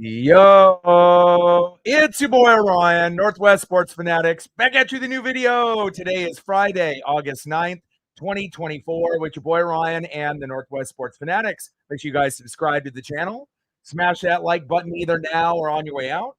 Yo, it's your boy Ryan, Northwest Sports Fanatics, back at you with a new video. Today is Friday, August 9th, 2024, with your boy Ryan and the Northwest Sports Fanatics. Make sure you guys subscribe to the channel. Smash that like button either now or on your way out.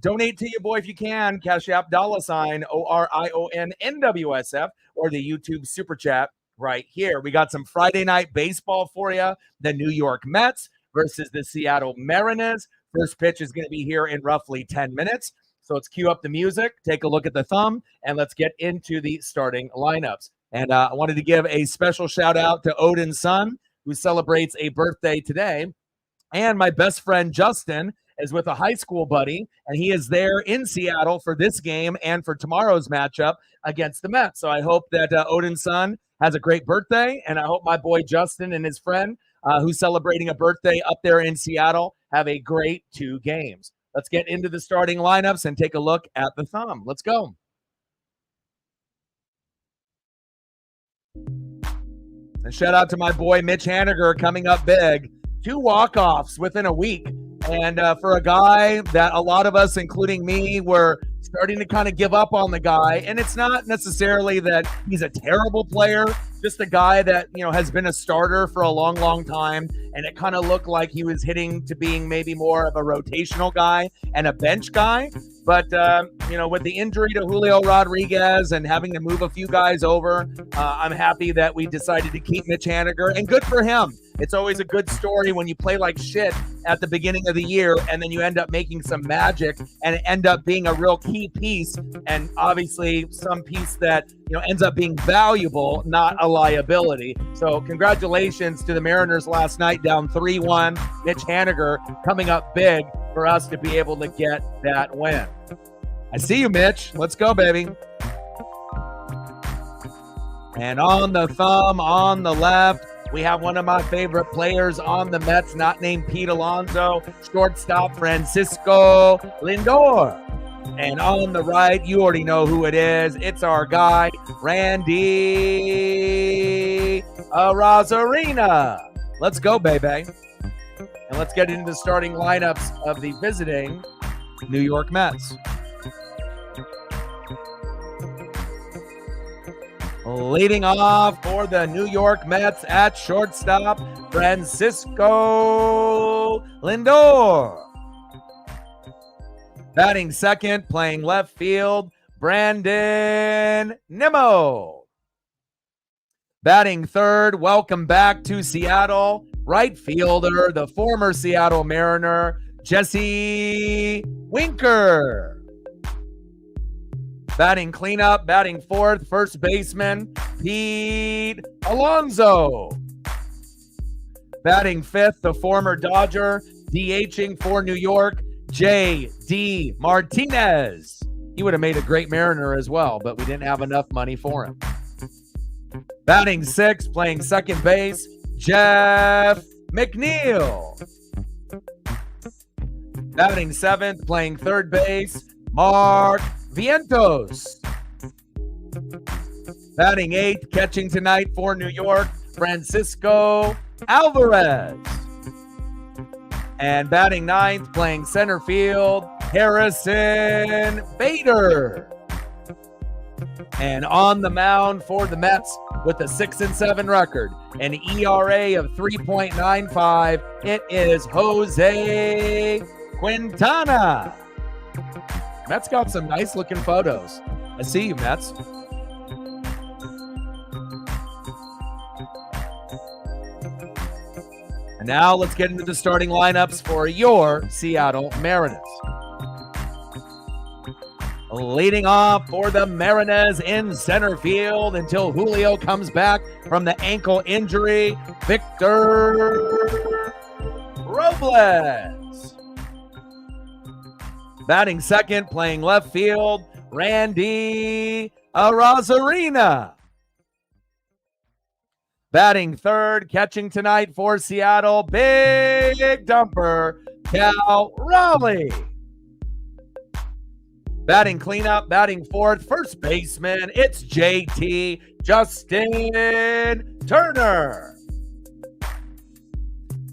Donate to your boy if you can. Cash App $ ORION NWSF or the YouTube Super Chat right here. We got some Friday night baseball for you. The New York Mets versus the Seattle Mariners. First pitch is going to be here in roughly 10 minutes. So let's cue up the music, take a look at the thumb, and let's get into the starting lineups. And I wanted to give a special shout out to Odin's son, who celebrates a birthday today. And my best friend, Justin, is with a high school buddy, and he is there in Seattle for this game and for tomorrow's matchup against the Mets. So I hope that Odin's son has a great birthday, and I hope my boy Justin and his friend, who's celebrating a birthday up there in Seattle, have a great 2 games. Let's get into the starting lineups and take a look at the thumb. Let's go. And shout out to my boy Mitch Haniger coming up big. 2 walk-offs within a week. And for a guy that a lot of us, including me, were starting to kind of give up on the guy. And it's not necessarily that he's a terrible player, just a guy that, has been a starter for a long, long time. And it kind of looked like he was hitting to being maybe more of a rotational guy and a bench guy. But, with the injury to Julio Rodriguez and having to move a few guys over, I'm happy that we decided to keep Mitch Haniger, and good for him. It's always a good story when you play like shit at the beginning of the year and then you end up making some magic and end up being a real key piece, and obviously some piece that ends up being valuable, not a liability. So congratulations to the Mariners last night, down 3-1. Mitch Haniger coming up big for us to be able to get that win. I see you, Mitch. Let's go, baby. And on the thumb, on the left, we have one of my favorite players on the Mets, not named Pete Alonso, shortstop Francisco Lindor. And on the right, you already know who it is. It's our guy, Randy Arozarena. Let's go, baby. And let's get into the starting lineups of the visiting New York Mets. Leading off for the New York Mets at shortstop, Francisco Lindor. Batting second, playing left field, Brandon Nimmo. Batting third, welcome back to Seattle, right fielder, the former Seattle Mariner, Jesse Winker. Batting cleanup, batting fourth, first baseman, Pete Alonso. Batting fifth, the former Dodger, DHing for New York, J.D. Martinez. He would have made a great Mariner as well, but we didn't have enough money for him. Batting sixth, playing second base, Jeff McNeil. Batting seventh, playing third base, Mark Vientos. Batting eighth, catching tonight for New York, Francisco Alvarez. And batting ninth, playing center field, Harrison Bader. And on the mound for the Mets with a 6-7 record, an ERA of 3.95, it is Jose Quintana. Mets got some nice looking photos. I see you, Mets. And now let's get into the starting lineups for your Seattle Mariners. Leading off for the Mariners in center field until Julio comes back from the ankle injury, Victor Robles. Batting second, playing left field, Randy Arozarena. Batting third, catching tonight for Seattle, big dumper, Cal Raleigh. Batting cleanup, batting fourth, first baseman, it's JT Justin Turner.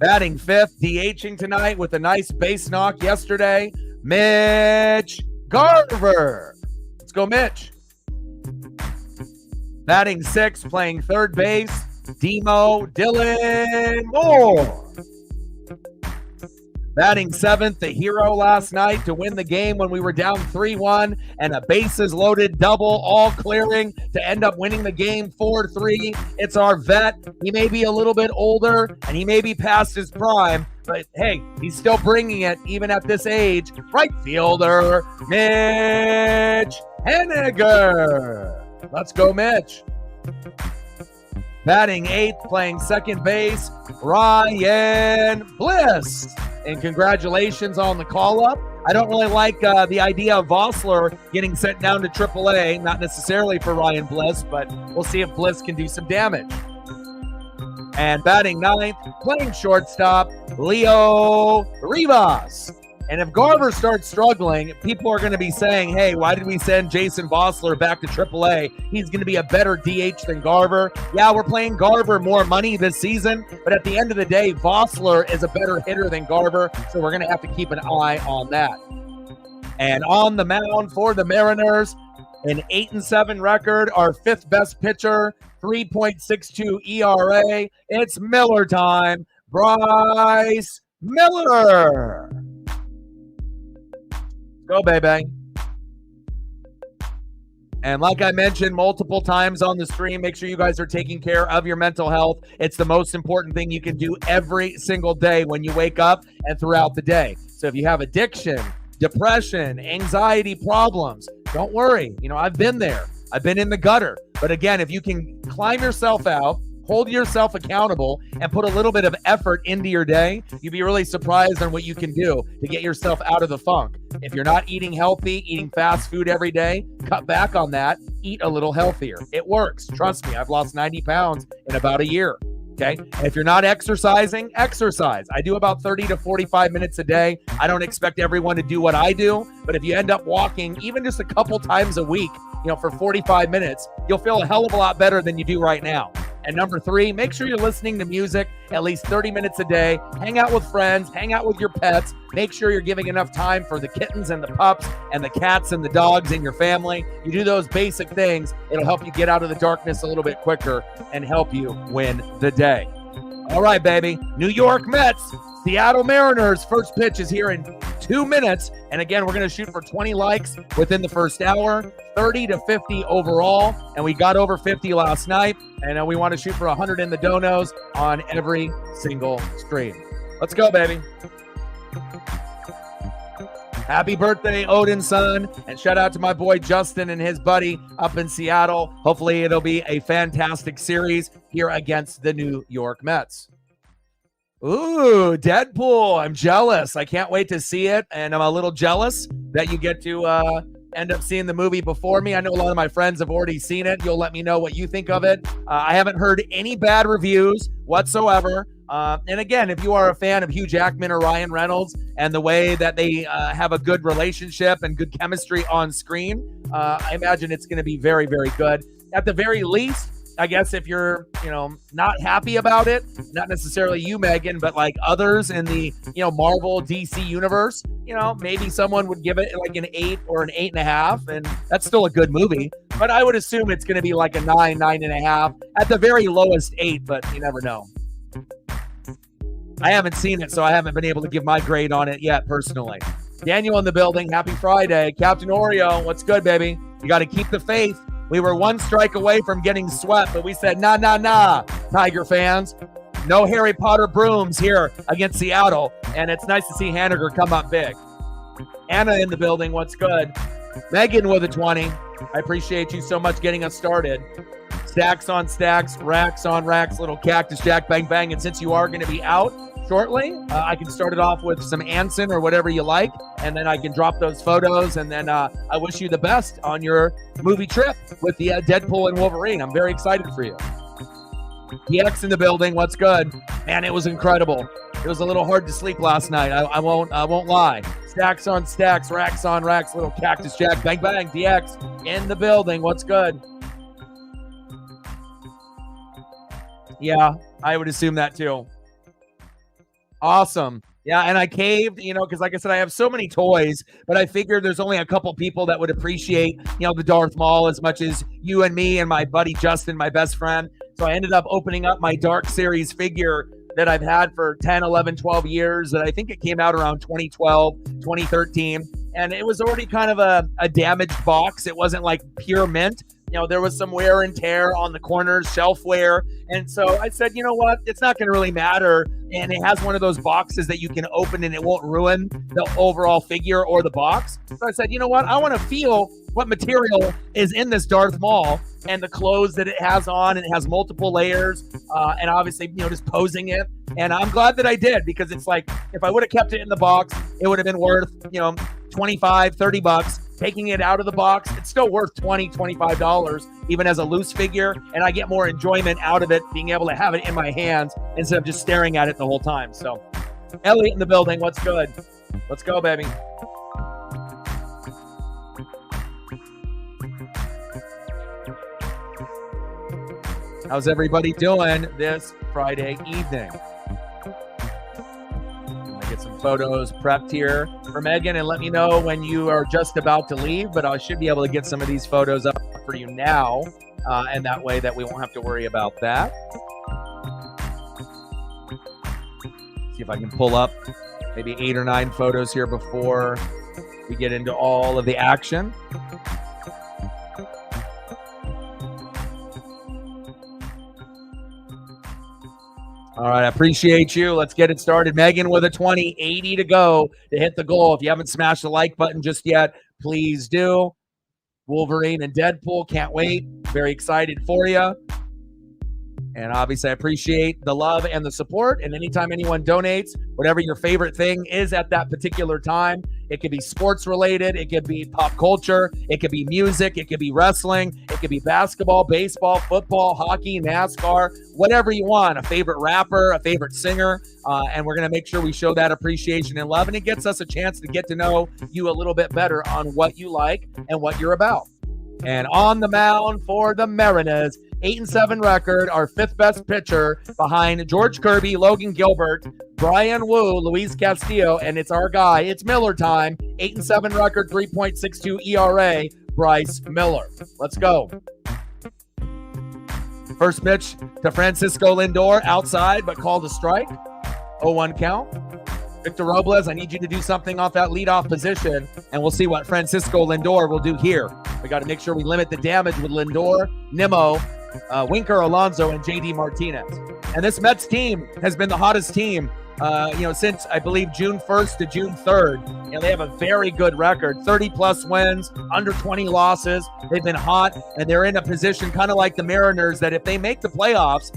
Batting fifth, DHing tonight with a nice base knock yesterday, Mitch Garver. Let's go, Mitch. Batting sixth, playing third base, Demo Dylan Moore. Batting seventh, the hero last night to win the game when we were down 3-1 and a bases loaded double, all clearing to end up winning the game 4-3. It's our vet. He may be a little bit older and he may be past his prime, but hey, he's still bringing it even at this age. Right fielder, Mitch Henniger. Let's go, Mitch. Batting eighth, playing second base, Ryan Bliss. And congratulations on the call-up. I don't really like the idea of Vossler getting sent down to AAA, not necessarily for Ryan Bliss, but we'll see if Bliss can do some damage. And batting ninth, playing shortstop, Leo Rivas. And if Garver starts struggling, people are going to be saying, hey, why did we send Jason Vossler back to AAA? He's going to be a better DH than Garver. Yeah, we're playing Garver more money this season, but at the end of the day, Vossler is a better hitter than Garver, so we're going to have to keep an eye on that. And on the mound for the Mariners, an 8-7 record, our fifth best pitcher, 3.62 ERA. It's Miller time. Bryce Miller. Go, baby. And like I mentioned multiple times on the stream, make sure you guys are taking care of your mental health. It's the most important thing you can do every single day when you wake up and throughout the day. So if you have addiction, depression, anxiety problems, don't worry. You know, I've been there. I've been in the gutter. But again, if you can climb yourself out, hold yourself accountable, and put a little bit of effort into your day, you'd be really surprised on what you can do to get yourself out of the funk. If you're not eating healthy, eating fast food every day, cut back on that, eat a little healthier. It works. Trust me, I've lost 90 pounds in about a year. Okay. And if you're not exercising, exercise. I do about 30 to 45 minutes a day. I don't expect everyone to do what I do, but if you end up walking even just a couple times a week, for 45 minutes, you'll feel a hell of a lot better than you do right now. And number three, make sure you're listening to music at least 30 minutes a day. Hang out with friends, hang out with your pets. Make sure you're giving enough time for the kittens and the pups and the cats and the dogs in your family. You do those basic things, it'll help you get out of the darkness a little bit quicker and help you win the day. All right, baby. New York Mets, Seattle Mariners. First pitch is here in 2 minutes. And again, we're going to shoot for 20 likes within the first hour, 30 to 50 overall. And we got over 50 last night. And we want to shoot for 100 in the donos on every single stream. Let's go, baby. Happy birthday, Odin's son. And shout out to my boy Justin and his buddy up in Seattle. Hopefully it'll be a fantastic series here against the New York Mets. Ooh, Deadpool. I'm jealous. I can't wait to see it. And I'm a little jealous that you get to end up seeing the movie before me. I know a lot of my friends have already seen it. You'll let me know what you think of it. I haven't heard any bad reviews whatsoever. And again, if you are a fan of Hugh Jackman or Ryan Reynolds and the way that they have a good relationship and good chemistry on screen, I imagine it's going to be very, very good. At the very least, I guess if you're, not happy about it, not necessarily you, Megan, but like others in the, Marvel DC universe, maybe someone would give it like an 8 or an 8.5, and that's still a good movie. But I would assume it's going to be like a 9, 9.5, at the very lowest 8, but you never know. I haven't seen it, so I haven't been able to give my grade on it yet, personally. Daniel in the building. Happy Friday. Captain Oreo, what's good, baby? You got to keep the faith. We were one strike away from getting swept, but we said, nah, Tiger fans. No Harry Potter brooms here against Seattle, and it's nice to see Haniger come up big. Anna in the building. What's good? Megan with a 20. I appreciate you so much getting us started. Stacks on stacks, racks on racks, little Cactus Jack, bang, bang. And since you are going to be out shortly, I can start it off with some Anson or whatever you like, and then I can drop those photos, and then I wish you the best on your movie trip with the Deadpool and Wolverine. I'm very excited for you. DX in the building. What's good? Man, it was incredible. It was a little hard to sleep last night. I won't lie. Stacks on stacks, racks on racks, little Cactus Jack, bang, bang. DX in the building. What's good? Yeah, I would assume that too. Awesome. Yeah, and I caved, because like I said, I have so many toys, but I figured there's only a couple people that would appreciate, the Darth Maul as much as you and me and my buddy Justin, my best friend. So I ended up opening up my Dark Series figure that I've had for 10, 11, 12 years. That I think it came out around 2012, 2013. And it was already kind of a damaged box. It wasn't like pure mint. There was some wear and tear on the corners, shelf wear. And so I said, you know what? It's not going to really matter. And it has one of those boxes that you can open and it won't ruin the overall figure or the box. So I said, you know what? I want to feel what material is in this Darth Maul and the clothes that it has on. And it has multiple layers and obviously, just posing it. And I'm glad that I did, because it's like, if I would have kept it in the box, it would have been worth, $25, $30. Taking it out of the box, it's still worth $20, $25, even as a loose figure. And I get more enjoyment out of it, being able to have it in my hands instead of just staring at it the whole time. So, Elliot in the building, what's good? Let's go, baby. How's everybody doing this Friday evening? Get some photos prepped here for Megan, and let me know when you are just about to leave, but I should be able to get some of these photos up for you now, and that way that we won't have to worry about that. See if I can pull up maybe 8 or 9 photos here before we get into all of the action. All right, I appreciate you. Let's get it started. Megan with a 20, 80 to go to hit the goal. If you haven't smashed the like button just yet, please do. Wolverine and Deadpool, can't wait. Very excited for you. And obviously, I appreciate the love and the support. And anytime anyone donates, whatever your favorite thing is at that particular time, it could be sports related, it could be pop culture, it could be music, it could be wrestling, it could be basketball, baseball, football, hockey, NASCAR, whatever you want, a favorite rapper, a favorite singer. And we're going to make sure we show that appreciation and love. And it gets us a chance to get to know you a little bit better on what you like and what you're about. And on the mound for the Mariners, 8-7 record, our 5th best pitcher behind George Kirby, Logan Gilbert, Brian Wu, Luis Castillo, and it's our guy. It's Miller time. 8-7 record, 3.62 ERA, Bryce Miller. Let's go. First pitch to Francisco Lindor, outside, but called a strike. 0-1 count. Victor Robles, I need you to do something off that leadoff position, and we'll see what Francisco Lindor will do here. We got to make sure we limit the damage with Lindor, Nimmo, Winker, Alonso, and JD Martinez. And this Mets team has been the hottest team, since I believe June 1st to June 3rd. They have a very good record, 30-plus wins, under 20 losses. They've been hot, and they're in a position kind of like the Mariners that if they make the playoffs,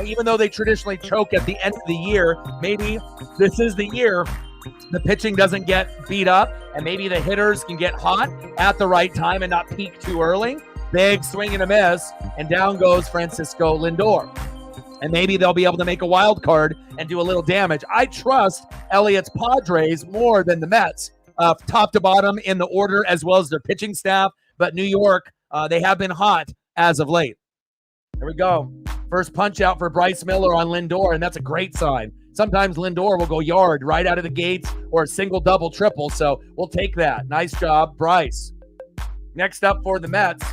even though they traditionally choke at the end of the year, maybe this is the year the pitching doesn't get beat up, and maybe the hitters can get hot at the right time and not peak too early. Big swing and a miss, and down goes Francisco Lindor. And maybe they'll be able to make a wild card and do a little damage. I trust Elliot's Padres more than the Mets, top to bottom in the order, as well as their pitching staff. But New York, they have been hot as of late. Here we go. First punch out for Bryce Miller on Lindor, and that's a great sign. Sometimes Lindor will go yard right out of the gates or a single, double, triple. So we'll take that. Nice job, Bryce. Next up for the Mets,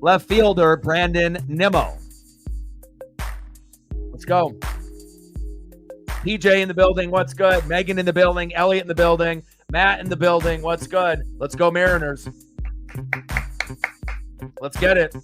left fielder Brandon Nimmo. Let's go. PJ in the building, what's good? Megan in the building, Elliot in the building, Matt in the building, what's good? Let's go Mariners. Let's get it.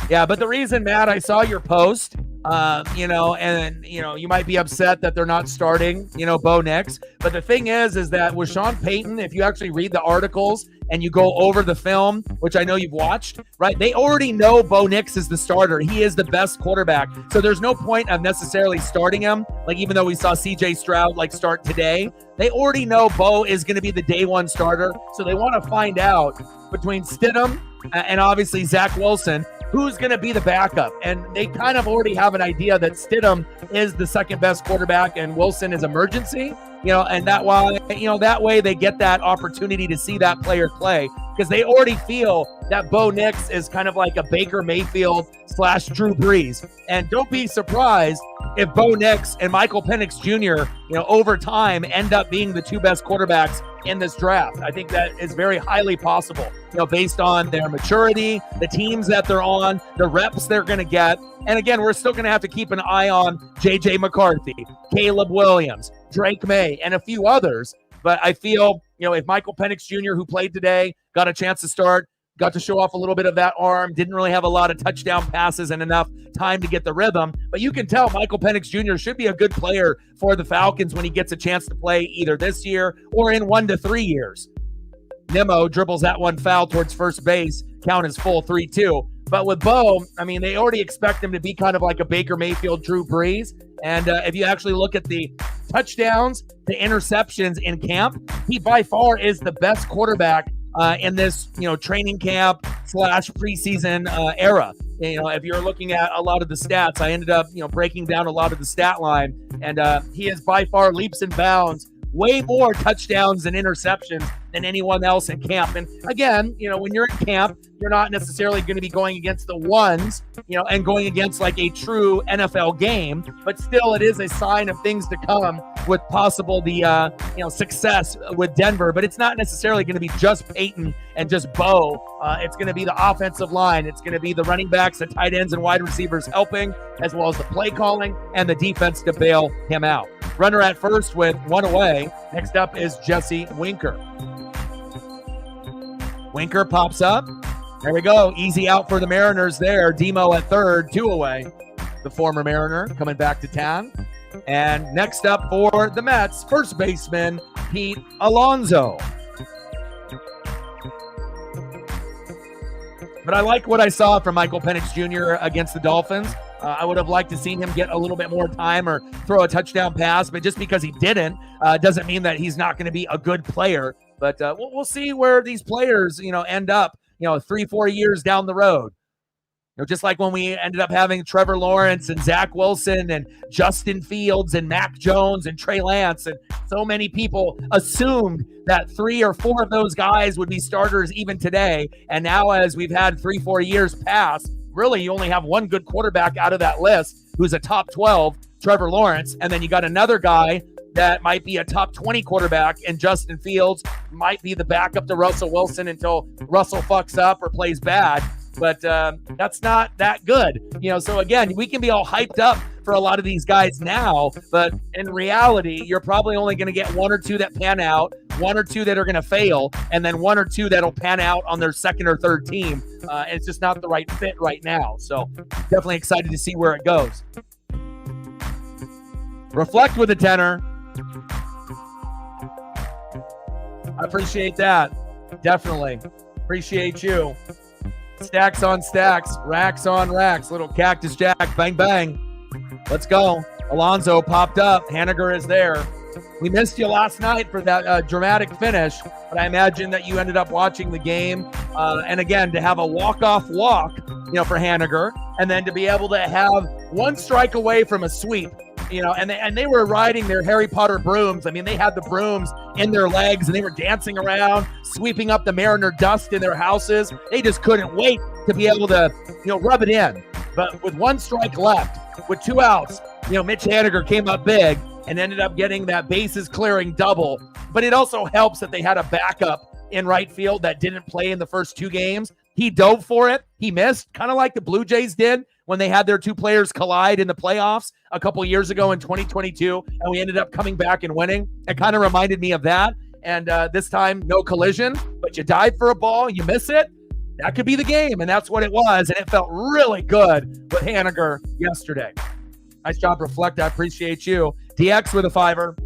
Yeah, but the reason, Matt, I saw your post, you might be upset that they're not starting, Bo Nix. But the thing is that with Sean Payton, if you actually read the articles and you go over the film, which I know you've watched, right? They already know Bo Nix is the starter. He is the best quarterback. So there's no point of necessarily starting him. Like, even though we saw CJ Stroud start today, they already know Bo is going to be the day one starter. So they want to find out between Stidham and obviously Zach Wilson, who's going to be the backup. And they kind of already have an idea that Stidham is the second best quarterback and Wilson is emergency, and that way they get that opportunity to see that player play, because they already feel that Bo Nix is kind of like a Baker Mayfield / Drew Brees. And don't be surprised if Bo Nix and Michael Penix Jr., over time end up being the two best quarterbacks in this draft. I think that is very highly possible, based on their maturity, the teams that they're on, the reps they're going to get. And again, we're still going to have to keep an eye on J.J. McCarthy, Caleb Williams, Drake May, and a few others. But I feel, if Michael Penix Jr., who played today, got a chance to start, got to show off a little bit of that arm, didn't really have a lot of touchdown passes and enough time to get the rhythm. But you can tell Michael Penix Jr. should be a good player for the Falcons when he gets a chance to play either this year or in 1 to 3 years. Nemo dribbles that one foul towards first base, count is full 3-2. But with Bo, they already expect him to be kind of like a Baker Mayfield, Drew Brees. And if you actually look at the touchdowns, the interceptions in camp, he by far is the best quarterback in this, training camp / preseason era. If you're looking at a lot of the stats, I ended up, breaking down a lot of the stat line, and he is by far leaps and bounds, way more touchdowns and interceptions than anyone else in camp. And again, when you're in camp, you're not necessarily going to be going against the ones, and going against like a true NFL game, but still it is a sign of things to come with possible success with Denver. But it's not necessarily going to be just Peyton and just Bo. It's going to be the offensive line. It's going to be the running backs, the tight ends, and wide receivers helping, as well as the play calling and the defense to bail him out. Runner at first with one away. Next up is Jesse Winker. Winker pops up. There we go. Easy out for the Mariners there. Demo at third, 2 away. The former Mariner coming back to town. And next up for the Mets, first baseman Pete Alonso. But I like what I saw from Michael Penix Jr. against the Dolphins. I would have liked to seen him get a little bit more time or throw a touchdown pass, but just because he didn't doesn't mean that he's not going to be a good player. But we'll see where these players, end up, 3-4 years down the road. Just like when we ended up having Trevor Lawrence and Zach Wilson and Justin Fields and Mac Jones and Trey Lance, and so many people assumed that 3 or 4 of those guys would be starters even today. And now, as we've had 3-4 years pass, really you only have one good quarterback out of that list who's a top 12, Trevor Lawrence, and then you got another guy that might be a top 20 quarterback, and Justin Fields might be the backup to Russell Wilson until Russell fucks up or plays bad. But that's not that good. So again, we can be all hyped up for a lot of these guys now, but in reality, you're probably only going to get 1 or 2 that pan out, 1 or 2 that are going to fail, and then 1 or 2 that'll pan out on their second or third team. It's just not the right fit right now. So definitely excited to see where it goes. Reflect with a tenor. I appreciate that. Definitely. Appreciate you. Stacks on stacks, racks on racks. Little Cactus Jack, bang, bang. Let's go. Alonso popped up. Haniger is there. We missed you last night for that dramatic finish, but I imagine that you ended up watching the game. And again, to have a walk-off walk, for Haniger, and then to be able to have 1 strike away from a sweep. And they were riding their Harry Potter brooms. They had the brooms in their legs, and they were dancing around, sweeping up the Mariner dust in their houses. They just couldn't wait to be able to, rub it in. But with 1 strike left, with 2 outs, Mitch Haniger came up big and ended up getting that bases clearing double. But it also helps that they had a backup in right field that didn't play in the first 2 games. He dove for it. He missed, kind of like the Blue Jays did when they had their 2 players collide in the playoffs a couple years ago in 2022, and we ended up coming back and winning. It kind of reminded me of that. And this time, no collision, but you dive for a ball, you miss it. That could be the game, and that's what it was. And it felt really good with Haniger yesterday. Nice job, Reflect. I appreciate you. DX with a 5er.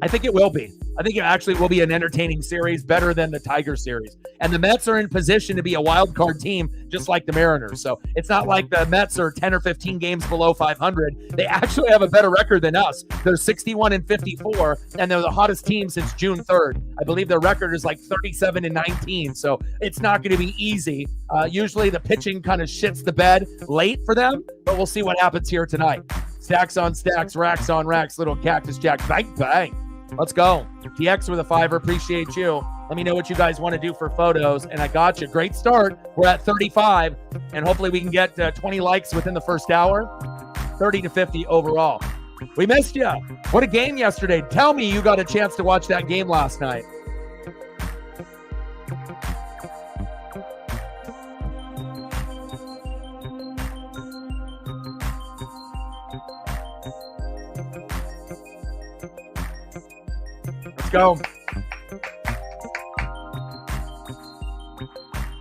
I think it will be. I think it actually will be an entertaining series, better than the Tiger series. And the Mets are in position to be a wild card team, just like the Mariners. So it's not like the Mets are 10 or 15 games below 500. They actually have a better record than us. They're 61-54, and they're the hottest team since June 3rd. I believe their record is like 37-19. So it's not going to be easy. Usually the pitching kind of shits the bed late for them, but we'll see what happens here tonight. Stacks on stacks, racks on racks, little Cactus Jack. Bang, bang. Let's go. TX with a $5. Appreciate you. Let me know what you guys want to do for photos. And I got you. Great start. We're at 35. And hopefully we can get 20 likes within the first hour. 30 to 50 overall. We missed you. What a game yesterday. Tell me you got a chance to watch that game last night. Go.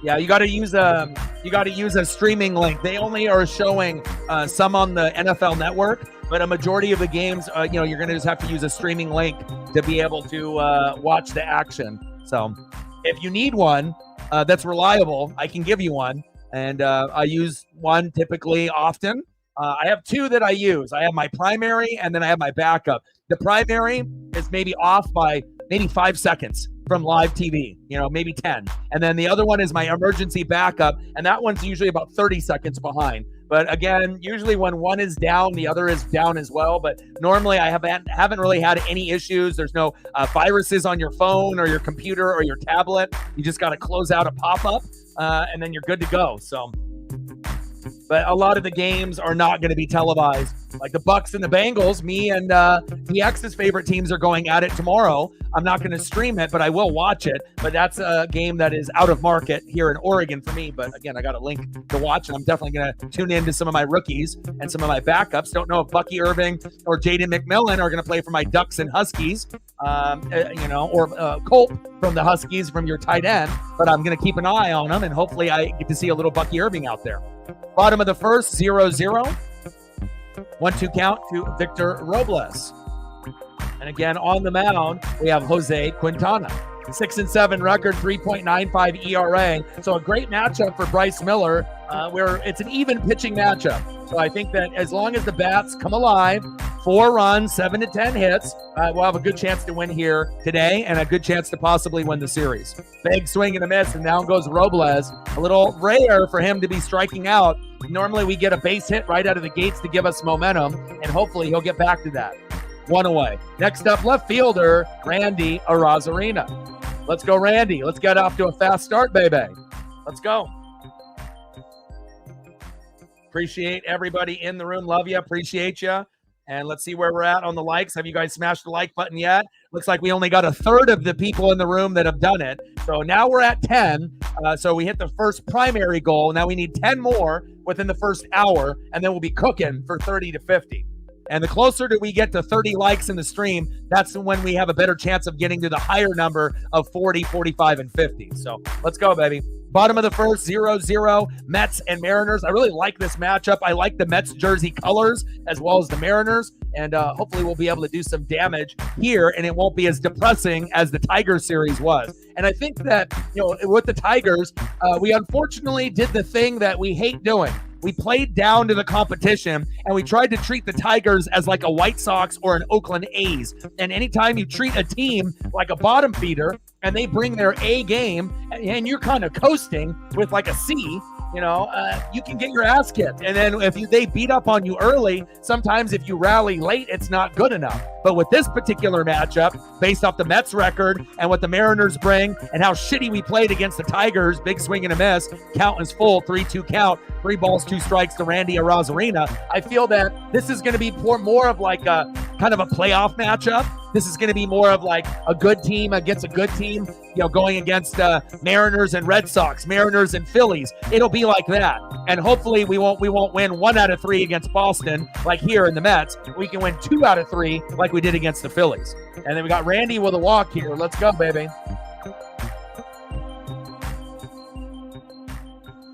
Yeah, you got to use a streaming link. They only are showing some on the NFL Network, but a majority of the games, you're going to just have to use a streaming link to be able to watch the action. So, if you need one that's reliable, I can give you one, and I use one typically often. I have two that I use. I have my primary, and then I have my backup. The primary is maybe off by maybe 5 seconds from live TV, maybe 10. And then the other one is my emergency backup, and that one's usually about 30 seconds behind. But again, usually when one is down, the other is down as well. But normally I haven't really had any issues. There's no viruses on your phone or your computer or your tablet. You just got to close out a pop-up, and then you're good to go. So. But a lot of the games are not going to be televised. Like the Bucks and the Bengals, me and DX's favorite teams are going at it tomorrow. I'm not going to stream it, but I will watch it. But that's a game that is out of market here in Oregon for me. But again, I got a link to watch, and I'm definitely going to tune into some of my rookies and some of my backups. Don't know if Bucky Irving or Jaden McMillan are going to play for my Ducks and Huskies, or Colt from the Huskies from your tight end. But I'm going to keep an eye on them, and hopefully I get to see a little Bucky Irving out there. Bottom of the first, 0-0. 1-2 count to Victor Robles. And again, on the mound, we have Jose Quintana. 6-7 record, 3.95 ERA. So a great matchup for Bryce Miller, where it's an even pitching matchup. So I think that as long as the bats come alive, 4 runs, 7 to 10 hits, we'll have a good chance to win here today and a good chance to possibly win the series. Big swing and a miss, and down goes Robles. A little rare for him to be striking out. Normally we get a base hit right out of the gates to give us momentum, and hopefully he'll get back to that. 1 away. Next up, left fielder, Randy Arozarena. Let's go, Randy. Let's get off to a fast start, baby. Let's go. Appreciate everybody in the room. Love you. Appreciate you. And let's see where we're at on the likes. Have you guys smashed the like button yet? Looks like we only got a third of the people in the room that have done it. So now we're at 10. So we hit the first primary goal. Now we need 10 more within the first hour, and then we'll be cooking for 30 to 50. And the closer that we get to 30 likes in the stream, that's when we have a better chance of getting to the higher number of 40, 45, and 50. So let's go, baby. Bottom of the first, 0-0, Mets and Mariners. I really like this matchup. I like the Mets jersey colors as well as the Mariners. And hopefully we'll be able to do some damage here, and it won't be as depressing as the Tigers series was. And I think that, with the Tigers, we unfortunately did the thing that we hate doing. We played down to the competition, and we tried to treat the Tigers as like a White Sox or an Oakland A's. And anytime you treat a team like a bottom feeder and they bring their A game and you're kind of coasting with like a C, you can get your ass kicked. And then if they beat up on you early, sometimes if you rally late, it's not good enough. But with this particular matchup, based off the Mets record and what the Mariners bring and how shitty we played against the Tigers, big swing and a miss, count is full, 3-2 count, 3 balls, 2 strikes to Randy Arozarena. I feel that this is going to be more of like a kind of a playoff matchup. This is going to be more of like a good team against a good team, going against Mariners and Red Sox, Mariners and Phillies. It'll be like that. And hopefully we won't win 1 out of 3 against Boston like here in the Mets. We can win 2 out of 3 like we did against the Phillies. And then we got Randy with a walk here. Let's go, baby.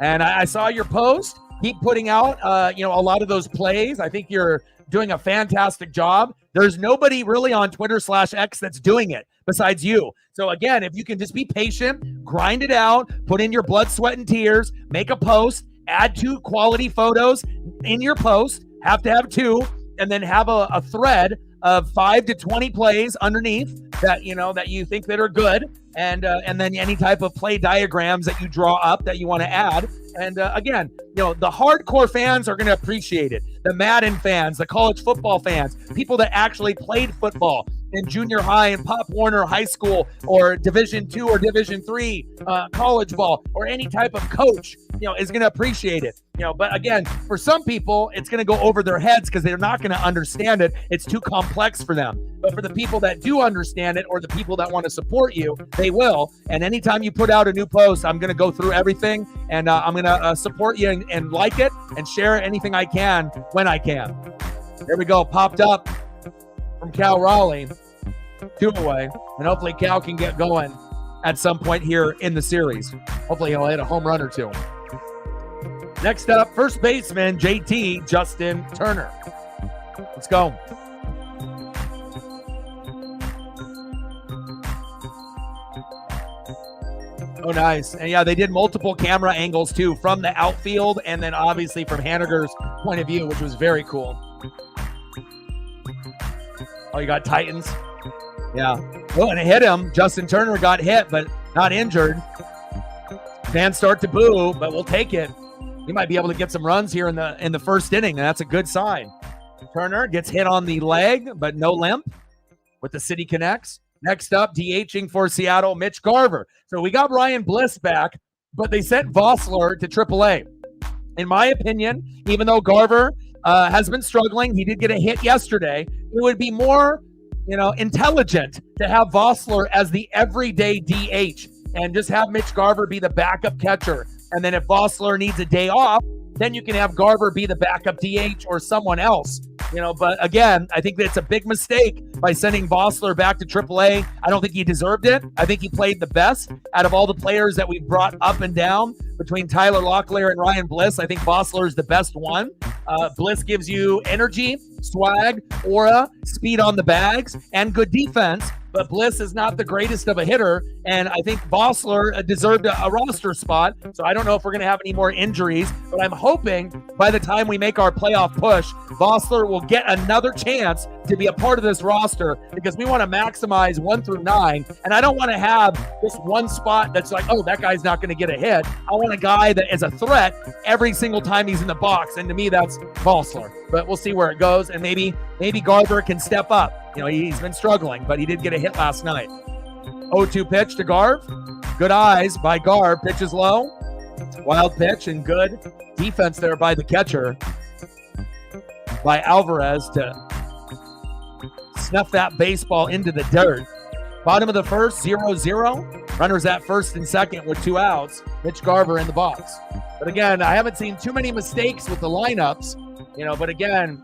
And I saw your post. Keep putting out, a lot of those plays. I think you're doing a fantastic job. There's nobody really on Twitter/X that's doing it besides you. So again, if you can just be patient, grind it out, put in your blood, sweat, and tears, make a post, add 2 quality photos in your post, have to have 2, and then have a thread of 5 to 20 plays underneath that you think that are good, and then any type of play diagrams that you draw up that you want to add. And again, the hardcore fans are going to appreciate it. The Madden fans, the college football fans, people that actually played football in junior high and Pop Warner High School or Division II or Division III college ball, or any type of coach, is going to appreciate it. But again, for some people, it's going to go over their heads because they're not going to understand it. It's too complex for them. But for the people that do understand it, or the people that want to support you, they will. And anytime you put out a new post, I'm going to go through everything, and I'm going to support you and like it and share anything I can when I can. There we go. Popped up from Cal Raleigh, 2 away. And hopefully Cal can get going at some point here in the series. Hopefully he'll hit a home run or 2. Next up, first baseman, JT, Justin Turner. Let's go. Oh, nice. And yeah, they did multiple camera angles too, from the outfield and then obviously from Haniger's point of view, which was very cool. Oh, you got Titans. Yeah. Oh, and it hit him. Justin Turner got hit, but not injured. Fans start to boo, but we'll take it. He might be able to get some runs here in the first inning, and that's a good sign. Turner gets hit on the leg, but no limp with the City Connects. Next up, DHing for Seattle, Mitch Garver. So we got Ryan Bliss back, but they sent Vossler to AAA. In my opinion, even though Garver has been struggling, he did get a hit yesterday, it would be more, intelligent to have Vossler as the everyday DH and just have Mitch Garver be the backup catcher. And then if Vossler needs a day off, then you can have Garver be the backup DH or someone else. But again, I think that's a big mistake by sending Vossler back to AAA. I don't think he deserved it. I think he played the best out of all the players that we've brought up and down between Tyler Locklear and Ryan Bliss. I think Vossler is the best one. Bliss gives you energy, swag, aura, speed on the bags, and good defense. But Bliss is not the greatest of a hitter, and I think Vossler deserved a roster spot. So I don't know if we're going to have any more injuries, but I'm hoping by the time we make our playoff push, Vossler will get another chance to be a part of this roster, because we want to maximize 1 through 9, and I don't want to have just one spot that's like, oh, that guy's not going to get a hit. I want a guy that is a threat every single time he's in the box, and to me, that's Vossler. But we'll see where it goes, and maybe Garver can step up. He's been struggling, but he did get a hit last night. 0-2 pitch to Garv. Good eyes by Garv. Pitches low. Wild pitch, and good defense there by the catcher, by Alvarez, to snuff that baseball into the dirt. Bottom of the first, 0-0. Runners at first and second with 2 outs. Mitch Garver in the box. But again, I haven't seen too many mistakes with the lineups, but again,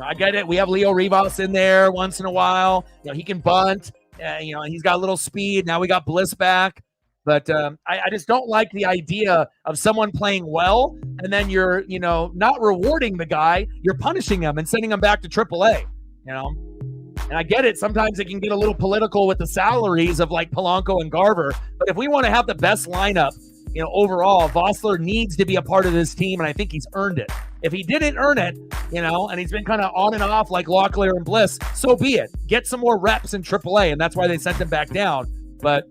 I get it. We have Leo Rivas in there once in a while. He can bunt. He's got a little speed. Now we got Bliss back. But I just don't like the idea of someone playing well and then you're, not rewarding the guy. You're punishing him and sending him back to AAA, And I get it. Sometimes it can get a little political with the salaries of like Polanco and Garver. But if we want to have the best lineup, overall, Vossler needs to be a part of this team, and I think he's earned it. If he didn't earn it, and he's been kind of on and off like Locklear and Bliss, so be it. Get some more reps in AAA, and that's why they sent him back down. But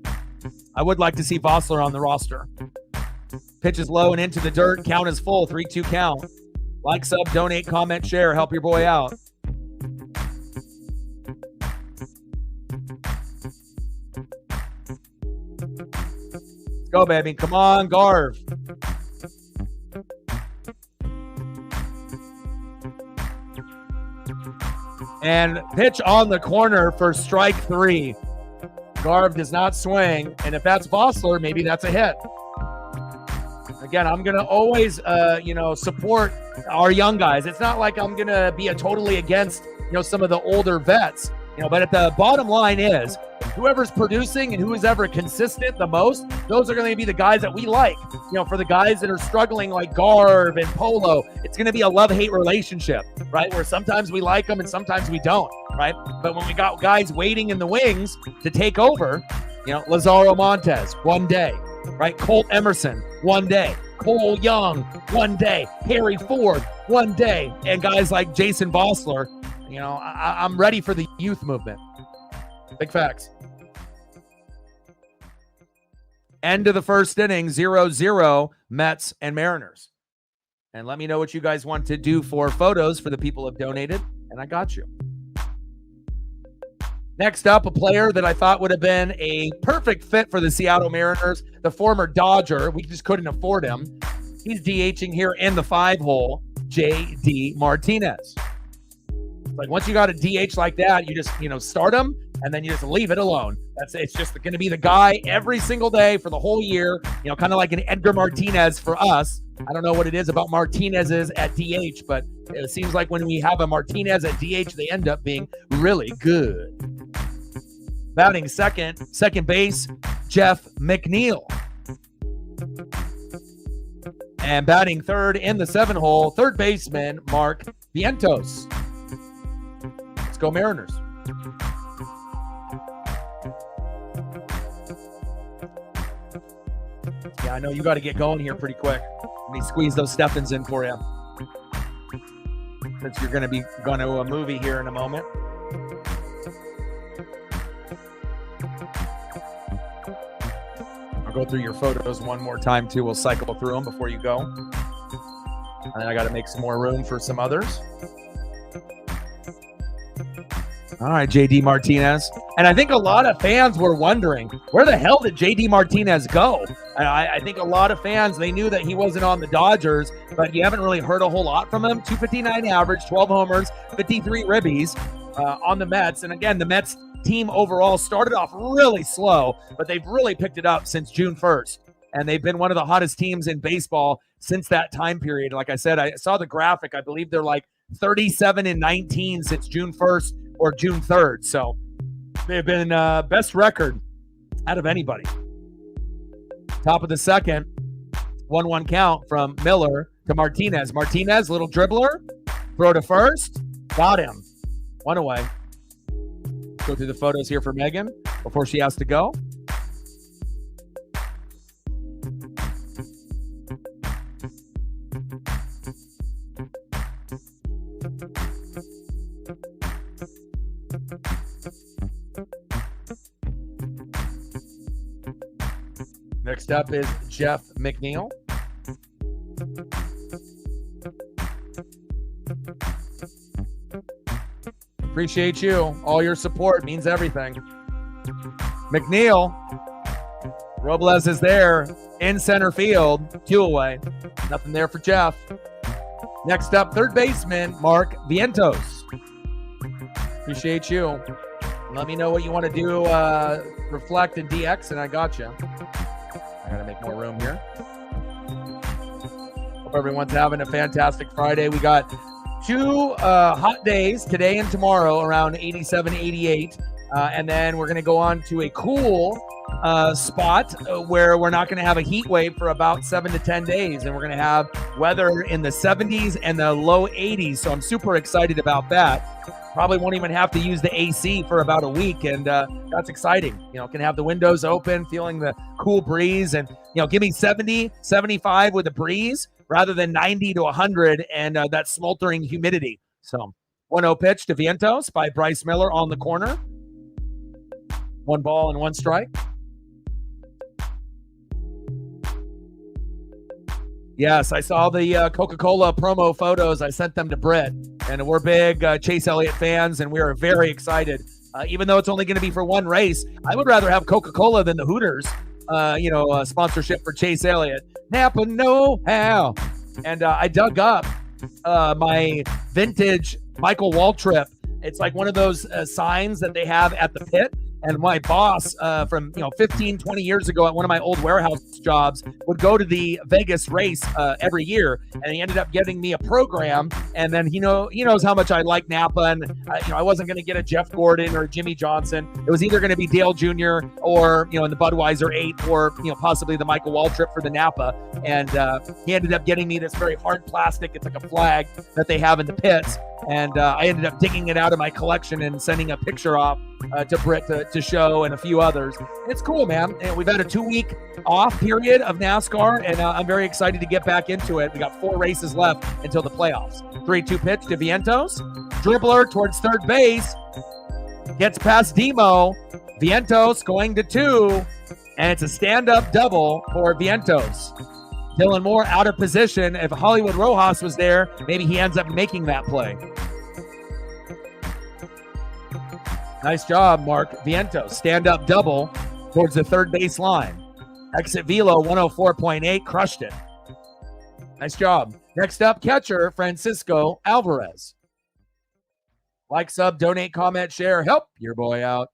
I would like to see Vossler on the roster. Pitch is low and into the dirt. Count is full. 3-2 count. Like, sub, donate, comment, share. Help your boy out. Go, baby. Come on, Garv. And pitch on the corner for strike 3. Garv does not swing. And if that's Vossler, maybe that's a hit. Again, I'm going to always, support our young guys. It's not like I'm going to be totally against, some of the older vets. But at the bottom line is, whoever's producing and who is ever consistent the most, those are going to be the guys that we like. For the guys that are struggling like Garv and Polo, it's going to be a love-hate relationship, right? Where sometimes we like them and sometimes we don't, right? But when we got guys waiting in the wings to take over, Lazaro Montez, one day, right? Colt Emerson, one day. Cole Young, one day. Harry Ford, one day. And guys like Jason Vossler, I'm ready for the youth movement. Big facts. End of the first inning, 0-0, Mets and Mariners. And let me know what you guys want to do for photos for the people who have donated, and I got you. Next up, a player that I thought would have been a perfect fit for the Seattle Mariners, the former Dodger. We just couldn't afford him. He's DHing here in the 5-hole, J.D. Martinez. Like once you got a DH like that, you just, start him and then you just leave it alone. It's just going to be the guy every single day for the whole year, kind of like an Edgar Martinez for us. I don't know what it is about Martinez's at DH, but it seems like when we have a Martinez at DH, they end up being really good. Batting second base, Jeff McNeil. And batting third in the 7-hole, third baseman, Mark Vientos. Let's go Mariners. Yeah, I know you got to get going here pretty quick. Let me squeeze those Steffens in for you. Since you're going to be going to a movie here in a moment. I'll go through your photos one more time, too. We'll cycle through them before you go. And then I got to make some more room for some others. All right, J.D. Martinez. And I think a lot of fans were wondering, where the hell did J.D. Martinez go? And I think a lot of fans, they knew that he wasn't on the Dodgers, but you haven't really heard a whole lot from him. 259 average, 12 homers, 53 ribbies on the Mets. And again, the Mets team overall started off really slow, but they've really picked it up since June 1st. And they've been one of the hottest teams in baseball since that time period. Like I said, I saw the graphic. I believe they're like 37-19 since June 1st or June 3rd. So they've been best record out of anybody. Top of the second, 1-1 count from Miller to Martinez. Martinez, little dribbler, throw to first, got him. One away. Go through the photos here for Megan before she has to go. Next up is Jeff McNeil. Appreciate you. All your support means everything. McNeil. Robles is there in center field. 2 away. Nothing there for Jeff. Next up, third baseman, Mark Vientos. Appreciate you. Let me know what you want to do. Reflect and DX, and I got you. I got to make more room here. Hope everyone's having a fantastic Friday. We got 2 hot days today and tomorrow around 87, 88. And then we're going to go on to a cool spot where we're not going to have a heat wave for about 7 to 10 days. And we're going to have weather in the 70s and the low 80s. So I'm super excited about that. Probably won't even have to use the AC for about a week. And that's exciting. Can have the windows open, feeling the cool breeze. And, give me 70, 75 with a breeze rather than 90 to 100 and that smoldering humidity. So 1-0 pitch to Vientos by Bryce Miller on the corner. 1 ball and 1 strike. Yes, I saw the Coca-Cola promo photos. I sent them to Britt, and we're big Chase Elliott fans, and we are very excited. Even though it's only going to be for 1 race, I would rather have Coca-Cola than the Hooters, sponsorship for Chase Elliott. Napa know-how. And I dug up my vintage Michael Waltrip. It's like one of those signs that they have at the pit. And my boss from 15, 20 years ago at one of my old warehouse jobs would go to the Vegas race every year, and he ended up getting me a program. And then he knows how much I like Napa, and I wasn't going to get a Jeff Gordon or a Jimmy Johnson. It was either going to be Dale Jr. or in the Budweiser 8 or possibly the Michael Waltrip for the Napa. And he ended up getting me this very hard plastic. It's like a flag that they have in the pits. And I ended up digging it out of my collection and sending a picture off to Britt to show and a few others. It's cool, man. And we've had a 2-week off period of NASCAR, and I'm very excited to get back into it. We got 4 races left until the playoffs. 3-2 pitch to Vientos. Dribbler towards third base. Gets past Demo. Vientos going to 2, and it's a stand-up double for Vientos. Dylan Moore out of position. If Hollywood Rojas was there, maybe he ends up making that play. Nice job, Mark Vientos. Stand-up double towards the third base line. Exit velo 104.8, crushed it. Nice job. Next up, catcher Francisco Alvarez. Like, sub, donate, comment, share. Help your boy out.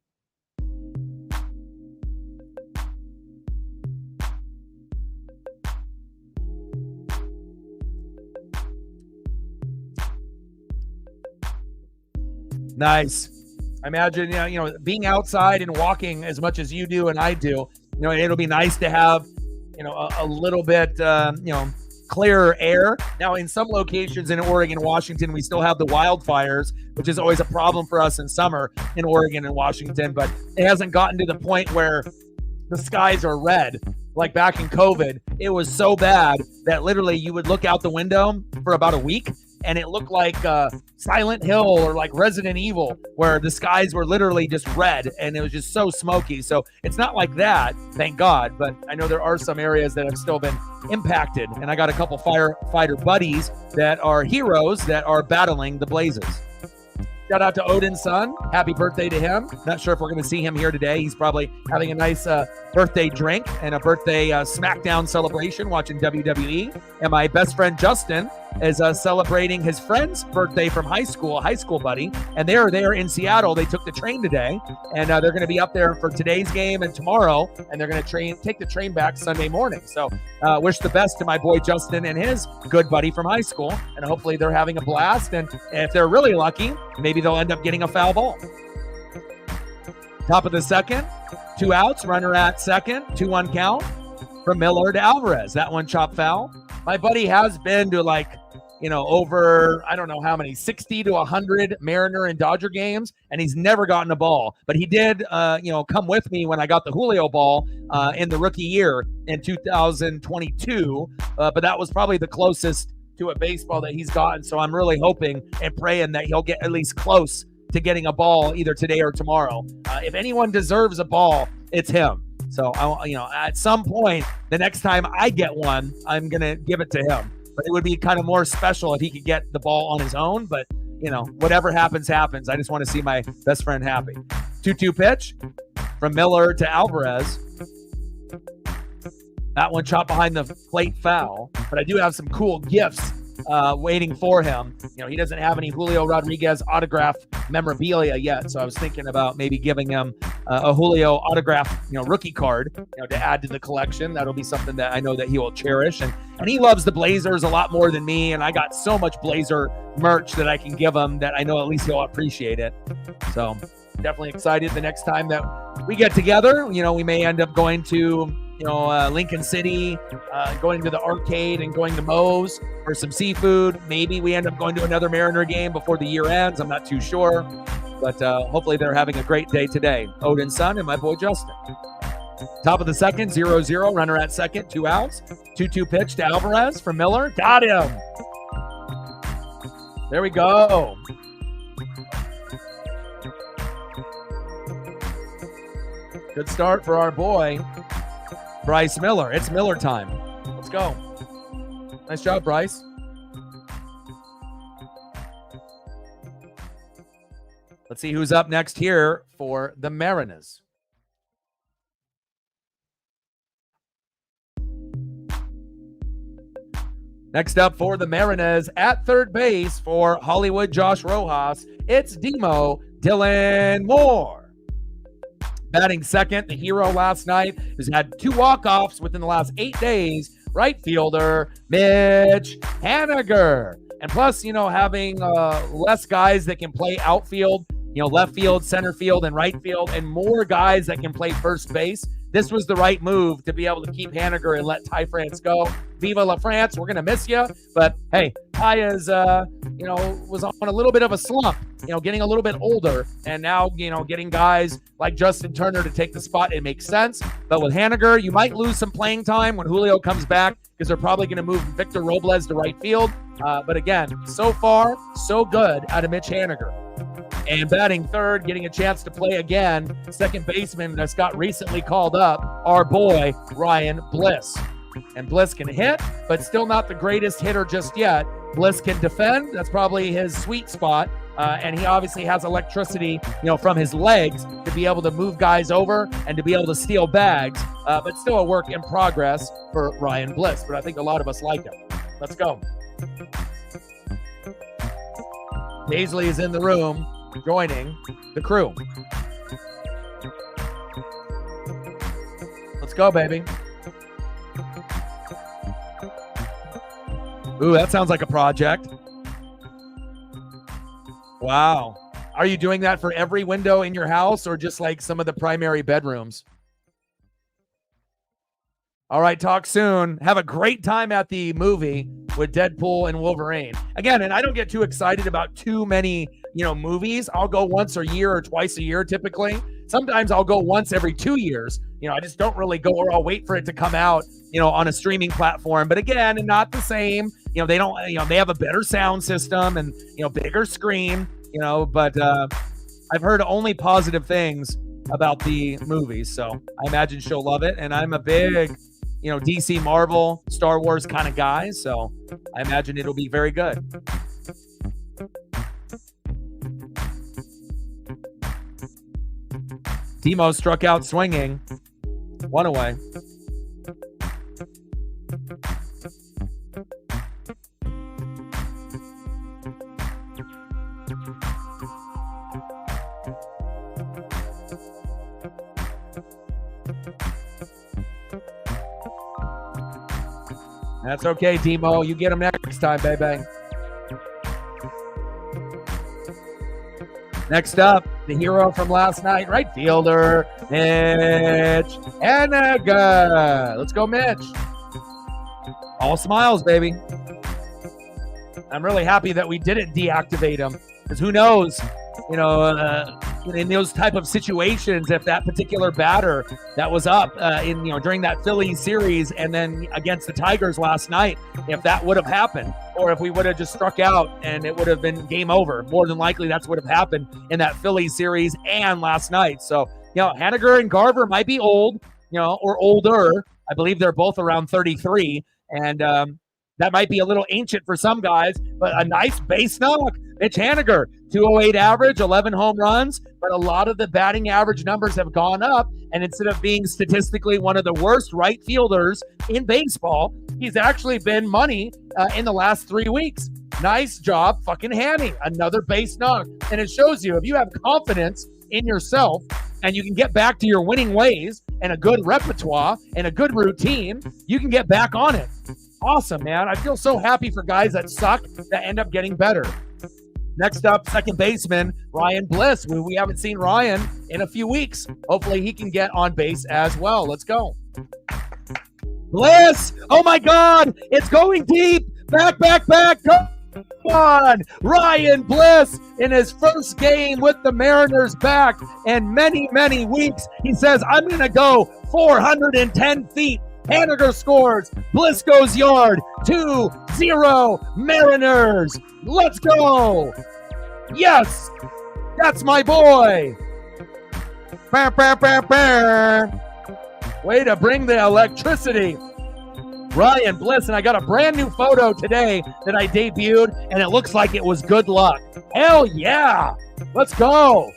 Nice. I imagine, being outside and walking as much as you do and I do, it'll be nice to have, a little bit, clearer air. Now, in some locations in Oregon, Washington, we still have the wildfires, which is always a problem for us in summer in Oregon and Washington, but it hasn't gotten to the point where the skies are red. Like back in COVID, it was so bad that literally you would look out the window for about a week and it looked like Silent Hill or like Resident Evil, where the skies were literally just red and it was just so smoky. So it's not like that, thank God, but I know there are some areas that have still been impacted, and I got a couple firefighter buddies that are heroes that are battling the blazes. Shout out to Odin's son. Happy birthday to him. Not sure if we're going to see him here today. He's probably having a nice birthday drink and a birthday SmackDown celebration watching WWE. And my best friend Justin is celebrating his friend's birthday from high school, a high school buddy. And they're there in Seattle. They took the train today, and they're going to be up there for today's game and tomorrow. And they're going to take the train back Sunday morning. So wish the best to my boy Justin and his good buddy from high school. And hopefully they're having a blast. And if they're really lucky, maybe they'll end up getting a foul ball. Top of the second, 2 outs, runner at second, 2-1 count from Miller to Alvarez. That one chop foul. My buddy has been to over, I don't know how many, 60 to 100 Mariner and Dodger games, and he's never gotten a ball. But he did, come with me when I got the Julio ball in the rookie year in 2022. But that was probably the closest to a baseball that he's gotten. So I'm really hoping and praying that he'll get at least close to getting a ball either today or tomorrow. If anyone deserves a ball, it's him. So at some point, the next time I get one, I'm going to give it to him. But it would be kind of more special if he could get the ball on his own. But, whatever happens, happens. I just want to see my best friend happy. 2-2 pitch from Miller to Alvarez. That one chopped behind the plate, foul. But I do have some cool gifts waiting for him. He doesn't have any Julio Rodriguez autograph memorabilia yet, so I was thinking about maybe giving him a Julio autograph, rookie card, to add to the collection. That'll be something that I know that he will cherish, and he loves the Blazers a lot more than me, and I got so much Blazer merch that I can give him that I know at least he'll appreciate it. So definitely excited the next time that we get together. We may end up going to Lincoln City, going to the arcade and going to Moe's for some seafood. Maybe we end up going to another Mariner game before the year ends. I'm not too sure, but hopefully they're having a great day today. Odin's son and my boy Justin. Top of the second, 0-0, runner at second, 2 outs. 2-2 pitch to Alvarez from Miller. Got him. There we go. Good start for our boy, Bryce Miller. It's Miller time. Let's go. Nice job, Bryce. Let's see who's up next here for the Mariners. Next up for the Mariners at third base for Hollywood Josh Rojas, it's Demo Dylan Moore. Batting second, the hero last night has had 2 walk-offs within the last 8 days. Right fielder, Mitch Haniger. And plus, having less guys that can play outfield, left field, center field, and right field, and more guys that can play first base. This was the right move to be able to keep Haniger and let Ty France go. Viva La France, we're going to miss you. But, hey, Ty is, was on a little bit of a slump, getting a little bit older. And now, getting guys like Justin Turner to take the spot, it makes sense. But with Haniger, you might lose some playing time when Julio comes back because they're probably going to move Victor Robles to right field. But again, so far, so good out of Mitch Haniger. And batting third, getting a chance to play again, second baseman that's got recently called up, our boy, Ryan Bliss. And Bliss can hit, but still not the greatest hitter just yet. Bliss can defend. That's probably his sweet spot. And he obviously has electricity, from his legs to be able to move guys over and to be able to steal bags. But still a work in progress for Ryan Bliss. But I think a lot of us like him. Let's go. Paisley is in the room, joining the crew. Let's go, baby. Ooh, that sounds like a project. Wow. Are you doing that for every window in your house or just like some of the primary bedrooms? All right, talk soon. Have a great time at the movie with Deadpool and Wolverine. Again, and I don't get too excited about too many, movies. I'll go once a year or twice a year typically. Sometimes I'll go once every 2 years. I just don't really go, or I'll wait for it to come out, on a streaming platform. But again, not the same. They don't, they have a better sound system and, bigger screen, but I've heard only positive things about the movies. So I imagine she'll love it. And I'm a big, DC, Marvel, Star Wars kind of guy. So I imagine it'll be very good. Timo struck out swinging. 1 away. That's okay, Timo. You get him next time, baby. Next up, the hero from last night, right fielder, Mitch Haniger. Let's go, Mitch. All smiles, baby. I'm really happy that we didn't deactivate him because who knows, in those type of situations, if that particular batter that was up during that Phillies series and then against the Tigers last night, if that would have happened, or if we would have just struck out and it would have been game over. More than likely, that's what would have happened in that Phillies series and last night. So, Haniger and Garver might be old, or older. I believe they're both around 33, and that might be a little ancient for some guys, but a nice base knock. Mitch Haniger, 208 average, 11 home runs, but a lot of the batting average numbers have gone up, and instead of being statistically one of the worst right fielders in baseball, he's actually been money in the last 3 weeks. Nice job, fucking Hanny. Another base knock. And it shows you, if you have confidence in yourself and you can get back to your winning ways and a good repertoire and a good routine, you can get back on it. Awesome, man. I feel so happy for guys that suck that end up getting better. Next up, second baseman, Ryan Bliss. We haven't seen Ryan in a few weeks. Hopefully he can get on base as well. Let's go. Bliss! Oh my God! It's going deep! Back! Come on! Ryan Bliss in his first game with the Mariners back in many, many weeks. He says, I'm going to go 410 feet. Haniger scores. Bliss goes yard. 2-0 Mariners. Let's go. Yes, that's my boy. Bah, bah, bah, bah. Way to bring the electricity. Ryan Bliss, and I got a brand new photo today that I debuted, and it looks like it was good luck. Hell yeah. Let's go.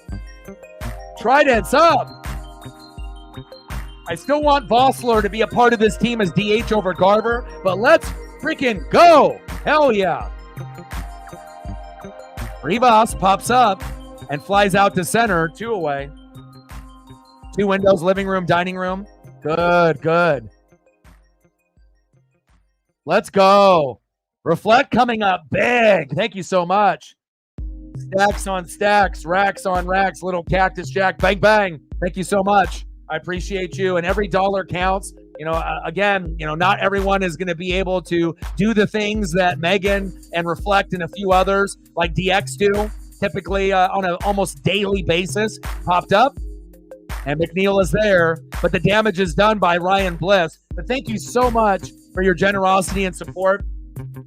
Trident's up. I still want Vossler to be a part of this team as DH over Garver, but let's freaking go. Hell yeah. Rivas pops up and flies out to center, 2 away. 2 windows, living room, dining room. Good. Let's go. Reflect coming up big. Thank you so much. Stacks on stacks, racks on racks, little Cactus Jack, bang, bang. Thank you so much. I appreciate you. And every dollar counts. Again, not everyone is going to be able to do the things that Megan and Reflect and a few others like DX do, typically on an almost daily basis, popped up. And McNeil is there, but the damage is done by Ryan Bliss. But thank you so much for your generosity and support.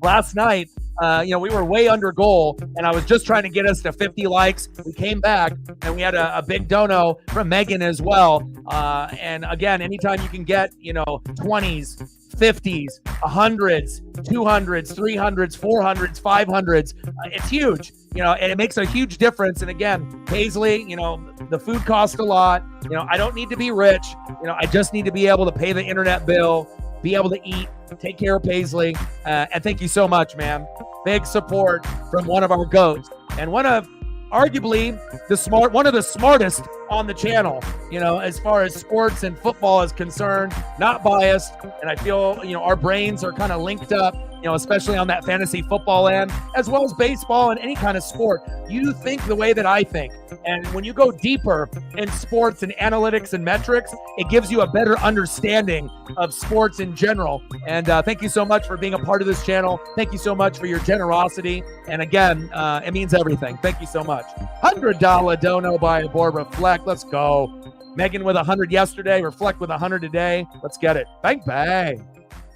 Last night, we were way under goal, and I was just trying to get us to 50 likes. We came back, and we had a big dono from Megan as well. And again, anytime you can get, 20s, 50s, 100s, 200s, 300s, 400s, 500s, it's huge, and it makes a huge difference. And again, Paisley, the food costs a lot. I don't need to be rich. I just need to be able to pay the internet bill, be able to eat, take care of Paisley. And thank you so much, man. Big support from one of our goats and one of arguably one of the smartest on the channel, as far as sports and football is concerned, not biased. And I feel, our brains are kind of linked up, especially on that fantasy football end, as well as baseball and any kind of sport. You think the way that I think. And when you go deeper in sports and analytics and metrics, it gives you a better understanding of sports in general. And thank you so much for being a part of this channel. Thank you so much for your generosity. And again, it means everything. Thank you so much. $100 dono by aboard Reflect. Let's go. Megan with 100 yesterday. Reflect with 100 today. Let's get it. Bang, bang.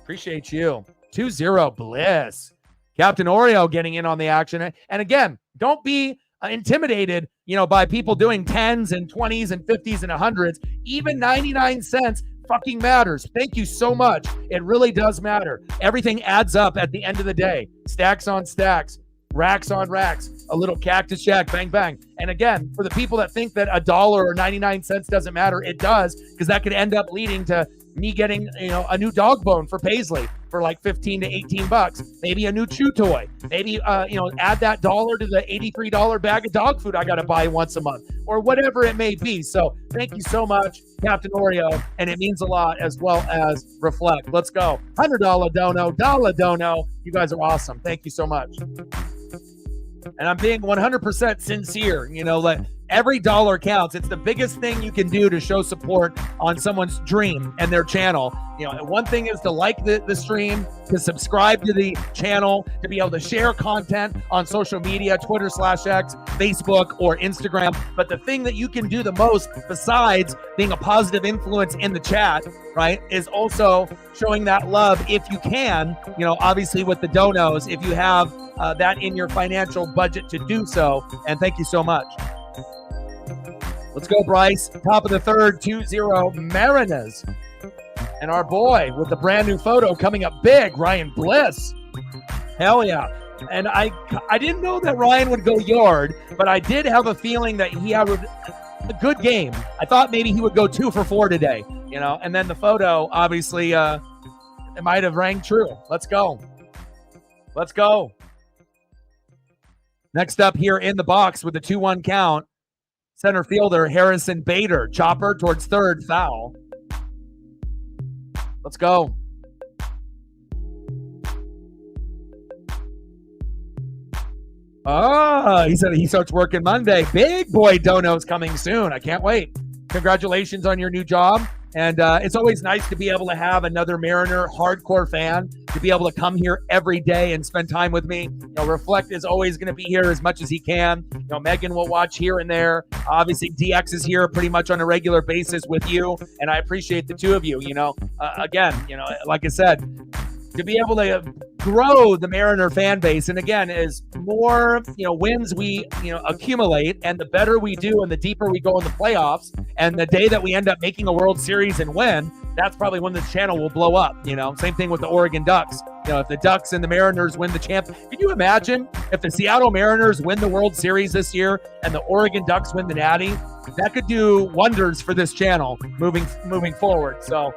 Appreciate you. 2-0 Bliss. Captain Oreo getting in on the action. And again, don't be intimidated, by people doing 10s and 20s and 50s and 100s. Even 99 cents fucking matters. Thank you so much. It really does matter. Everything adds up at the end of the day. Stacks on stacks, racks on racks, a little Cactus Jack, bang, bang. And again, for the people that think that $1 or 99 cents doesn't matter, it does, because that could end up leading to me getting, a new dog bone for Paisley for like 15 to 18 bucks, maybe a new chew toy, maybe, add that $1 to the $83 bag of dog food I got to buy once a month, or whatever it may be. So thank you so much, Captain Oreo, and it means a lot, as well as Reflect. Let's go. $100 dono, dollar dono. You guys are awesome. Thank you so much. And I'm being 100% sincere, like every dollar counts. It's the biggest thing you can do to show support on someone's dream and their channel. One thing is to like the stream, to subscribe to the channel, to be able to share content on social media, Twitter/X, Facebook, or Instagram. But the thing that you can do the most, besides being a positive influence in the chat, right, is also showing that love if you can, obviously with the donos, if you have that in your financial budget to do so. And thank you so much. Let's go, Bryce. Top of the third, 2-0 Mariners. And our boy with the brand new photo coming up big, Ryan Bliss. Hell yeah. And I didn't know that Ryan would go yard, but I did have a feeling that he had a good game. I thought maybe he would go 2 for 4 today, and then the photo, obviously, it might have rang true. Let's go. Let's go. Next up here in the box with the 2-1 count, center fielder Harrison Bader. Chopper towards third, foul. Let's go. He said he starts working Monday. Big boy dono's coming soon. I can't wait. Congratulations on your new job. And it's always nice to be able to have another Mariner hardcore fan to be able to come here every day and spend time with me. Reflect is always going to be here as much as he can. Megan will watch here and there. Obviously, DX is here pretty much on a regular basis with you, and I appreciate the two of you. Again, like I said, to be able to grow the Mariner fan base, and again, as more wins we accumulate, and the better we do, and the deeper we go in the playoffs, and the day that we end up making a World Series and win, that's probably when this channel will blow up. Same thing with the Oregon Ducks. If the Ducks and the Mariners win the champ, can you imagine if the Seattle Mariners win the World Series this year and the Oregon Ducks win the Natty? That could do wonders for this channel moving forward. So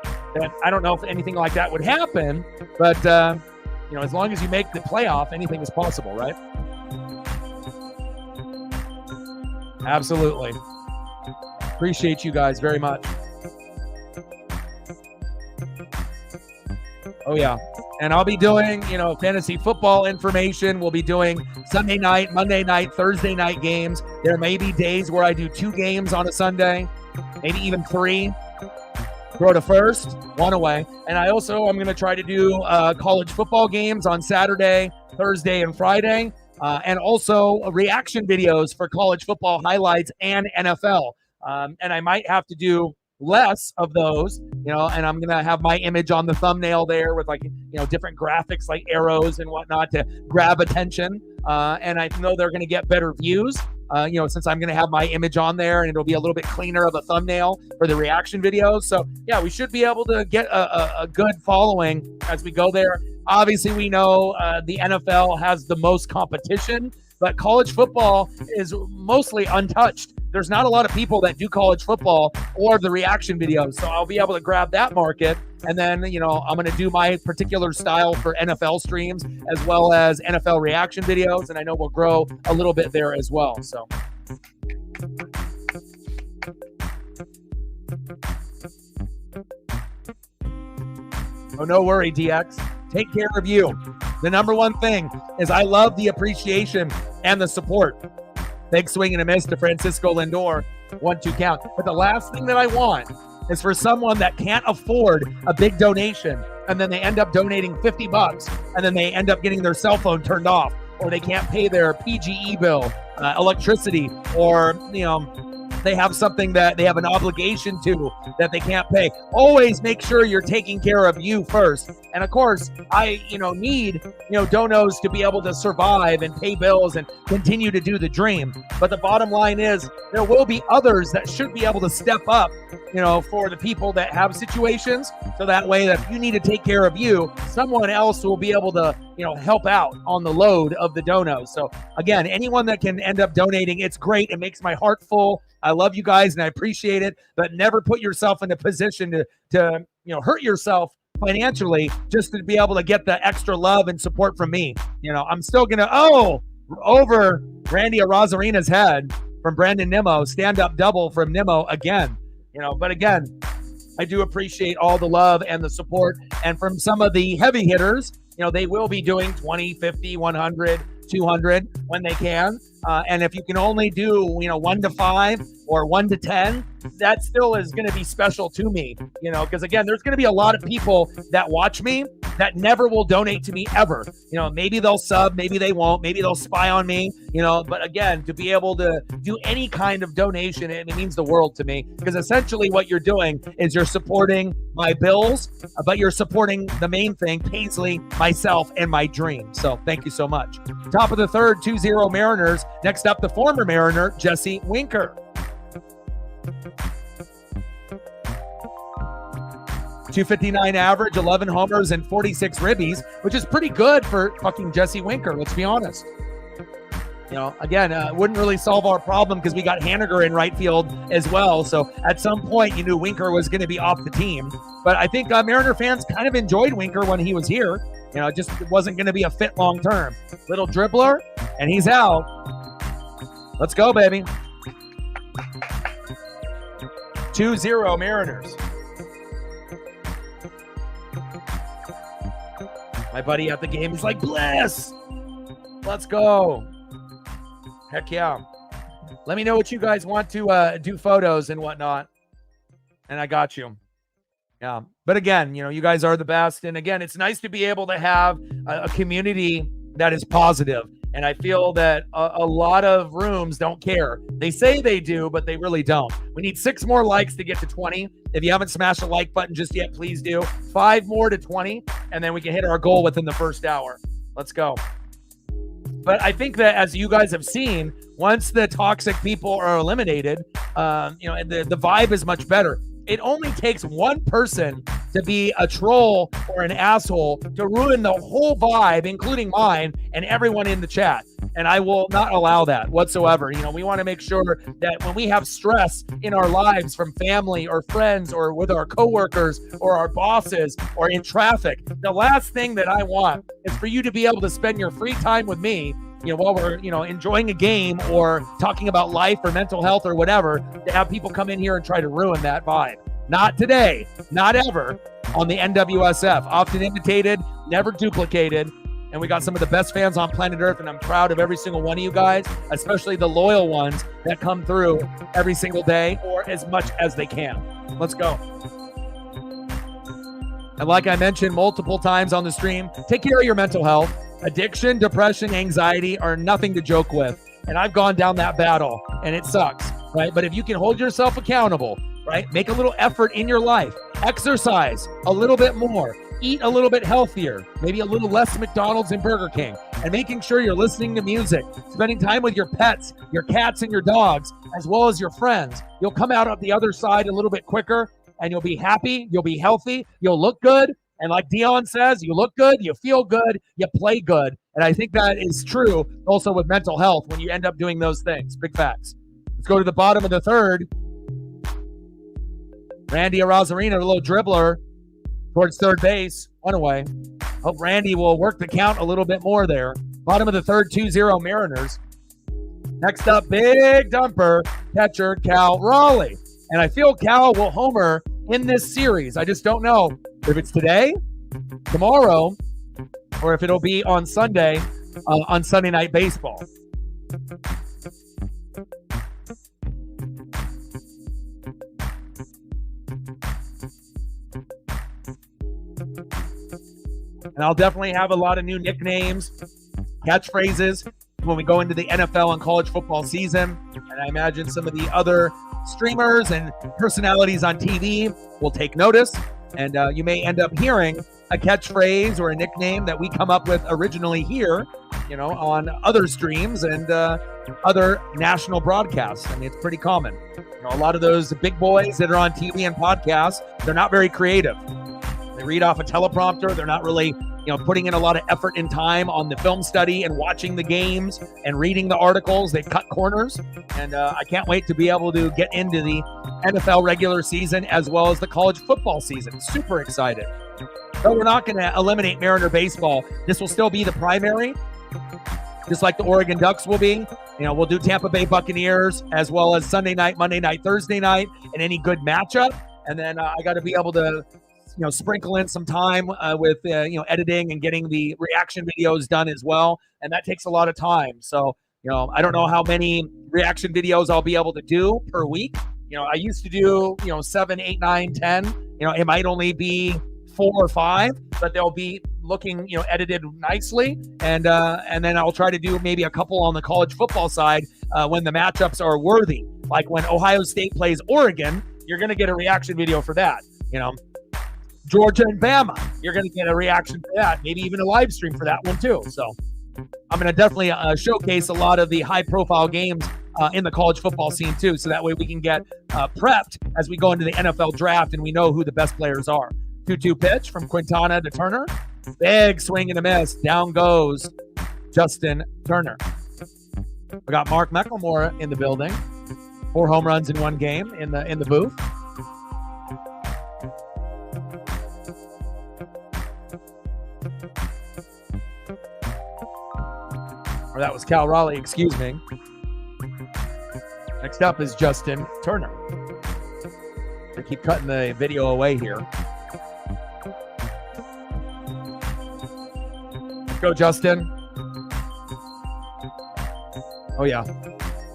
I don't know if anything like that would happen, but as long as you make the playoff, anything is possible, right? Absolutely. Appreciate you guys very much. Oh, yeah. And I'll be doing, fantasy football information. We'll be doing Sunday night, Monday night, Thursday night games. There may be days where I do 2 games on a Sunday, maybe even 3. Throw to first, 1 away. And I'm going to try to do college football games on Saturday, Thursday, and Friday. And also reaction videos for college football highlights and NFL. And I might have to do less of those, and I'm going to have my image on the thumbnail there with different graphics like arrows and whatnot to grab attention. And I know they're going to get better views, since I'm going to have my image on there, and it'll be a little bit cleaner of a thumbnail for the reaction videos. So yeah, we should be able to get a good following as we go there. Obviously, we know the NFL has the most competition, but college football is mostly untouched. There's not a lot of people that do college football or the reaction videos. So I'll be able to grab that market. And then, I'm going to do my particular style for NFL streams as well as NFL reaction videos. And I know we'll grow a little bit there as well. So. Oh, no worry, DX. Take care of you. The number one thing is I love the appreciation and the support. Big swing and a miss to Francisco Lindor. 1-2 count. But the last thing that I want is for someone that can't afford a big donation, and then they end up donating $50, and then they end up getting their cell phone turned off, or they can't pay their PG&E bill, electricity, or, they have something that they have an obligation to that they can't pay. Always make sure you're taking care of you first. And of course, I, need, donos to be able to survive and pay bills and continue to do the dream. But the bottom line is there will be others that should be able to step up, for the people that have situations. So that way that if you need to take care of you, someone else will be able to, help out on the load of the donos. So again, anyone that can end up donating, it's great. It makes my heart full. I love you guys and I appreciate it, but never put yourself in a position to hurt yourself financially just to be able to get the extra love and support from me. I'm still going to, over Randy Arozarina's head from Brandon Nimmo, stand-up double from Nimmo again. But again, I do appreciate all the love and the support. And from some of the heavy hitters, they will be doing 20, 50, 100, 200 when they can. And if you can only do, 1 to 5 or 1 to 10, that still is going to be special to me, because again, there's going to be a lot of people that watch me that never will donate to me ever. Maybe they'll sub, maybe they won't, maybe they'll spy on me, but again, to be able to do any kind of donation, it means the world to me, because essentially what you're doing is you're supporting my bills, but you're supporting the main thing, Paisley, myself, and my dream. So thank you so much. Top of the third, 2-0 Mariners. Next up, the former Mariner, Jesse Winker. 259 average, 11 homers, and 46 ribbies, which is pretty good for fucking Jesse Winker, let's be honest. Again, wouldn't really solve our problem because we got Haniger in right field as well. So at some point, you knew Winker was going to be off the team. But I think Mariner fans kind of enjoyed Winker when he was here. It just wasn't going to be a fit long term. Little dribbler, and he's out. Let's go, baby. 2-0 Mariners. My buddy at the game is like, bless. Let's go. Heck yeah. Let me know what you guys want to do photos and whatnot. And I got you. Yeah. But again, you guys are the best. And again, it's nice to be able to have a community that is positive. And I feel that a lot of rooms don't care. They say they do, but they really don't. We need 6 more likes to get to 20. If you haven't smashed the like button just yet, please do. 5 more to 20, and then we can hit our goal within the first hour. Let's go. But I think that as you guys have seen, once the toxic people are eliminated, the vibe is much better. It only takes one person to be a troll or an asshole to ruin the whole vibe, including mine and everyone in the chat. And I will not allow that whatsoever. We want to make sure that when we have stress in our lives from family or friends or with our coworkers or our bosses or in traffic, the last thing that I want is for you to be able to spend your free time with me while we're, enjoying a game or talking about life or mental health or whatever, to have people come in here and try to ruin that vibe. Not today, not ever on the NWSF. Often imitated, never duplicated. And we got some of the best fans on planet Earth, and I'm proud of every single one of you guys, especially the loyal ones that come through every single day or as much as they can. Let's go. And like I mentioned multiple times on the stream, take care of your mental health. Addiction, depression, anxiety are nothing to joke with. And I've gone down that battle, and it sucks, right? But if you can hold yourself accountable, right? Make a little effort in your life. Exercise a little bit more. Eat a little bit healthier, maybe a little less McDonald's and Burger King, and making sure you're listening to music, spending time with your pets, your cats and your dogs, as well as your friends. You'll come out of the other side a little bit quicker, and you'll be happy, you'll be healthy, you'll look good. And like Dion says, you look good, you feel good, you play good. And I think that is true also with mental health when you end up doing those things. Big facts. Let's go to the bottom of the third. Randy Arozarena, a little dribbler towards third base, one away. Hope Randy will work the count a little bit more there. Bottom of the third, 2-0 Mariners. Next up, big dumper, catcher Cal Raleigh. And I feel Cal will homer in this series. I just don't know if it's today, tomorrow, or if it'll be on Sunday, on Sunday Night Baseball. And I'll definitely have a lot of new nicknames, catchphrases when we go into the NFL and college football season. And I imagine some of the other streamers and personalities on TV will take notice. And you may end up hearing a catchphrase or a nickname that we come up with originally here, on other streams and other national broadcasts. I mean, it's pretty common. A lot of those big boys that are on TV and podcasts, they're not very creative. They read off a teleprompter. They're not really, putting in a lot of effort and time on the film study and watching the games and reading the articles. They cut corners. And I can't wait to be able to get into the NFL regular season as well as the college football season. Super excited. But we're not going to eliminate Mariner baseball. This will still be the primary, just like the Oregon Ducks will be. We'll do Tampa Bay Buccaneers as well as Sunday night, Monday night, Thursday night, and any good matchup. And then I got to be able to sprinkle in some time with, editing and getting the reaction videos done as well. And that takes a lot of time. So, I don't know how many reaction videos I'll be able to do per week. I used to do, 7, 8, 9, 10. It might only be 4 or 5, but they'll be looking, edited nicely. And then I'll try to do maybe a couple on the college football side when the matchups are worthy. Like when Ohio State plays Oregon, you're going to get a reaction video for that, Georgia and Bama, you're going to get a reaction for that, maybe even a live stream for that one too. So I'm going to definitely showcase a lot of the high-profile games in the college football scene too, so that way we can get prepped as we go into the NFL draft and we know who the best players are. 2-2 pitch from Quintana to Turner. Big swing and a miss. Down goes Justin Turner. We got Mark McLemore in the building. 4 home runs in one game in the booth. Or that was Cal Raleigh, excuse me. Next up is Justin Turner. I keep cutting the video away here. Go, Justin. Oh, yeah.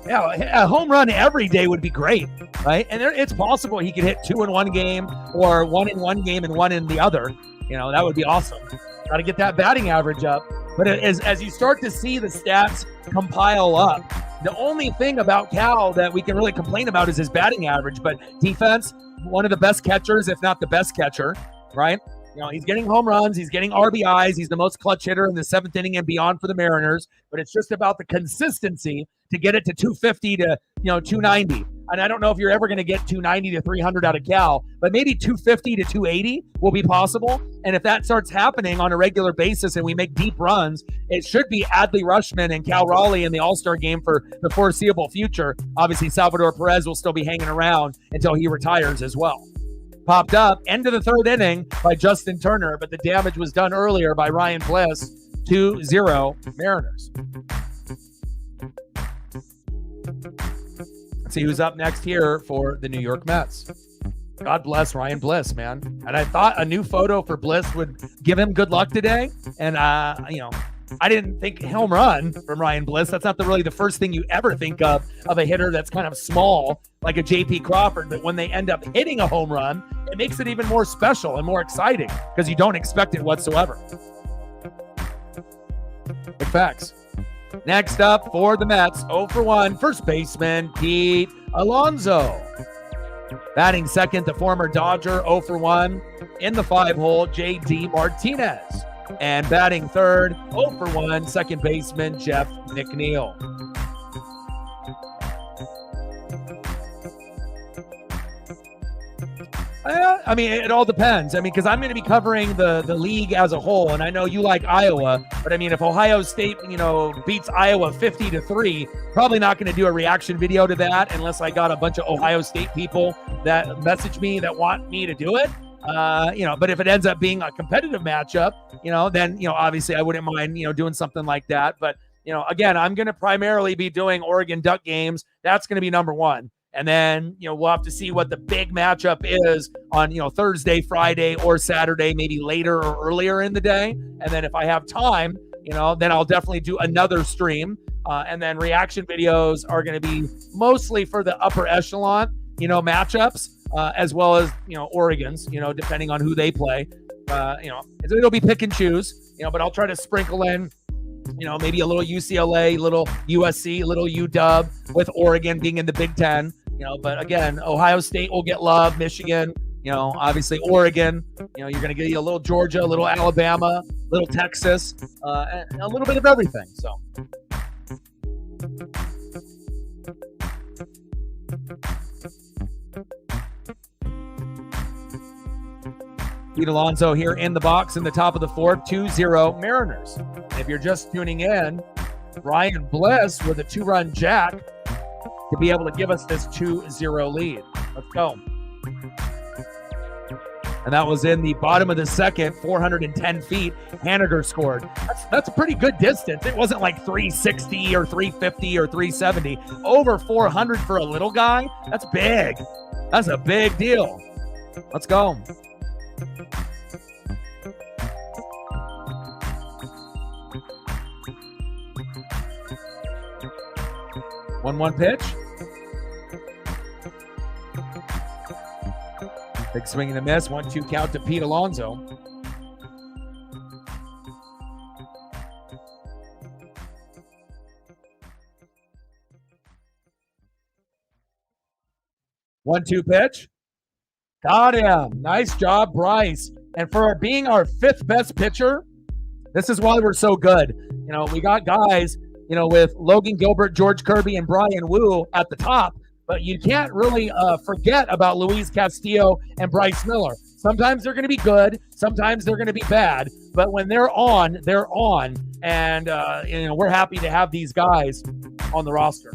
Yeah, a home run every day would be great, right? And it's possible he could hit 2 in one game or 1 in one game and 1 in the other. That would be awesome. Got to get that batting average up. But as you start to see the stats compile up, the only thing about Cal that we can really complain about is his batting average. But defense, one of the best catchers, if not the best catcher, right? He's getting home runs. He's getting RBIs. He's the most clutch hitter in the 7th inning and beyond for the Mariners. But it's just about the consistency to get it to 250 to 290. And I don't know if you're ever going to get 290 to 300 out of Cal, but maybe 250 to 280 will be possible. And if that starts happening on a regular basis and we make deep runs, it should be Adley Rushman and Cal Raleigh in the All-Star game for the foreseeable future. Obviously, Salvador Perez will still be hanging around until he retires as well. Popped up, end of the 3rd inning by Justin Turner, but the damage was done earlier by Ryan Bliss. 2-0 Mariners. Let's see who's up next here for the New York Mets. God bless Ryan Bliss, man. And I thought a new photo for Bliss would give him good luck today. And, I didn't think home run from Ryan Bliss. That's not really the first thing you ever think of a hitter that's kind of small, like a J.P. Crawford. But when they end up hitting a home run, it makes it even more special and more exciting because you don't expect it whatsoever. Big facts. Next up for the Mets, 0 for 1, first baseman Pete Alonso. Batting second, the former Dodger, 0 for 1 in the 5-hole, J.D. Martinez. And batting third, 0 for 1, second baseman Jeff McNeil. It all depends. Because I'm going to be covering the league as a whole, and I know you like Iowa, but if Ohio State, beats Iowa 50-3, probably not going to do a reaction video to that unless I got a bunch of Ohio State people that message me that want me to do it. But if it ends up being a competitive matchup, then, obviously I wouldn't mind, doing something like that. But, again, I'm going to primarily be doing Oregon Duck games. That's going to be number one. And then, we'll have to see what the big matchup is on, Thursday, Friday, or Saturday, maybe later or earlier in the day. And then if I have time, then I'll definitely do another stream. And then reaction videos are going to be mostly for the upper echelon, matchups, as well as, Oregon's, depending on who they play. It'll be pick and choose, but I'll try to sprinkle in, maybe a little UCLA, little USC, little UW, with Oregon being in the Big Ten. But again, Ohio State will get love, Michigan, obviously Oregon, you're going to get a little Georgia, a little Alabama, a little Texas, and a little bit of everything. So. Pete Alonso here in the box in the top of the fourth, 2-0 Mariners. And if you're just tuning in, Ryan Bliss with a 2-run jack to be able to give us this 2-0 lead. Let's go. And that was in the bottom of the second, 410 feet. Haniger scored. That's a pretty good distance. It wasn't like 360 or 350 or 370. Over 400 for a little guy. That's big. That's a big deal. Let's go. One pitch. Big swing and a miss. 1-2 count to Pete Alonso. One-two pitch. Got him. Nice job, Bryce. And for being our fifth best pitcher, this is why we're so good. We got guys, with Logan Gilbert, George Kirby, and Brian Wu at the top, but you can't really forget about Luis Castillo and Bryce Miller. Sometimes they're going to be good. Sometimes they're going to be bad. But when they're on, they're on. And, we're happy to have these guys on the roster.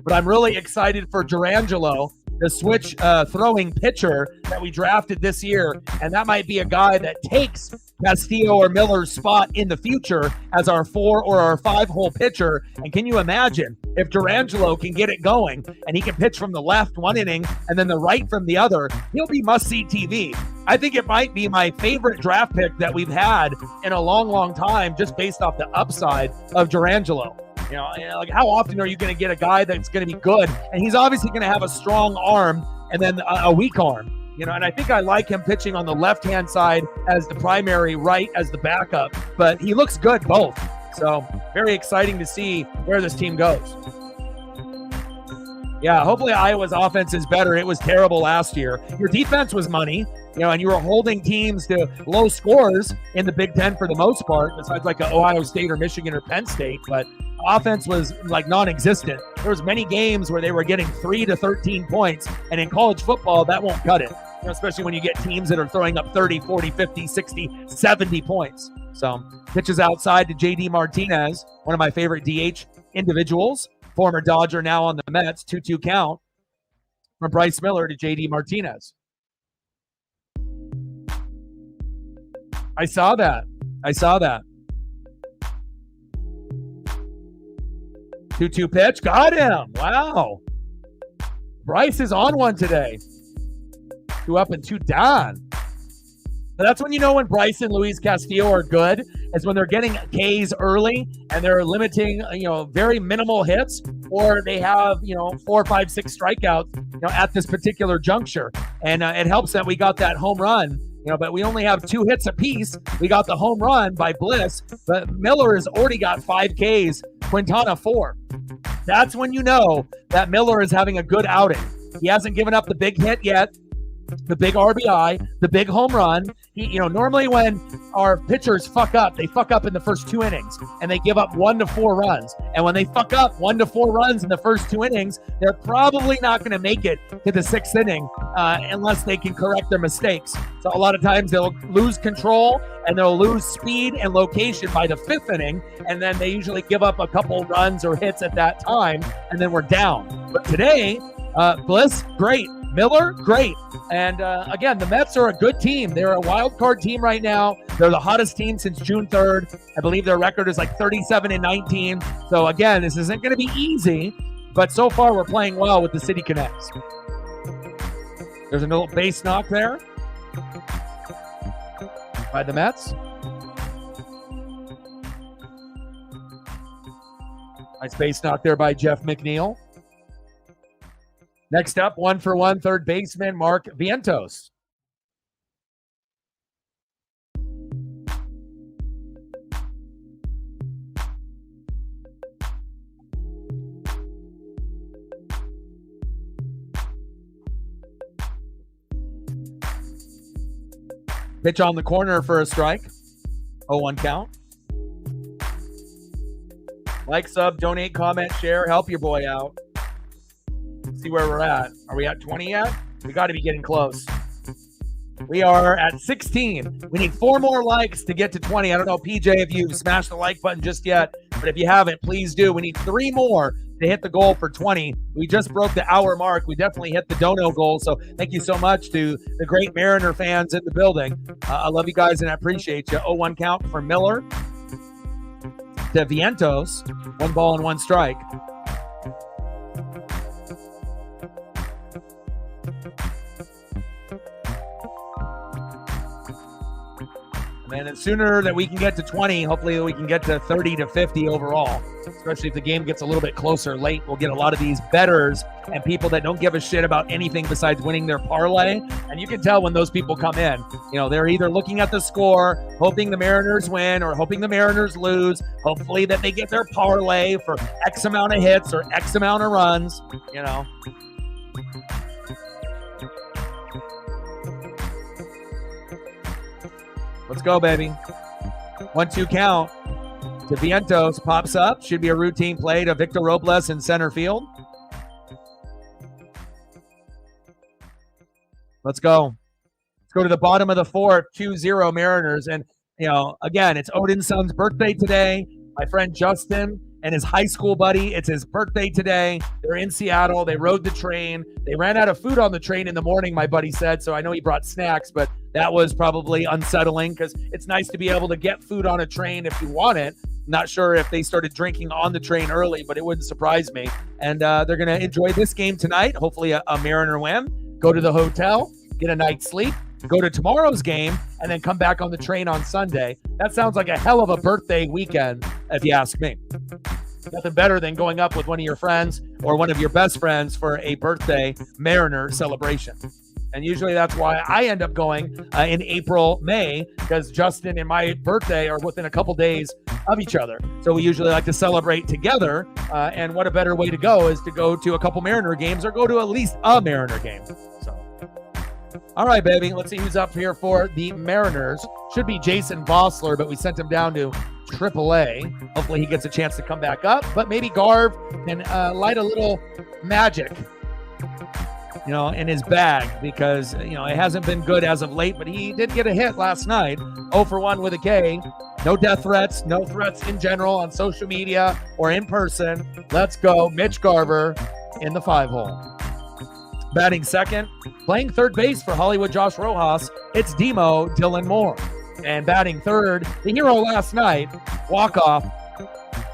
But I'm really excited for Durangelo, the switch throwing pitcher that we drafted this year. And that might be a guy that takes Castillo or Miller's spot in the future as our 4 or our 5-hole pitcher. And can you imagine if Durangelo can get it going and he can pitch from the left one inning and then the right from the other, he'll be must-see TV. I think it might be my favorite draft pick that we've had in a long, long time, just based off the upside of Durangelo. Like how often are you going to get a guy that's going to be good? And he's obviously going to have a strong arm and then a weak arm. And I think I like him pitching on the left-hand side as the primary, right as the backup. But he looks good both. So very exciting to see where this team goes. Yeah, hopefully Iowa's offense is better. It was terrible last year. Your defense was money, and you were holding teams to low scores in the Big Ten for the most part, besides like a Ohio State or Michigan or Penn State. But offense was like non-existent. There was many games where they were getting 3 to 13 points, and in college football, that won't cut it, especially when you get teams that are throwing up 30, 40, 50, 60, 70 points. So pitches outside to J.D. Martinez, one of my favorite DH individuals, former Dodger, now on the Mets, 2-2 count from Bryce Miller to J.D. Martinez. I saw that. 2-2 pitch. Got him. Wow. Bryce is on one today. 2 up and 2 down. But that's when you know when Bryce and Luis Castillo are good, is when they're getting Ks early and they're limiting, very minimal hits, or they have, 4, 5, 6 strikeouts, at this particular juncture. And it helps that we got that home run, but we only have 2 hits apiece. We got the home run by Bliss, but Miller has already got 5 Ks, Quintana 4. That's when you know that Miller is having a good outing. He hasn't given up the big hit yet, the big RBI, the big home run. Normally when our pitchers fuck up, they fuck up in the first 2 innings and they give up 1 to 4 runs. And when they fuck up 1 to 4 runs in the first 2 innings, they're probably not going to make it to the 6th inning unless they can correct their mistakes. So a lot of times they'll lose control and they'll lose speed and location by the 5th inning. And then they usually give up a couple runs or hits at that time. And then we're down. But today, Bliss, great. Miller, great. And again, the Mets are a good team. They're a wild card team right now. They're the hottest team since June 3rd. I believe their record is like 37-19. So again, this isn't going to be easy, but so far we're playing well with the City Connects. There's a little base knock there by the Mets. Nice base knock there by Jeff McNeil. Next up, 1-for-1 third baseman Mark Vientos. Pitch on the corner for a strike. 0-1 count. Like, sub, donate, comment, share, help your boy out. See where we're at. Are we at 20 yet? We got to be getting close. We are at 16. We need 4 more likes to get to 20. I don't know, PJ, if you've smashed the like button just yet, but if you haven't, please do. We need 3 more to hit the goal for 20. We just broke the hour mark. We definitely hit the dono goal, so thank you so much to the great Mariner fans in the building. I love you guys, and I appreciate you. 0-1 count for Miller to Vientos. 1 ball and 1 strike. And the sooner that we can get to 20, hopefully we can get to 30 to 50 overall, especially if the game gets a little bit closer late. We'll get a lot of these bettors and people that don't give a shit about anything besides winning their parlay. And you can tell when those people come in, they're either looking at the score, hoping the Mariners win or hoping the Mariners lose, hopefully that they get their parlay for X amount of hits or X amount of runs, Let's go, baby. 1-2 count to Vientos. Pops up. Should be a routine play to Victor Robles in center field. Let's go. Let's go to the bottom of the 4th. 2-0 Mariners. And, again, it's Odin's son's birthday today. My friend Justin and his high school buddy, it's his birthday today. They're in Seattle. They rode the train. They ran out of food on the train in the morning, my buddy said. So I know he brought snacks, but that was probably unsettling because it's nice to be able to get food on a train if you want it. Not sure if they started drinking on the train early, but it wouldn't surprise me. And they're going to enjoy this game tonight. Hopefully a Mariner win. Go to the hotel, get a night's sleep, go to tomorrow's game, and then come back on the train on Sunday. That sounds like a hell of a birthday weekend, if you ask me. Nothing better than going up with one of your friends or one of your best friends for a birthday Mariner celebration. And usually that's why I end up going in April, May, because Justin and my birthday are within a couple days of each other. So we usually like to celebrate together. And what a better way to go is to go to a couple Mariner games or go to at least a Mariner game. So, all right, baby. Let's see who's up here for the Mariners. Should be Jason Vossler, but we sent him down to AAA. Hopefully he gets a chance to come back up. But maybe Garv can light a little magic in his bag because, it hasn't been good as of late, but he did get a hit last night. 0-for-1 with a K. No death threats, no threats in general on social media or in person. Let's go. Mitch Garver in the 5-hole. Batting second, playing third base for Hollywood Josh Rojas, it's Demo Dylan Moore. And batting third, the hero last night, walk-off,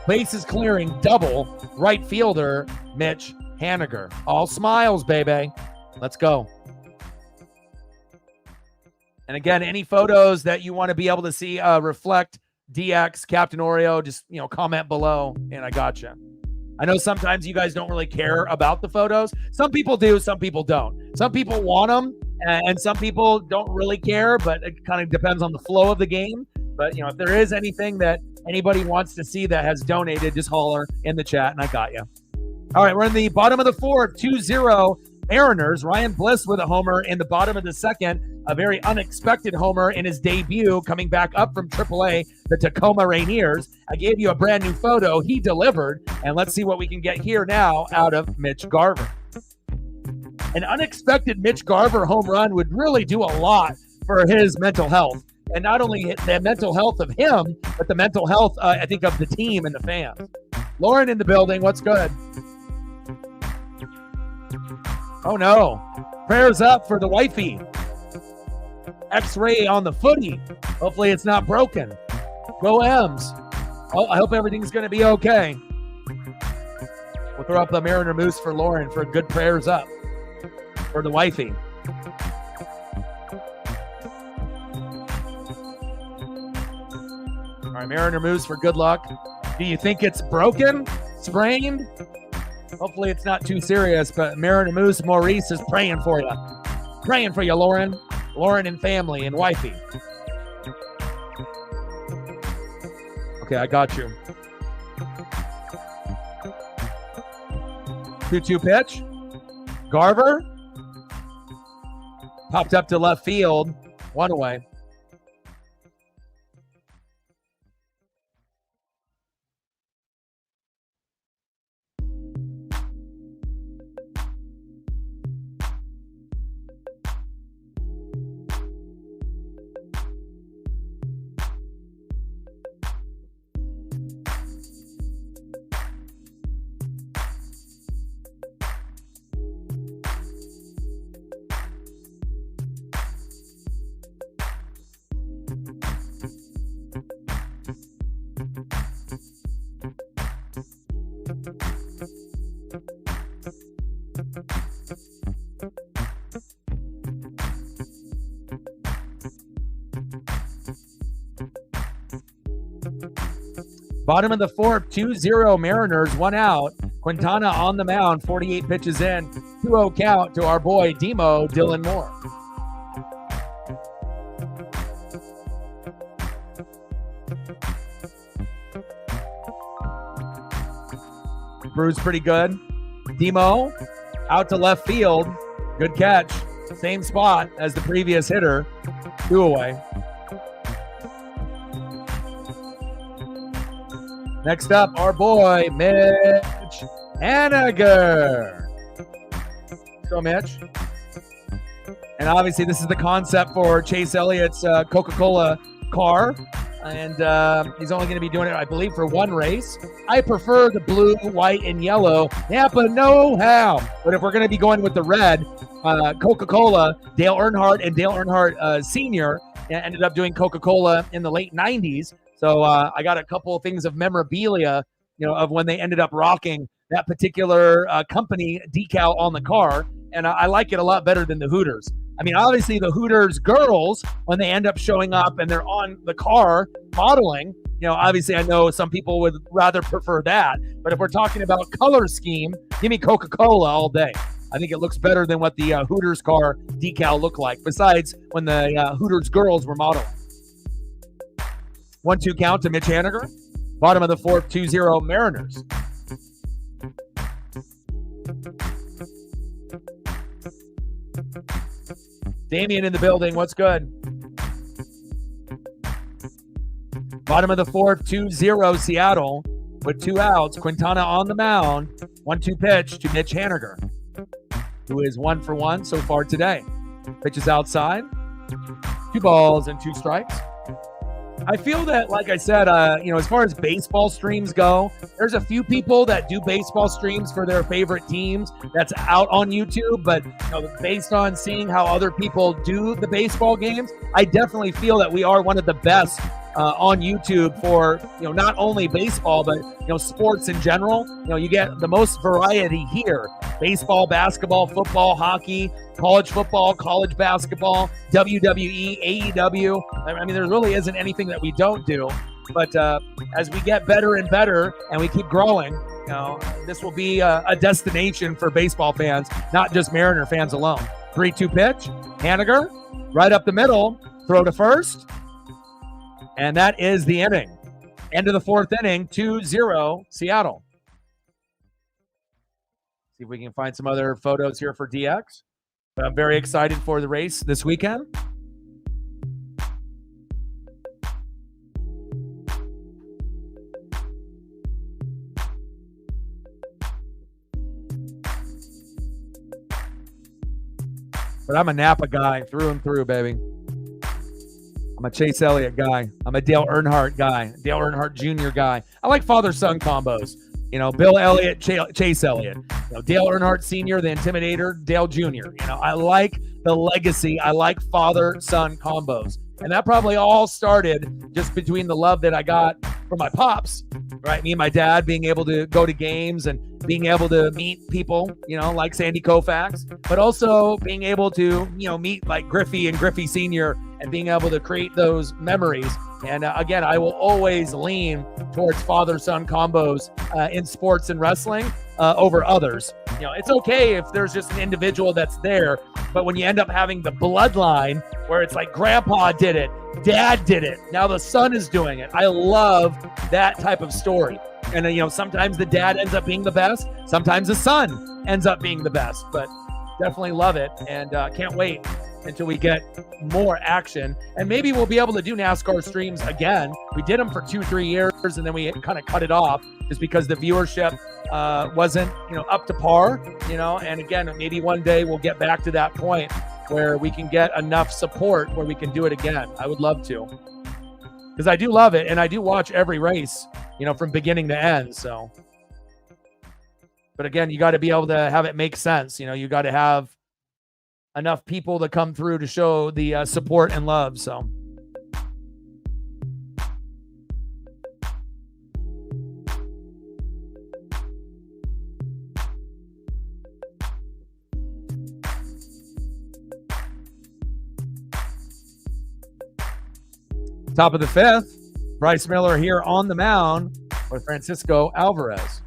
Bases clearing double, right fielder Mitch Haniger. All smiles, baby. Let's go. And again, any photos that you want to be able to see reflect DX, Captain Oreo, just, comment below, and I got you. I know sometimes you guys don't really care about the photos. Some people do, some people don't. Some people want them, and some people don't really care, but it kind of depends on the flow of the game. But, if there is anything that anybody wants to see that has donated, just holler in the chat, and I got you. All right, we're in the bottom of the fourth, 2-0 Mariners. Ryan Bliss with a homer in the bottom of the second. A very unexpected homer in his debut, coming back up from AAA, the Tacoma Rainiers. I gave you a brand new photo. He delivered, and let's see what we can get here now out of Mitch Garver. An unexpected Mitch Garver home run would really do a lot for his mental health. And not only the mental health of him, but the mental health, I think, of the team and the fans. Lauren in the building. What's good? Oh, no. Prayers up for the wifey. X-ray on the footy. Hopefully it's not broken. Go M's. Oh, I hope everything's going to be okay. We'll throw up the Mariner Moose for Lauren for good prayers up for the wifey. All right, Mariner Moose for good luck. Do you think it's broken? Sprained? Hopefully it's not too serious, but Mariner Moose Maurice is praying for you. Praying for you, Lauren. Lauren and family and wifey. Okay, I got you. 2-2 pitch. Garver. Popped up to left field. One away. Bottom of the fourth, 2-0 Mariners, one out. Quintana on the mound, 48 pitches in. 2-0 count to our boy Demo Dylan Moore. Brew's pretty good. Demo out to left field. Good catch. Same spot as the previous hitter. 2 away. Next up, our boy, Mitch Haniger. Let's go, Mitch. And obviously, this is the concept for Chase Elliott's Coca-Cola car. And he's only going to be doing it, I believe, for one race. I prefer the blue, white, and yellow. Nampa know-how. But if we're going to be going with the red, Coca-Cola, Dale Earnhardt and Dale Earnhardt Sr. ended up doing Coca-Cola in the late 90s. So I got a couple of things of memorabilia, of when they ended up rocking that particular company decal on the car. And I like it a lot better than the Hooters. I mean, obviously the Hooters girls, when they end up showing up and they're on the car modeling, obviously I know some people would rather prefer that. But if we're talking about color scheme, give me Coca-Cola all day. I think it looks better than what the Hooters car decal looked like, besides when the Hooters girls were modeling. 1-2 count to Mitch Haniger. Bottom of the fourth, 2-0 Mariners. Damian in the building. What's good? Bottom of the fourth, 2-0 Seattle with 2 outs. Quintana on the mound. 1-2 pitch to Mitch Haniger, who is 1 for 1 so far today. Pitches outside. 2 balls and 2 strikes. I feel that, like I said, as far as baseball streams go, there's a few people that do baseball streams for their favorite teams that's out on YouTube. But based on seeing how other people do the baseball games, I definitely feel that we are one of the best on YouTube for not only baseball but sports in general. You get the most variety here: baseball, basketball, football, hockey, college football, college basketball, WWE, AEW. I mean, there really isn't anything that we don't do. But as we get better and better and we keep growing, this will be a destination for baseball fans, not just Mariner fans alone. 3-2 pitch, Haniger, right up the middle, throw to first. And that is the inning. End of the fourth inning, 2-0 Seattle. See if we can find some other photos here for DX. But I'm very excited for the race this weekend. But I'm a Napa guy through and through, baby. I'm a Chase Elliott guy. I'm a Dale Earnhardt guy. Dale Earnhardt Jr. guy. I like father-son combos. Bill Elliott, Chase Elliott. Dale Earnhardt Sr., the Intimidator, Dale Jr. I like the legacy. I like father-son combos. And that probably all started just between the love that I got from my pops, right? Me and my dad being able to go to games and being able to meet people, like Sandy Koufax, but also being able to, meet like Griffey and Griffey Sr. and being able to create those memories. And again, I will always lean towards father-son combos in sports and wrestling over others. It's okay if there's just an individual that's there, but when you end up having the bloodline where it's like grandpa did it, dad did it, now the son is doing it. I love that type of story. And, sometimes the dad ends up being the best. Sometimes the son ends up being the best, but definitely love it. And can't wait until we get more action. And maybe we'll be able to do NASCAR streams again. We did them for 2-3 years, and then we kind of cut it off just because the viewership wasn't, up to par, and again, maybe one day we'll get back to that point where we can get enough support where we can do it again. I would love to, because I do love it. And I do watch every race, from beginning to end. So, but again, you got to be able to have it make sense. You got to have enough people to come through to show the support and love. So. Top of the fifth, Bryce Miller here on the mound with Francisco Alvarez.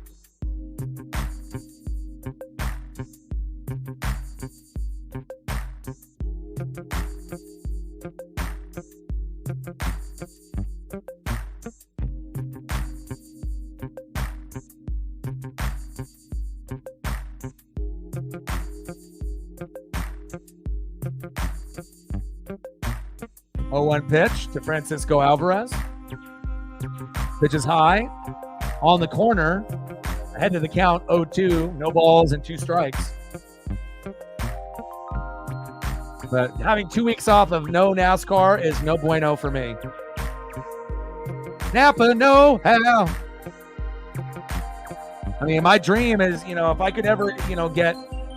One pitch to Francisco Alvarez. Pitch is high on the corner. Ahead to the count, 0-2. No balls and 2 strikes. But having 2 weeks off of no NASCAR is no bueno for me. Napa, no how. I mean, my dream is, if I could ever, get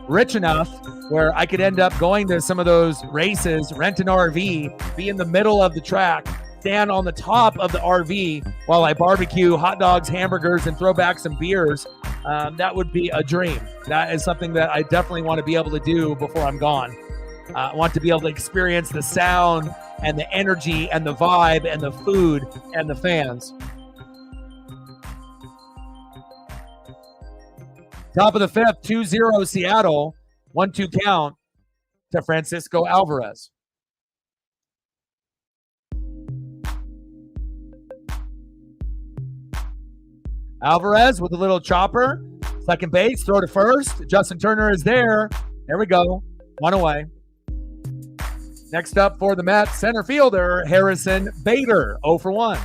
rich enough where I could end up going to some of those races, rent an RV, be in the middle of the track, stand on the top of the RV while I barbecue hot dogs, hamburgers, and throw back some beers. That would be a dream. That is something that I definitely want to be able to do before I'm gone. I want to be able to experience the sound and the energy and the vibe and the food and the fans. Top of the fifth, 2-0 Seattle. 1-2 count to Francisco Alvarez. Alvarez with a little chopper. Second base, throw to first. Justin Turner is there. There we go. 1 away. Next up for the Mets, center fielder Harrison Bader, 0 for 1.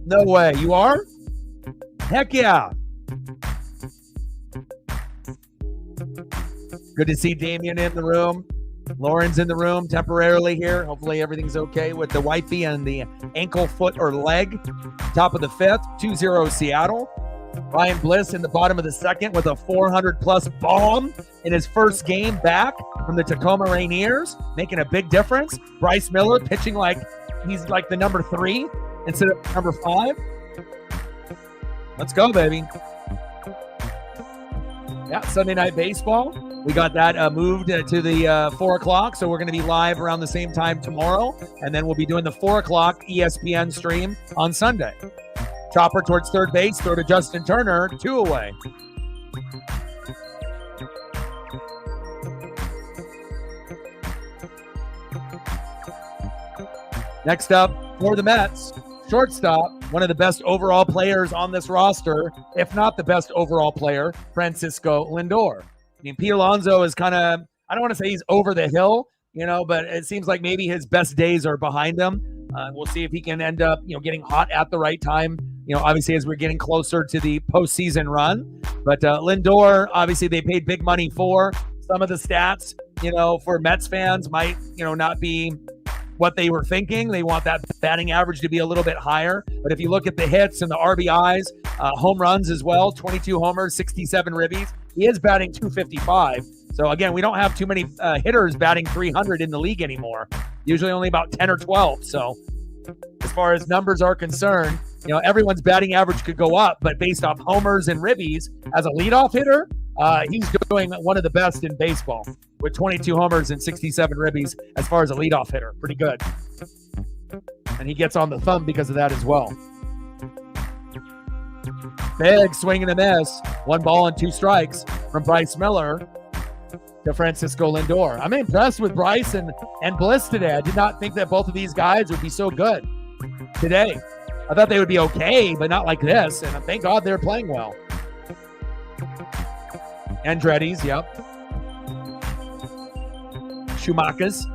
No way. You are? Heck yeah. Good to see Damien in the room. Lauren's in the room temporarily here. Hopefully everything's okay with the wifey and the ankle, foot, or leg. Top of the fifth, 2-0 Seattle. Ryan Bliss in the bottom of the second with a 400-plus bomb in his first game back from the Tacoma Rainiers, making a big difference. Bryce Miller pitching like he's like the number 3 instead of number 5. Let's go, baby. Yeah, Sunday Night Baseball. We got that moved to the 4 o'clock, so we're going to be live around the same time tomorrow, and then we'll be doing the 4 o'clock ESPN stream on Sunday. Chopper towards third base, throw to Justin Turner, 2 away. Next up for the Mets, shortstop, one of the best overall players on this roster, if not the best overall player, Francisco Lindor. I mean, Pete Alonso is kind of, I don't want to say he's over the hill, but it seems like maybe his best days are behind him. We'll see if he can end up, getting hot at the right time, obviously as we're getting closer to the postseason run. But Lindor, obviously they paid big money for. Some of the stats, for Mets fans might, not be what they were thinking. They want that batting average to be a little bit higher. But if you look at the hits and the RBIs, home runs as well, 22 homers, 67 ribbies, he is batting 255. So again, we don't have too many hitters batting 300 in the league anymore. Usually only about 10 or 12. So as far as numbers are concerned, everyone's batting average could go up, but based off homers and ribbies, as a leadoff hitter, he's doing one of the best in baseball with 22 homers and 67 ribbies as far as a leadoff hitter. Pretty good. And he gets on the thumb because of that as well. Big swing and a miss. 1 ball and 2 strikes from Bryce Miller to Francisco Lindor. I'm impressed with Bryce and Bliss today. I did not think that both of these guys would be so good today. I thought they would be okay, but not like this. And thank God they're playing well. Andretti's, yep. Schumacher's.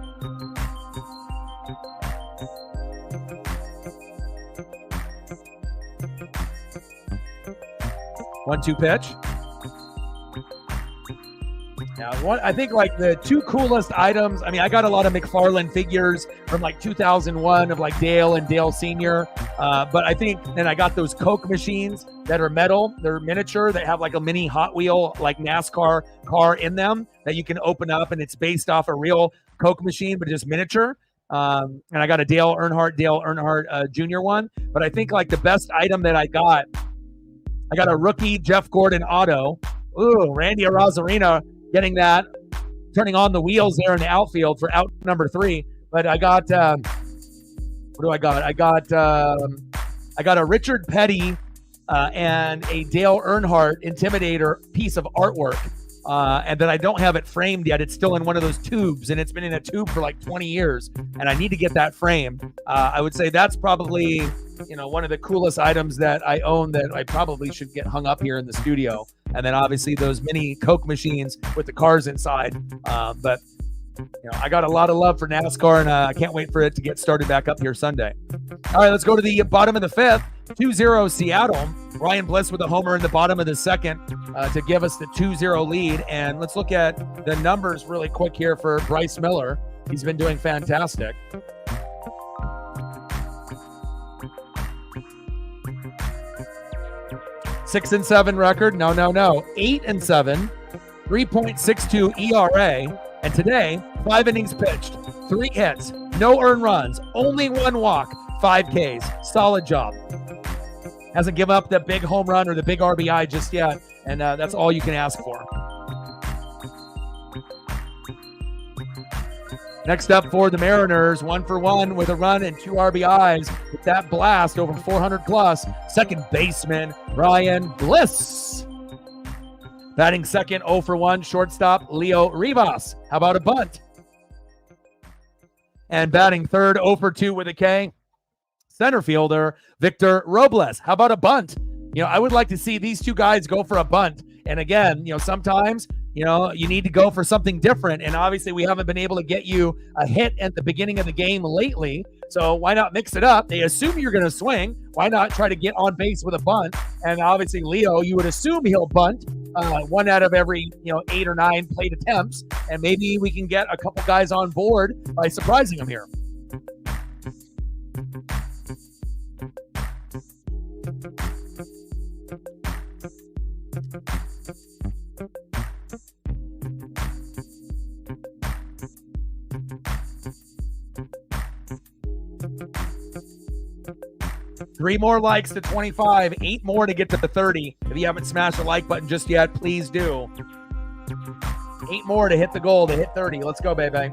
One-two pitch. Now, I think like the 2 coolest items, I got a lot of McFarlane figures from like 2001 of like Dale and Dale Sr. But I think then I got those Coke machines that are metal. They're miniature. They have like a mini Hot Wheel, like NASCAR car in them that you can open up, and it's based off a real Coke machine, but just miniature. And I got a Dale Earnhardt Jr. one. But I think like the best item that I got a rookie Jeff Gordon auto. Ooh, Randy Arozarena getting that, turning on the wheels there in the outfield for out number 3. But I got, what do I got? I got a Richard Petty and a Dale Earnhardt Intimidator piece of artwork. And then I don't have it framed yet. It's still in one of those tubes, and it's been in a tube for like 20 years. And I need to get that framed. I would say that's probably, one of the coolest items that I own that I probably should get hung up here in the studio. And then obviously those mini Coke machines with the cars inside. But I got a lot of love for NASCAR, and I can't wait for it to get started back up here Sunday. All right, let's go to the bottom of the 5th. 2-0 Seattle. Ryan Bliss with a homer in the bottom of the 2nd to give us the 2-0 lead. And let's look at the numbers really quick here for Bryce Miller. He's been doing fantastic. Six and 7 record. No. 8 and 7. 3.62 ERA. And today, 5 innings pitched, 3 hits, no earned runs, only 1 walk, 5 Ks. Solid job. Hasn't given up the big home run or the big RBI just yet, and that's all you can ask for. Next up for the Mariners, 1-for-1 with a run and 2 RBIs with that blast over 400 plus. Second baseman, Ryan Bliss. Batting second, 0-for-1, shortstop, Leo Rivas. How about a bunt? And batting third, 0-for-2 with a K, center fielder, Victor Robles. How about a bunt? I would like to see these 2 guys go for a bunt. And again, sometimes, you need to go for something different. And obviously we haven't been able to get you a hit at the beginning of the game lately. So why not mix it up? They assume you're going to swing. Why not try to get on base with a bunt? And obviously Leo, you would assume he'll bunt 1 out of every 8 or 9 plate attempts, and maybe we can get a couple guys on board by surprising him here. Three more likes to 25, 8 more to get to the 30. If you haven't smashed the like button just yet, please do. 8 more to hit the goal, to hit 30. Let's go, baby.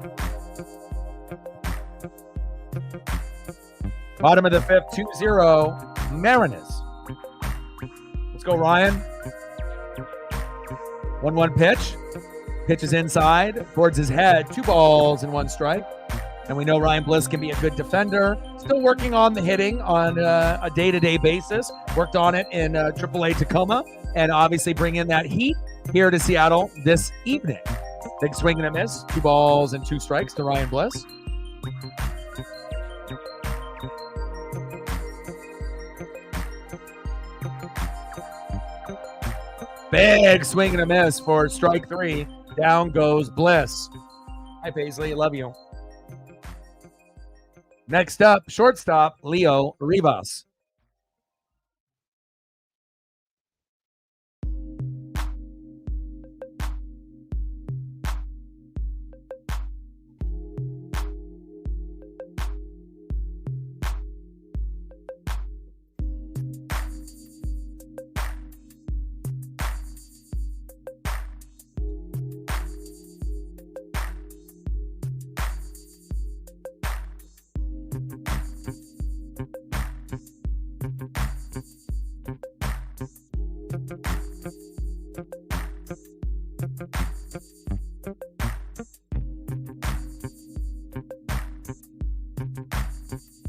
Bottom of the 5th, 2-0, Mariners. Let's go, Ryan. 1-1 pitch. Pitch is inside towards his head. 2 balls and 1 strike. And we know Ryan Bliss can be a good defender. Still working on the hitting on a day-to-day basis. Worked on it in AAA Tacoma. And obviously bring in that heat here to Seattle this evening. Big swing and a miss. 2 balls and 2 strikes to Ryan Bliss. Big swing and a miss for strike 3. Down goes Bliss. Hi, Paisley. Love you. Next up, shortstop, Leo Rivas.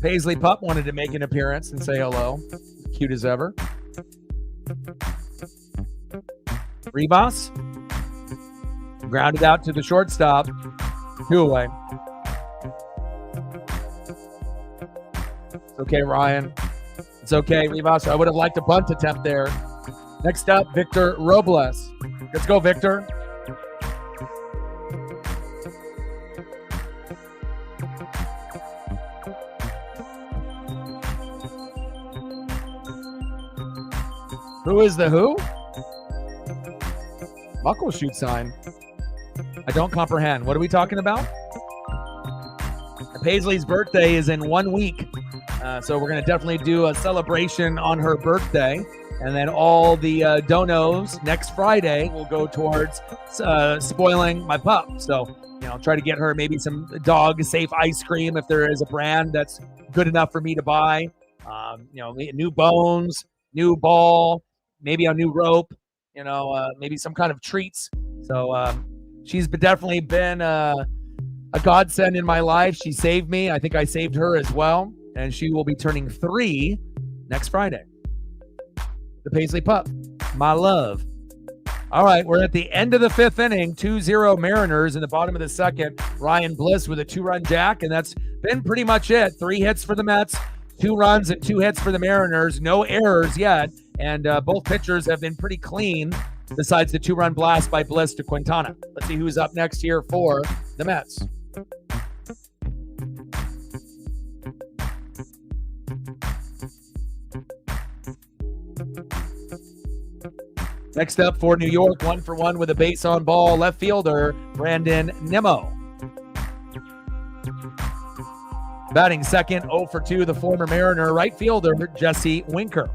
Paisley Pup wanted to make an appearance and say hello. Cute as ever. Rivas. Grounded out to the shortstop. 2 away. It's okay, Ryan. It's okay, Rivas. I would have liked a bunt attempt there. Next up, Victor Robles. Let's go, Victor. Who is the who? Muckleshoot sign. I don't comprehend. What are we talking about? Paisley's birthday is in 1 week. So we're going to definitely do a celebration on her birthday. And then all the donos next Friday will go towards spoiling my pup. So, try to get her maybe some dog-safe ice cream if there is a brand that's good enough for me to buy. New bones, new ball, maybe a new rope, maybe some kind of treats. So she's definitely been a godsend in my life. She saved me. I think I saved her as well. And she will be turning 3 next Friday. The Paisley Pup, my love. All right, we're at the end of the 5th inning. 2-0 Mariners in the bottom of the 2nd. Ryan Bliss with a 2-run jack, and that's been pretty much it. 3 hits for the Mets, 2 runs and 2 hits for the Mariners. No errors yet, and both pitchers have been pretty clean besides the 2-run blast by Bliss to Quintana. Let's see who's up next here for the Mets. Next up for New York, 1-for-1 with a base on ball, left fielder Brandon Nimmo. Batting second, 0-for-2, the former Mariner right fielder Jesse Winker.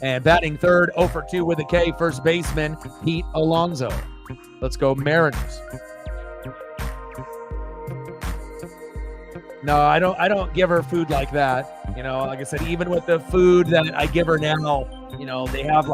And batting third, 0-for-2 with a K, first baseman Pete Alonso. Let's go Mariners. No, I don't give her food like that. Like I said, even with the food that I give her now, they have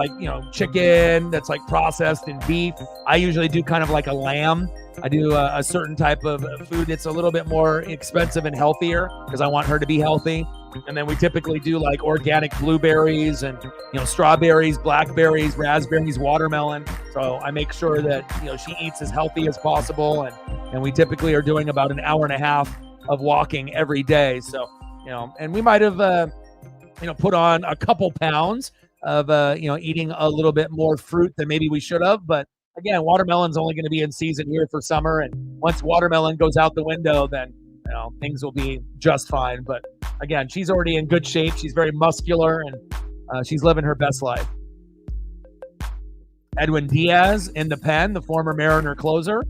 chicken that's like processed in beef. I usually do kind of like a lamb. I do a certain type of food that's a little bit more expensive and healthier because I want her to be healthy. And then we typically do like organic blueberries and, strawberries, blackberries, raspberries, watermelon. So I make sure that, she eats as healthy as possible. And we typically are doing about an hour and a half of walking every day. So, and we might have, put on a couple pounds of, eating a little bit more fruit than maybe we should have. But again, watermelon's only going to be in season here for summer. And once watermelon goes out the window, then, things will be just fine. But again, she's already in good shape. She's very muscular, and she's living her best life. Edwin Diaz in the pen, the former Mariner closer.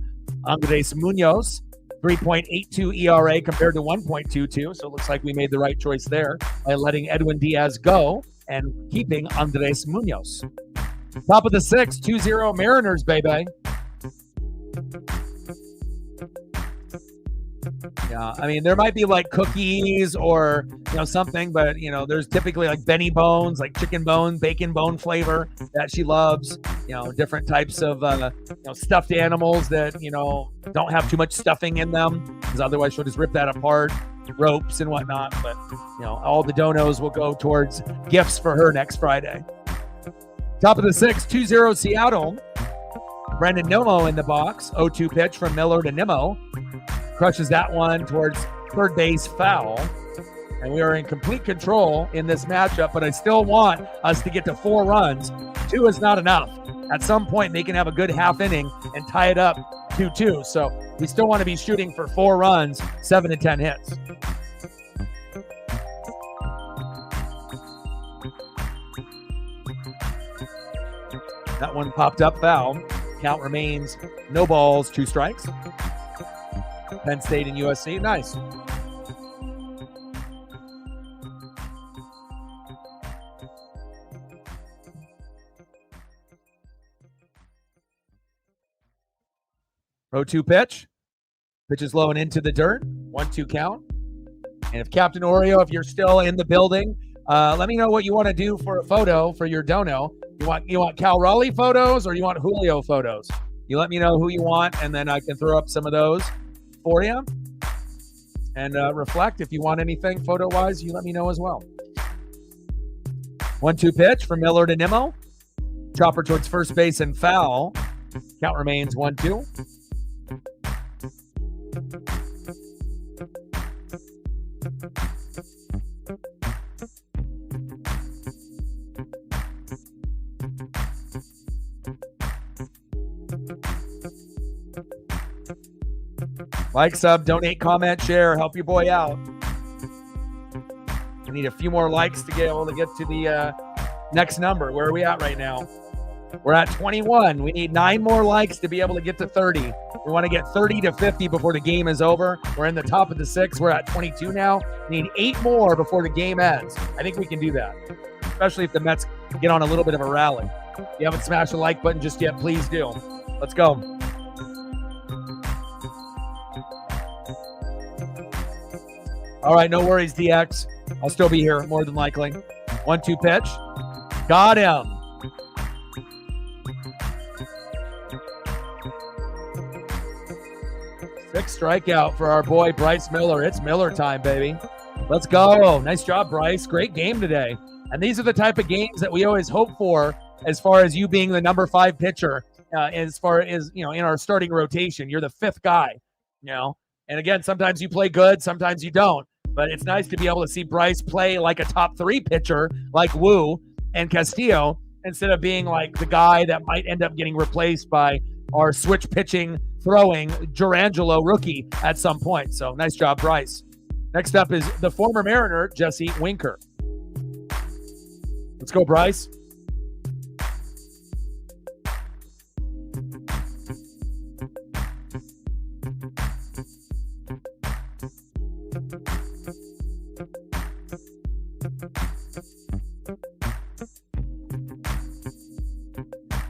Andres Munoz, 3.82 ERA compared to 1.22. So it looks like we made the right choice there by letting Edwin Diaz go and keeping Andres Munoz. Top of the sixth, 2-0 Mariners, baby. Yeah, I mean, there might be like cookies or, something, but, there's typically like Benny bones, like chicken bone, bacon bone flavor that she loves, different types of, stuffed animals that, don't have too much stuffing in them, because otherwise she'll just rip that apart, ropes and whatnot. But, all the donos will go towards gifts for her next Friday. Top of the sixth, 2-0 Seattle. Brendan Nimmo in the box. 0-2 pitch from Miller to Nimmo. Crushes that one towards third base foul. And we are in complete control in this matchup, but I still want us to get to 4 runs. 2 is not enough. At some point, they can have a good half inning and tie it up 2-2. So we still want to be shooting for 4 runs, 7 to 10 hits. That one popped up foul. Count remains no balls, 2 strikes. Penn State and USC. Nice. Row 2 pitch. Pitch is low and into the dirt. 1-2 count. And if Captain Oreo, if you're still in the building, let me know what you want to do for a photo for your dono. You want Cal Raleigh photos or you want Julio photos? You let me know who you want, and then I can throw up some of those for you. And reflect. If you want anything photo-wise, you let me know as well. 1-2 pitch from Miller to Nimmo. Chopper towards first base and foul. Count remains 1-2. Like, sub, donate, comment, share, help your boy out. We need a few more likes to get able to get to the next number. Where are we at right now? We're at 21. We need 9 more likes to be able to get to 30. We want to get 30 to 50 before the game is over. We're in the top of the 6. We're at 22 now. We need 8 more before the game ends. I think we can do that, especially if the Mets get on a little bit of a rally. If you haven't smashed the like button just yet, please do. Let's go. All right, no worries, DX. I'll still be here, more than likely. 1-2 pitch. Got him. Sixth strikeout for our boy Bryce Miller. It's Miller time, baby. Let's go. Nice job, Bryce. Great game today. And these are the type of games that we always hope for as far as you being the number 5 pitcher, as far as, in our starting rotation. You're the 5th guy, And again, sometimes you play good, sometimes you don't. But it's nice to be able to see Bryce play like a top 3 pitcher like Wu and Castillo instead of being like the guy that might end up getting replaced by our switch pitching, throwing Durangelo rookie at some point. So nice job, Bryce. Next up is the former Mariner, Jesse Winker. Let's go, Bryce.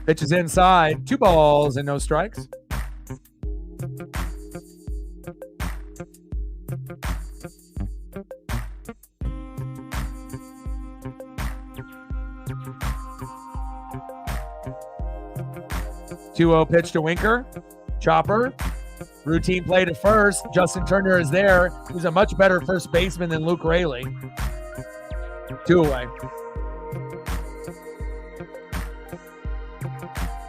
Pitch is inside. 2 balls and no strikes. Two-0 pitch to Winker. Chopper. Routine play to first. Justin Turner is there. He's a much better first baseman than Luke Raley. 2 away.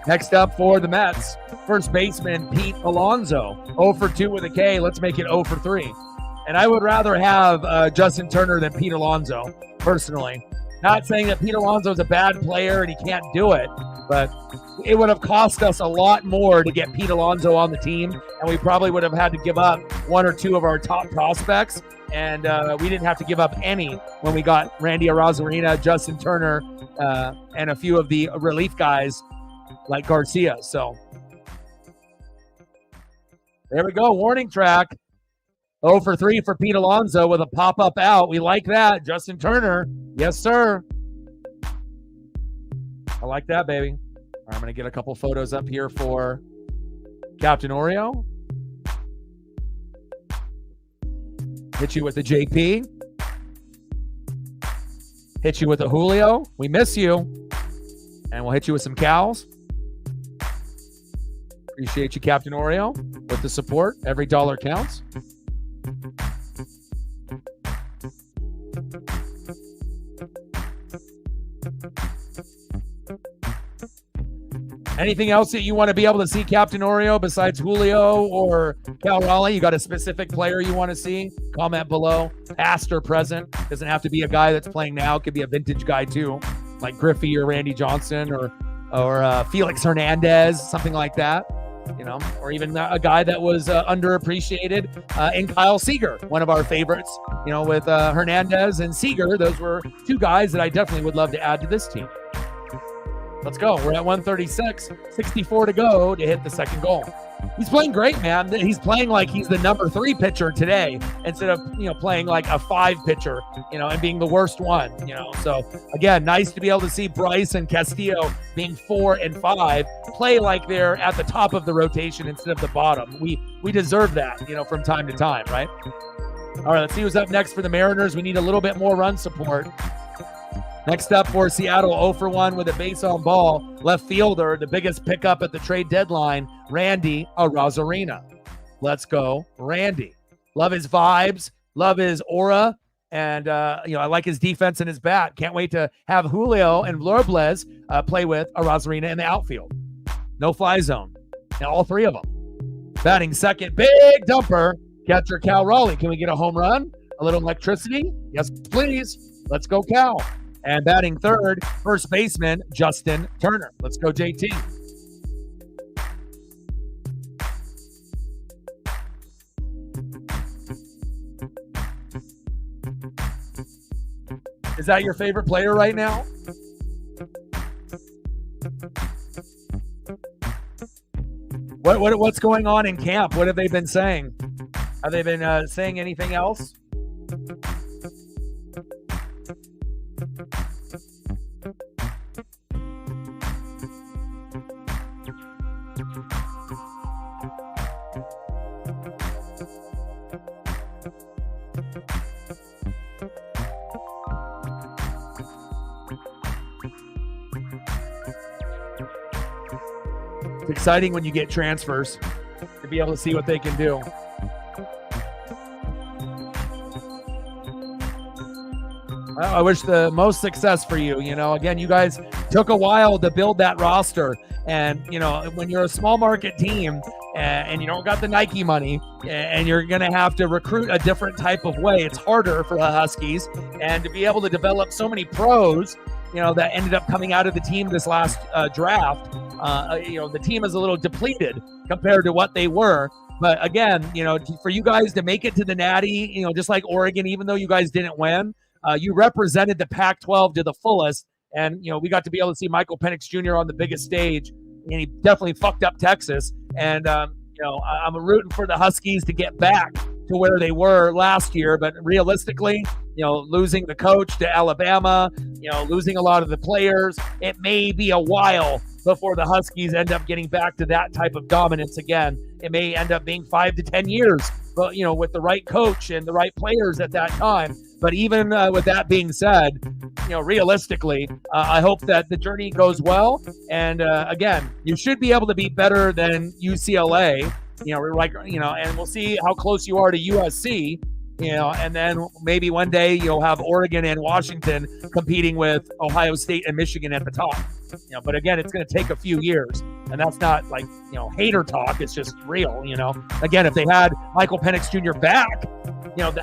Next up for the Mets, first baseman Pete Alonso. 0 for 2 with a K. Let's make it 0 for 3. And I would rather have Justin Turner than Pete Alonso, personally. Not saying that Pete Alonso is a bad player and he can't do it, but it would have cost us a lot more to get Pete Alonso on the team, and we probably would have had to give up one or two of our top prospects, and we didn't have to give up any when we got Randy Arozarena, Justin Turner, and a few of the relief guys like Garcia. So there we go. Warning track. 0 for 3 for Pete Alonso with a pop-up out. We like that. Justin Turner. Yes, sir. I like that, baby. All right, I'm going to get a couple photos up here for Captain Oreo. Hit you with the JP. Hit you with the Julio. We miss you. And we'll hit you with some cows. Appreciate you, Captain Oreo, with the support. Every dollar counts. Anything else that you want to be able to see, Captain Oreo, besides Julio or Cal Raleigh? You got a specific player you want to see? Comment below. Past or present. Doesn't have to be a guy that's playing now. It could be a vintage guy too, like Griffey or Randy Johnson or Felix Hernandez, something like that. You know, or even a guy that was underappreciated in Kyle Seager, one of our favorites, you know, with Hernandez and Seager. Those were two guys that I definitely would love to add to this team. Let's go. We're at 136, 64 to go to hit the second goal. He's playing great, man. He's playing like he's the number 3 pitcher today instead of, you know, playing like a 5 pitcher, you know, and being the worst one, you know. So, again, nice to be able to see Bryce and Castillo being 4 and 5 play like they're at the top of the rotation instead of the bottom. We deserve that, you know, from time to time, right? All right, let's see who's up next for the Mariners. We need a little bit more run support. Next up for Seattle, 0 for 1 with a base on ball. Left fielder, the biggest pickup at the trade deadline, Randy Arozarena. Let's go, Randy. Love his vibes, love his aura, and you know, I like his defense and his bat. Can't wait to have Julio and Robles play with Arozarena in the outfield. No fly zone, and all 3 of them. Batting second, big dumper. Catcher Cal Raleigh. Can we get a home run? A little electricity? Yes, please. Let's go, Cal. And batting third, first baseman, Justin Turner. Let's go, JT. Is that your favorite player right now? What's going on in camp? What have they been saying? Have they been saying anything else? It's exciting when you get transfers to be able to see what they can do. Well, I wish the most success for you. You know, again, you guys took a while to build that roster. And, you know, when you're a small market team and you don't got the Nike money and you're going to have to recruit a different type of way, it's harder for the Huskies. And to be able to develop so many pros, you know, that ended up coming out of the team this last draft, you know, the team is a little depleted compared to what they were. But again, you know, for you guys to make it to the Natty, you know, just like Oregon, even though you guys didn't win, you represented the Pac-12 to the fullest. And, you know, we got to be able to see Michael Penix Jr. on the biggest stage, and he definitely fucked up Texas. And, you know, I'm rooting for the Huskies to get back to where they were last year. But realistically, you know, losing the coach to Alabama, you know, losing a lot of the players, it may be a while before the Huskies end up getting back to that type of dominance again. It may end up being 5 to 10 years, but, you know, with the right coach and the right players at that time. But even with that being said, you know, realistically, I hope that the journey goes well. And again, you should be able to be better than UCLA, you know, like, you know, and we'll see how close you are to USC, you know, and then maybe one day you'll have Oregon and Washington competing with Ohio State and Michigan at the top. You know, but again, it's going to take a few years, and that's not like, you know, hater talk. It's just real, you know. Again, if they had Michael Penix Jr. back,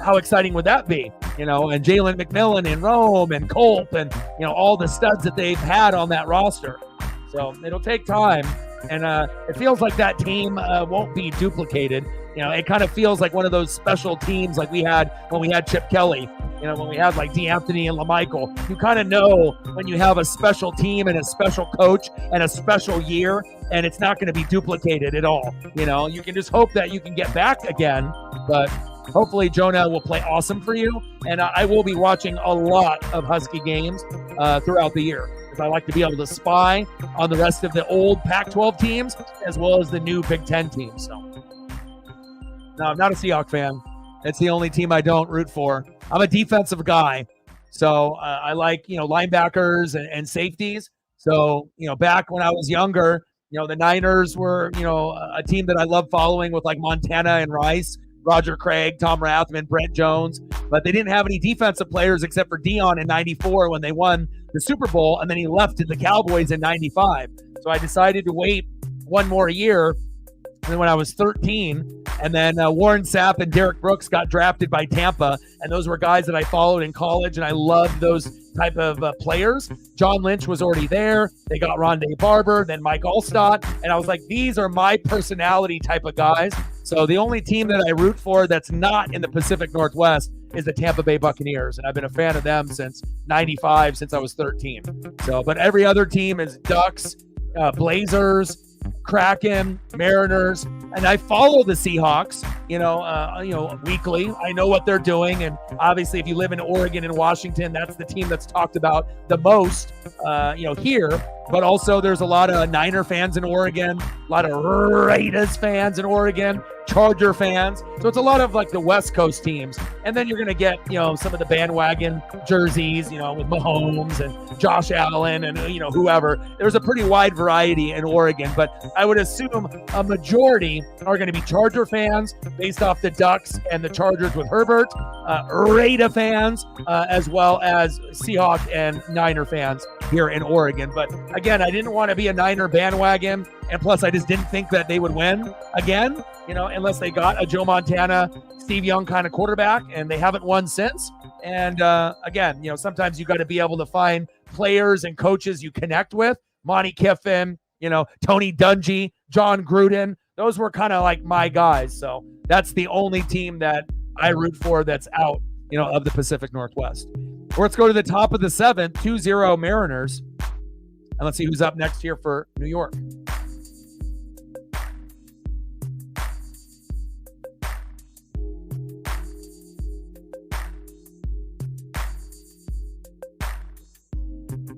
how exciting would that be? And Jalen McMillan and Rome and Culp and, all the studs that they've had on that roster. So it'll take time. And it feels like that team won't be duplicated. It kind of feels like one of those special teams like we had when we had Chip Kelly, when we had like D'Anthony and LaMichael. You kind of know when you have a special team and a special coach and a special year, and it's not going to be duplicated at all. You can just hope that you can get back again, but hopefully Jonah will play awesome for you. And I will be watching a lot of Husky games throughout the year, because I like to be able to spy on the rest of the old Pac-12 teams as well as the new Big Ten teams. So, no, I'm not a Seahawks fan. It's the only team I don't root for. I'm a defensive guy, so I like linebackers and safeties. So back when I was younger, the Niners were a team that I love following with like Montana and Rice, Roger Craig, Tom Rathman, Brent Jones, but they didn't have any defensive players except for Dion in '94 when they won the Super Bowl, and then he left to the Cowboys in '95. So I decided to wait one more year. And when I was 13, and then Warren Sapp and Derek Brooks got drafted by Tampa, and those were guys that I followed in college, and I loved those type of players. John Lynch was already there. They got Rondé Barber, then Mike Allstott, and I was like, these are my personality type of guys. So the only team that I root for that's not in the Pacific Northwest is the Tampa Bay Buccaneers, and I've been a fan of them since '95, since I was 13. So, but every other team is Ducks, Blazers, Kraken, Mariners, and I follow the Seahawks, weekly. I know what they're doing, and obviously if you live in Oregon and Washington, that's the team that's talked about the most, here. But also there's a lot of Niner fans in Oregon, a lot of Raiders fans in Oregon, Charger fans. So it's a lot of like the West Coast teams. And then you're going to get, some of the bandwagon jerseys, with Mahomes and Josh Allen and, whoever. There's a pretty wide variety in Oregon, but I would assume a majority are going to be Charger fans based off the Ducks and the Chargers with Herbert, Raider fans, as well as Seahawk and Niner fans here in Oregon. But again, I didn't want to be a Niner bandwagon, and plus I just didn't think that they would win again, unless they got a Joe Montana, Steve Young kind of quarterback, and they haven't won since. And again, sometimes you got to be able to find players and coaches you connect with. Monty Kiffin, Tony Dungy, John Gruden, those were kind of like my guys. So that's the only team that I root for that's out, of the Pacific Northwest. Let's go to the top of the 7th, 2-0 Mariners. And let's see who's up next here for New York.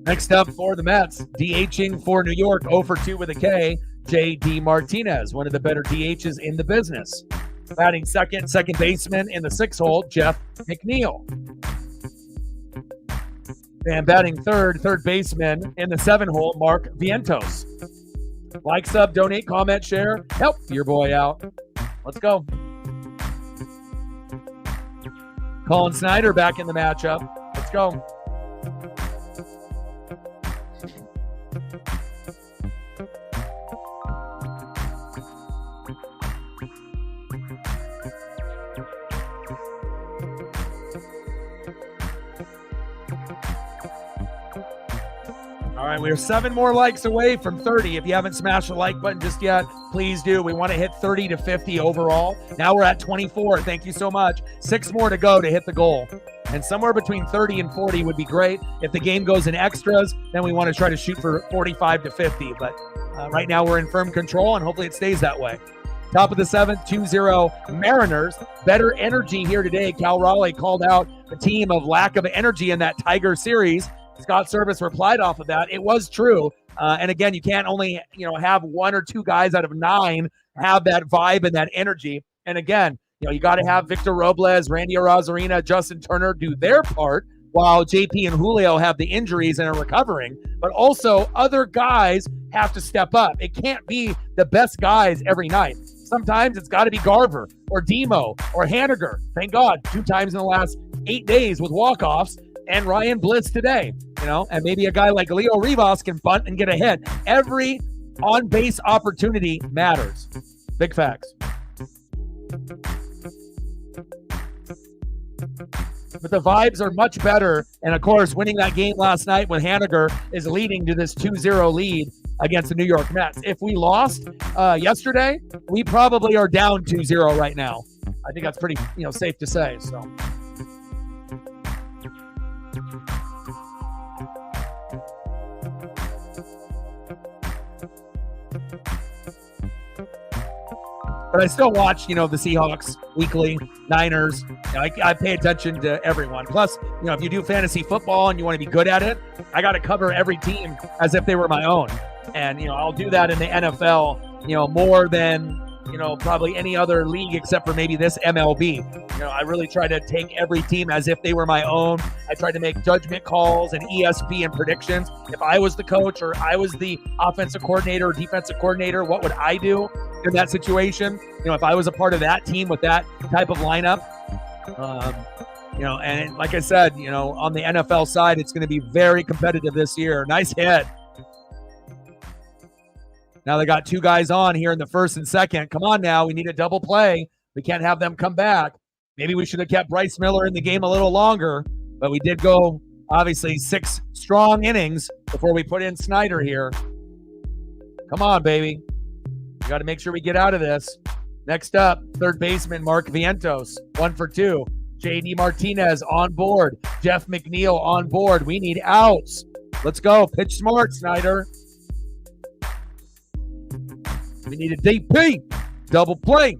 Next up for the Mets, DHing for New York, 0 for 2 with a K, J.D. Martinez, one of the better DHs in the business. Batting second baseman in the 6th hole, Jeff McNeil. And batting third baseman in the 7th hole, Mark Vientos. Like, sub, donate, comment, share, help your boy out. Let's go. Colin Snyder back in the matchup. Let's go. All right, we're 7 more likes away from 30. If you haven't smashed the like button just yet, please do. We want to hit 30 to 50 overall. Now we're at 24. Thank you so much. 6 more to go to hit the goal. And somewhere between 30 and 40 would be great. If the game goes in extras, then we want to try to shoot for 45 to 50. But right now we're in firm control, and hopefully it stays that way. Top of the 7th, 2-0 Mariners. Better energy here today. Cal Raleigh called out the team of lack of energy in that Tiger series. Scott Service replied off of that. It was true. And again, you can't only, have 1 or 2 guys out of 9 have that vibe and that energy. And again, you got to have Victor Robles, Randy Arozarena, Justin Turner do their part while JP and Julio have the injuries and are recovering. But also other guys have to step up. It can't be the best guys every night. Sometimes it's got to be Garver or Demo or Haniger. Thank God, 2 times in the last 8 days with walk-offs. And Ryan Bliss today, and maybe a guy like Leo Rivas can bunt and get a hit. Every on-base opportunity matters. Big facts. but the vibes are much better. And of course, winning that game last night with Haniger is leading to this 2-0 lead against the New York Mets. If we lost yesterday, we probably are down 2-0 right now. I think that's pretty, safe to say. So. But I still watch, the Seahawks weekly, Niners. I pay attention to everyone. Plus, if you do fantasy football and you want to be good at it, I got to cover every team as if they were my own. And, I'll do that in the NFL, more than, probably any other league except for maybe this MLB. I really try to take every team as if they were my own. I try to make judgment calls and ESPN predictions. If I was the coach or I was the offensive coordinator or defensive coordinator, what would I do in that situation? If I was a part of that team with that type of lineup, and like I said, on the NFL side, it's going to be very competitive this year. Nice hit. Now they got two guys on here in the first and second. Come on now. We need a double play. We can't have them come back. Maybe we should have kept Bryce Miller in the game a little longer, but we did go, obviously, 6 strong innings before we put in Snyder here. Come on, baby. We got to make sure we get out of this. Next up, third baseman Mark Vientos, 1 for 2. JD Martinez on board. Jeff McNeil on board. We need outs. Let's go. Pitch smart, Snyder. We need a DP. Double play.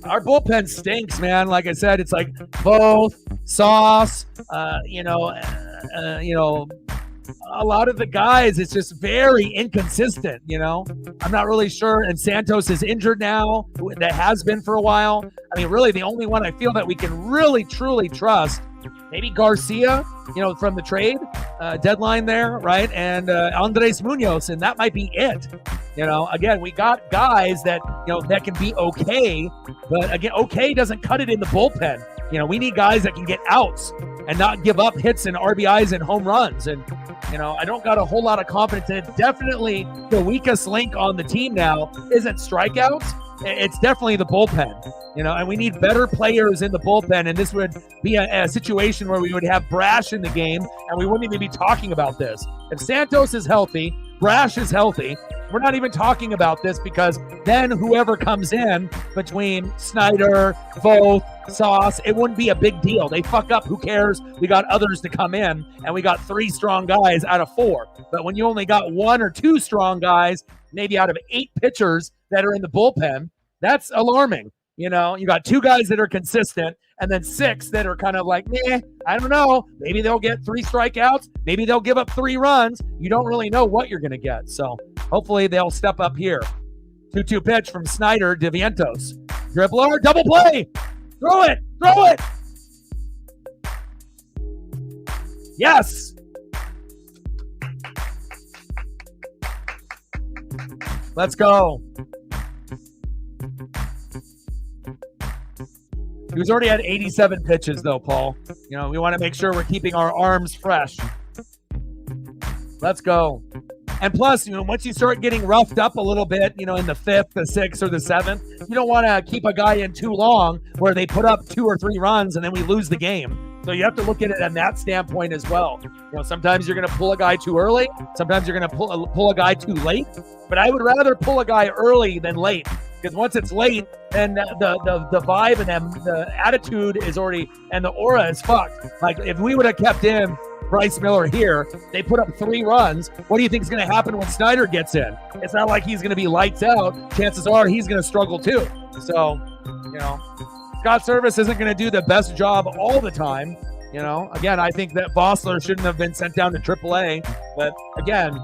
Our bullpen stinks, man. Like I said, it's like both Sauce, a lot of the guys, it's just very inconsistent, I'm not really sure. And Santos is injured now. That has been for a while. I mean, really, the only one I feel that we can really, truly trust, maybe Garcia, from the trade deadline there, right? And Andres Munoz, and that might be it. Again, we got guys that, that can be okay, but again, okay doesn't cut it in the bullpen. We need guys that can get outs and not give up hits and RBIs and home runs. And, I don't got a whole lot of confidence in it. Definitely the weakest link on the team now isn't strikeouts. It's definitely the bullpen, and we need better players in the bullpen. And this would be a situation where we would have Brash in the game and we wouldn't even be talking about this. If Santos is healthy, Brash is healthy, we're not even talking about this, because then whoever comes in between Snyder, Voth, Sauce, it wouldn't be a big deal. They fuck up, who cares? We got others to come in, and we got 3 strong guys out of 4. But when you only got 1 or 2 strong guys, maybe out of 8 pitchers that are in the bullpen, that's alarming. You got 2 guys that are consistent, and then 6 that are kind of like, I don't know. Maybe they'll get 3 strikeouts. Maybe they'll give up 3 runs. You don't really know what you're going to get. So hopefully they'll step up here. 2-2 pitch from Snyder to Vientos. Dribbler, double play. Throw it. Throw it. Yes. Let's go. He was already at 87 pitches, though, Paul. We want to make sure we're keeping our arms fresh. Let's go. And plus, once you start getting roughed up a little bit, in the 5th, the 6th, or the 7th, you don't want to keep a guy in too long where they put up 2 or 3 runs and then we lose the game. So you have to look at it in that standpoint as well. Sometimes you're going to pull a guy too early. Sometimes you're going to pull a guy too late. But I would rather pull a guy early than late. Because once it's late, then the vibe and the attitude is already, and the aura is fucked. Like, if we would have kept in Bryce Miller here, they put up 3 runs. What do you think is going to happen when Snyder gets in? It's not like he's going to be lights out. Chances are he's going to struggle too. So, Scott Service isn't going to do the best job all the time. Again, I think that Vossler shouldn't have been sent down to AAA. But again,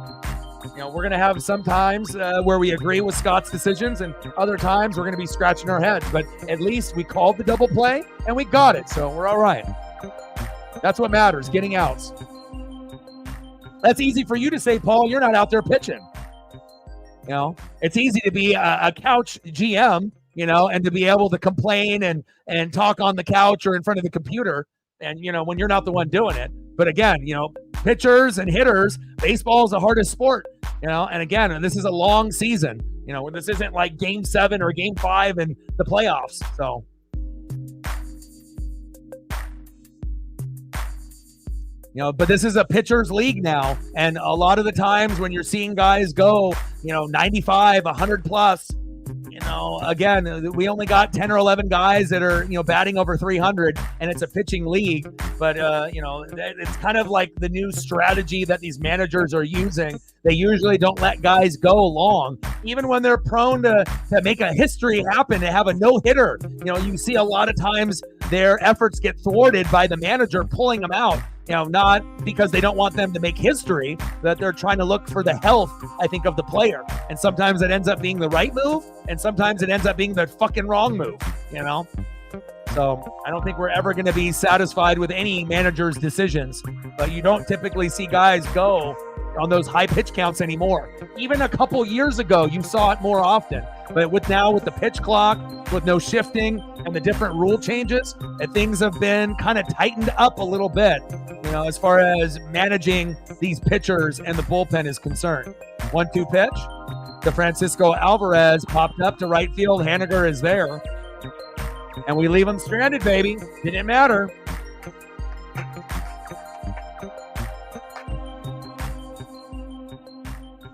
we're going to have some times where we agree with Scott's decisions, and other times we're going to be scratching our heads. But at least we called the double play, and we got it, so we're all right. That's what matters, getting outs. That's easy for you to say, Paul. You're not out there pitching. It's easy to be a couch GM, and to be able to complain and talk on the couch or in front of the computer, and, when you're not the one doing it. But again, pitchers and hitters, baseball is the hardest sport, and again, this is a long season, this isn't like game 7 or game 5 in the playoffs. So But this is a pitcher's league now. And a lot of the times when you're seeing guys go, 95, 100 plus, again, we only got 10 or 11 guys that are, batting over 300, and it's a pitching league. But, it's kind of like the new strategy that these managers are using. They usually don't let guys go long, even when they're prone to make a history happen, to have a no-hitter. You see a lot of times their efforts get thwarted by the manager pulling them out. Not because they don't want them to make history, that they're trying to look for the health, I think, of the player. And sometimes it ends up being the right move, and sometimes it ends up being the fucking wrong move, So I don't think we're ever going to be satisfied with any manager's decisions, but you don't typically see guys go on those high pitch counts anymore. Even a couple years ago, you saw it more often. But with the pitch clock, with no shifting and the different rule changes, things have been kind of tightened up a little bit, as far as managing these pitchers and the bullpen is concerned. 1-2 pitch. The Francisco Alvarez popped up to right field. Haniger is there. And we leave him stranded, baby. Didn't matter.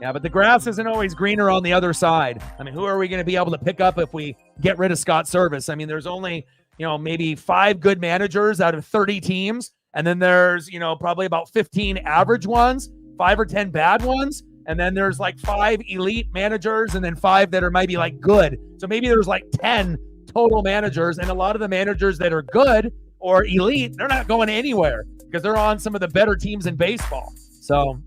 Yeah, but the grass isn't always greener on the other side. I mean, who are we going to be able to pick up if we get rid of Scott Service? I mean, there's only, maybe 5 good managers out of 30 teams. And then there's, probably about 15 average ones, 5 or 10 bad ones. And then there's like 5 elite managers and then 5 that are maybe like good. So maybe there's like 10 total managers. And a lot of the managers that are good or elite, they're not going anywhere because they're on some of the better teams in baseball. So,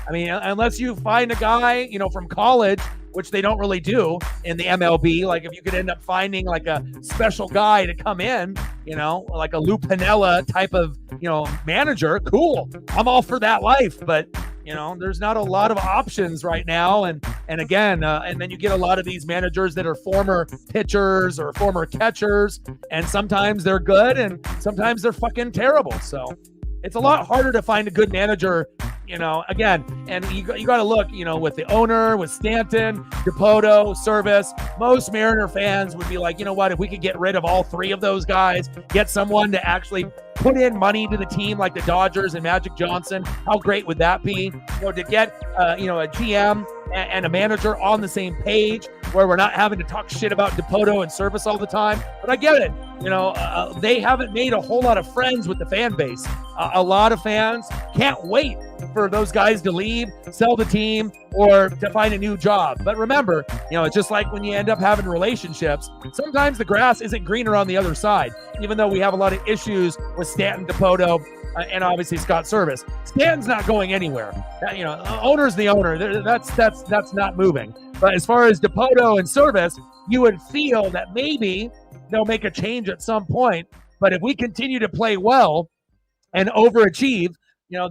I mean, unless you find a guy, from college, which they don't really do in the MLB, like if you could end up finding like a special guy to come in, like a Lou Piniella type of, manager, cool. I'm all for that life. But, there's not a lot of options right now. And again, and then you get a lot of these managers that are former pitchers or former catchers. And sometimes they're good and sometimes they're fucking terrible. So it's a lot harder to find a good manager, again, and you got to look, with the owner, with Stanton, Dipoto, Service. Most Mariner fans would be like, what, if we could get rid of all 3 of those guys, get someone to actually put in money to the team like the Dodgers and Magic Johnson, how great would that be? To get, a GM and a manager on the same page where we're not having to talk shit about Dipoto and Service all the time. But I get it. They haven't made a whole lot of friends with the fan base. A lot of fans can't wait for those guys to leave, sell the team, or to find a new job. But remember, it's just like when you end up having relationships, sometimes the grass isn't greener on the other side, even though we have a lot of issues with Stanton, Dipoto, and obviously Scott Service. Stanton's not going anywhere. Owner's the owner. That's not moving. But as far as Dipoto and Service, you would feel that maybe they'll make a change at some point. But if we continue to play well and overachieve,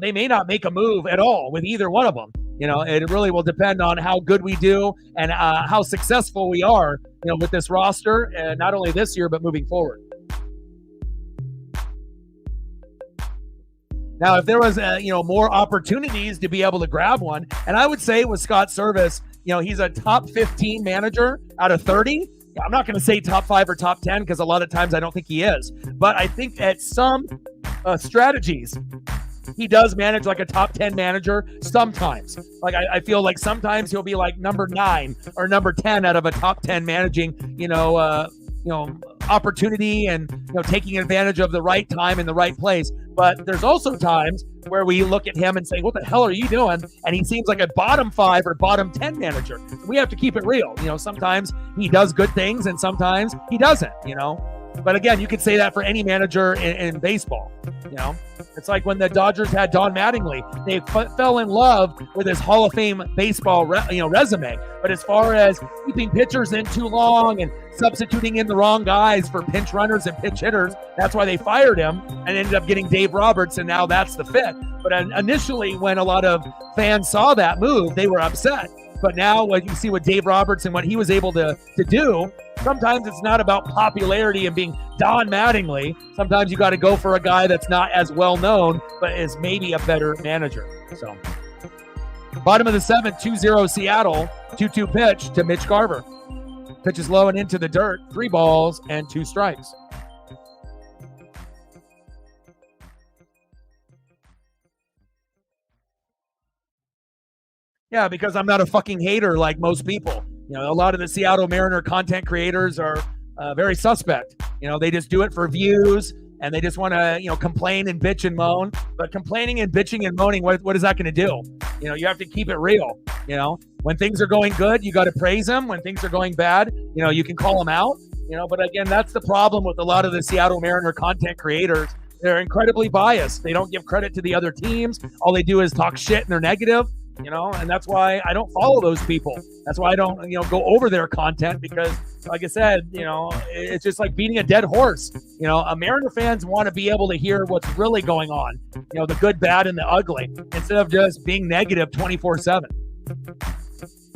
they may not make a move at all with either one of them. It really will depend on how good we do and how successful we are, with this roster, and not only this year, but moving forward. Now, if there was, more opportunities to be able to grab one, and I would say with Scott Service, he's a top 15 manager out of 30. I'm not going to say top 5 or top 10 because a lot of times I don't think he is. But I think at some strategies, he does manage like a top 10 manager sometimes. Like I feel like sometimes he'll be like number 9 or number 10 out of a top 10 managing, opportunity and taking advantage of the right time in the right place. But there's also times where we look at him and say, what the hell are you doing? And he seems like a bottom 5 or bottom 10 manager. We have to keep it real. Sometimes he does good things and sometimes he doesn't, But again, you could say that for any manager in baseball. It's like when the Dodgers had Don Mattingly, they fell in love with his Hall of Fame baseball resume. But as far as keeping pitchers in too long and substituting in the wrong guys for pinch runners and pinch hitters, that's why they fired him and ended up getting Dave Roberts, and now that's the fit. But initially, when a lot of fans saw that move, they were upset. But now what you see with Dave Roberts and what he was able to do, sometimes it's not about popularity and being Don Mattingly. Sometimes you got to go for a guy that's not as well known, but is maybe a better manager. So, bottom of the 7th, 2-0 Seattle, 2-2 pitch to Mitch Garver. Pitch is low and into the dirt, 3 balls and 2 strikes. Yeah, because I'm not a fucking hater like most people. You know, a lot of the Seattle Mariner content creators are very suspect. You know, they just do it for views and they just want to, you know, complain and bitch and moan. But complaining and bitching and moaning, what is that going to do? You know, you have to keep it real. You know, when things are going good, you got to praise them. When things are going bad, you know, you can call them out. You know, but again, that's the problem with a lot of the Seattle Mariner content creators. They're incredibly biased. They don't give credit to the other teams. All they do is talk shit and they're negative. You know, and that's why I don't follow those people. That's why I don't, you know, go over their content because, like I said, you know, it's just like beating a dead horse. You know, Mariner fans want to be able to hear what's really going on, you know, the good, bad, and the ugly, instead of just being negative 24/7.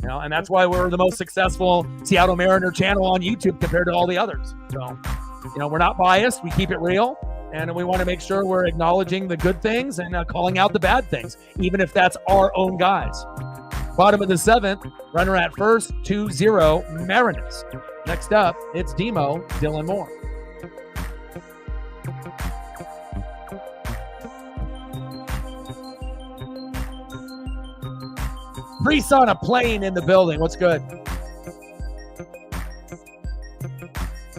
You know, and that's why we're the most successful Seattle Mariner channel on YouTube compared to all the others. So, you know, we're not biased. We keep it real. And we want to make sure we're acknowledging the good things and calling out the bad things, even if that's our own guys. Bottom of the 7th, runner at first, 2-0, Mariners. Next up, it's Demo, Dylan Moore. Priest on a plane in the building. What's good?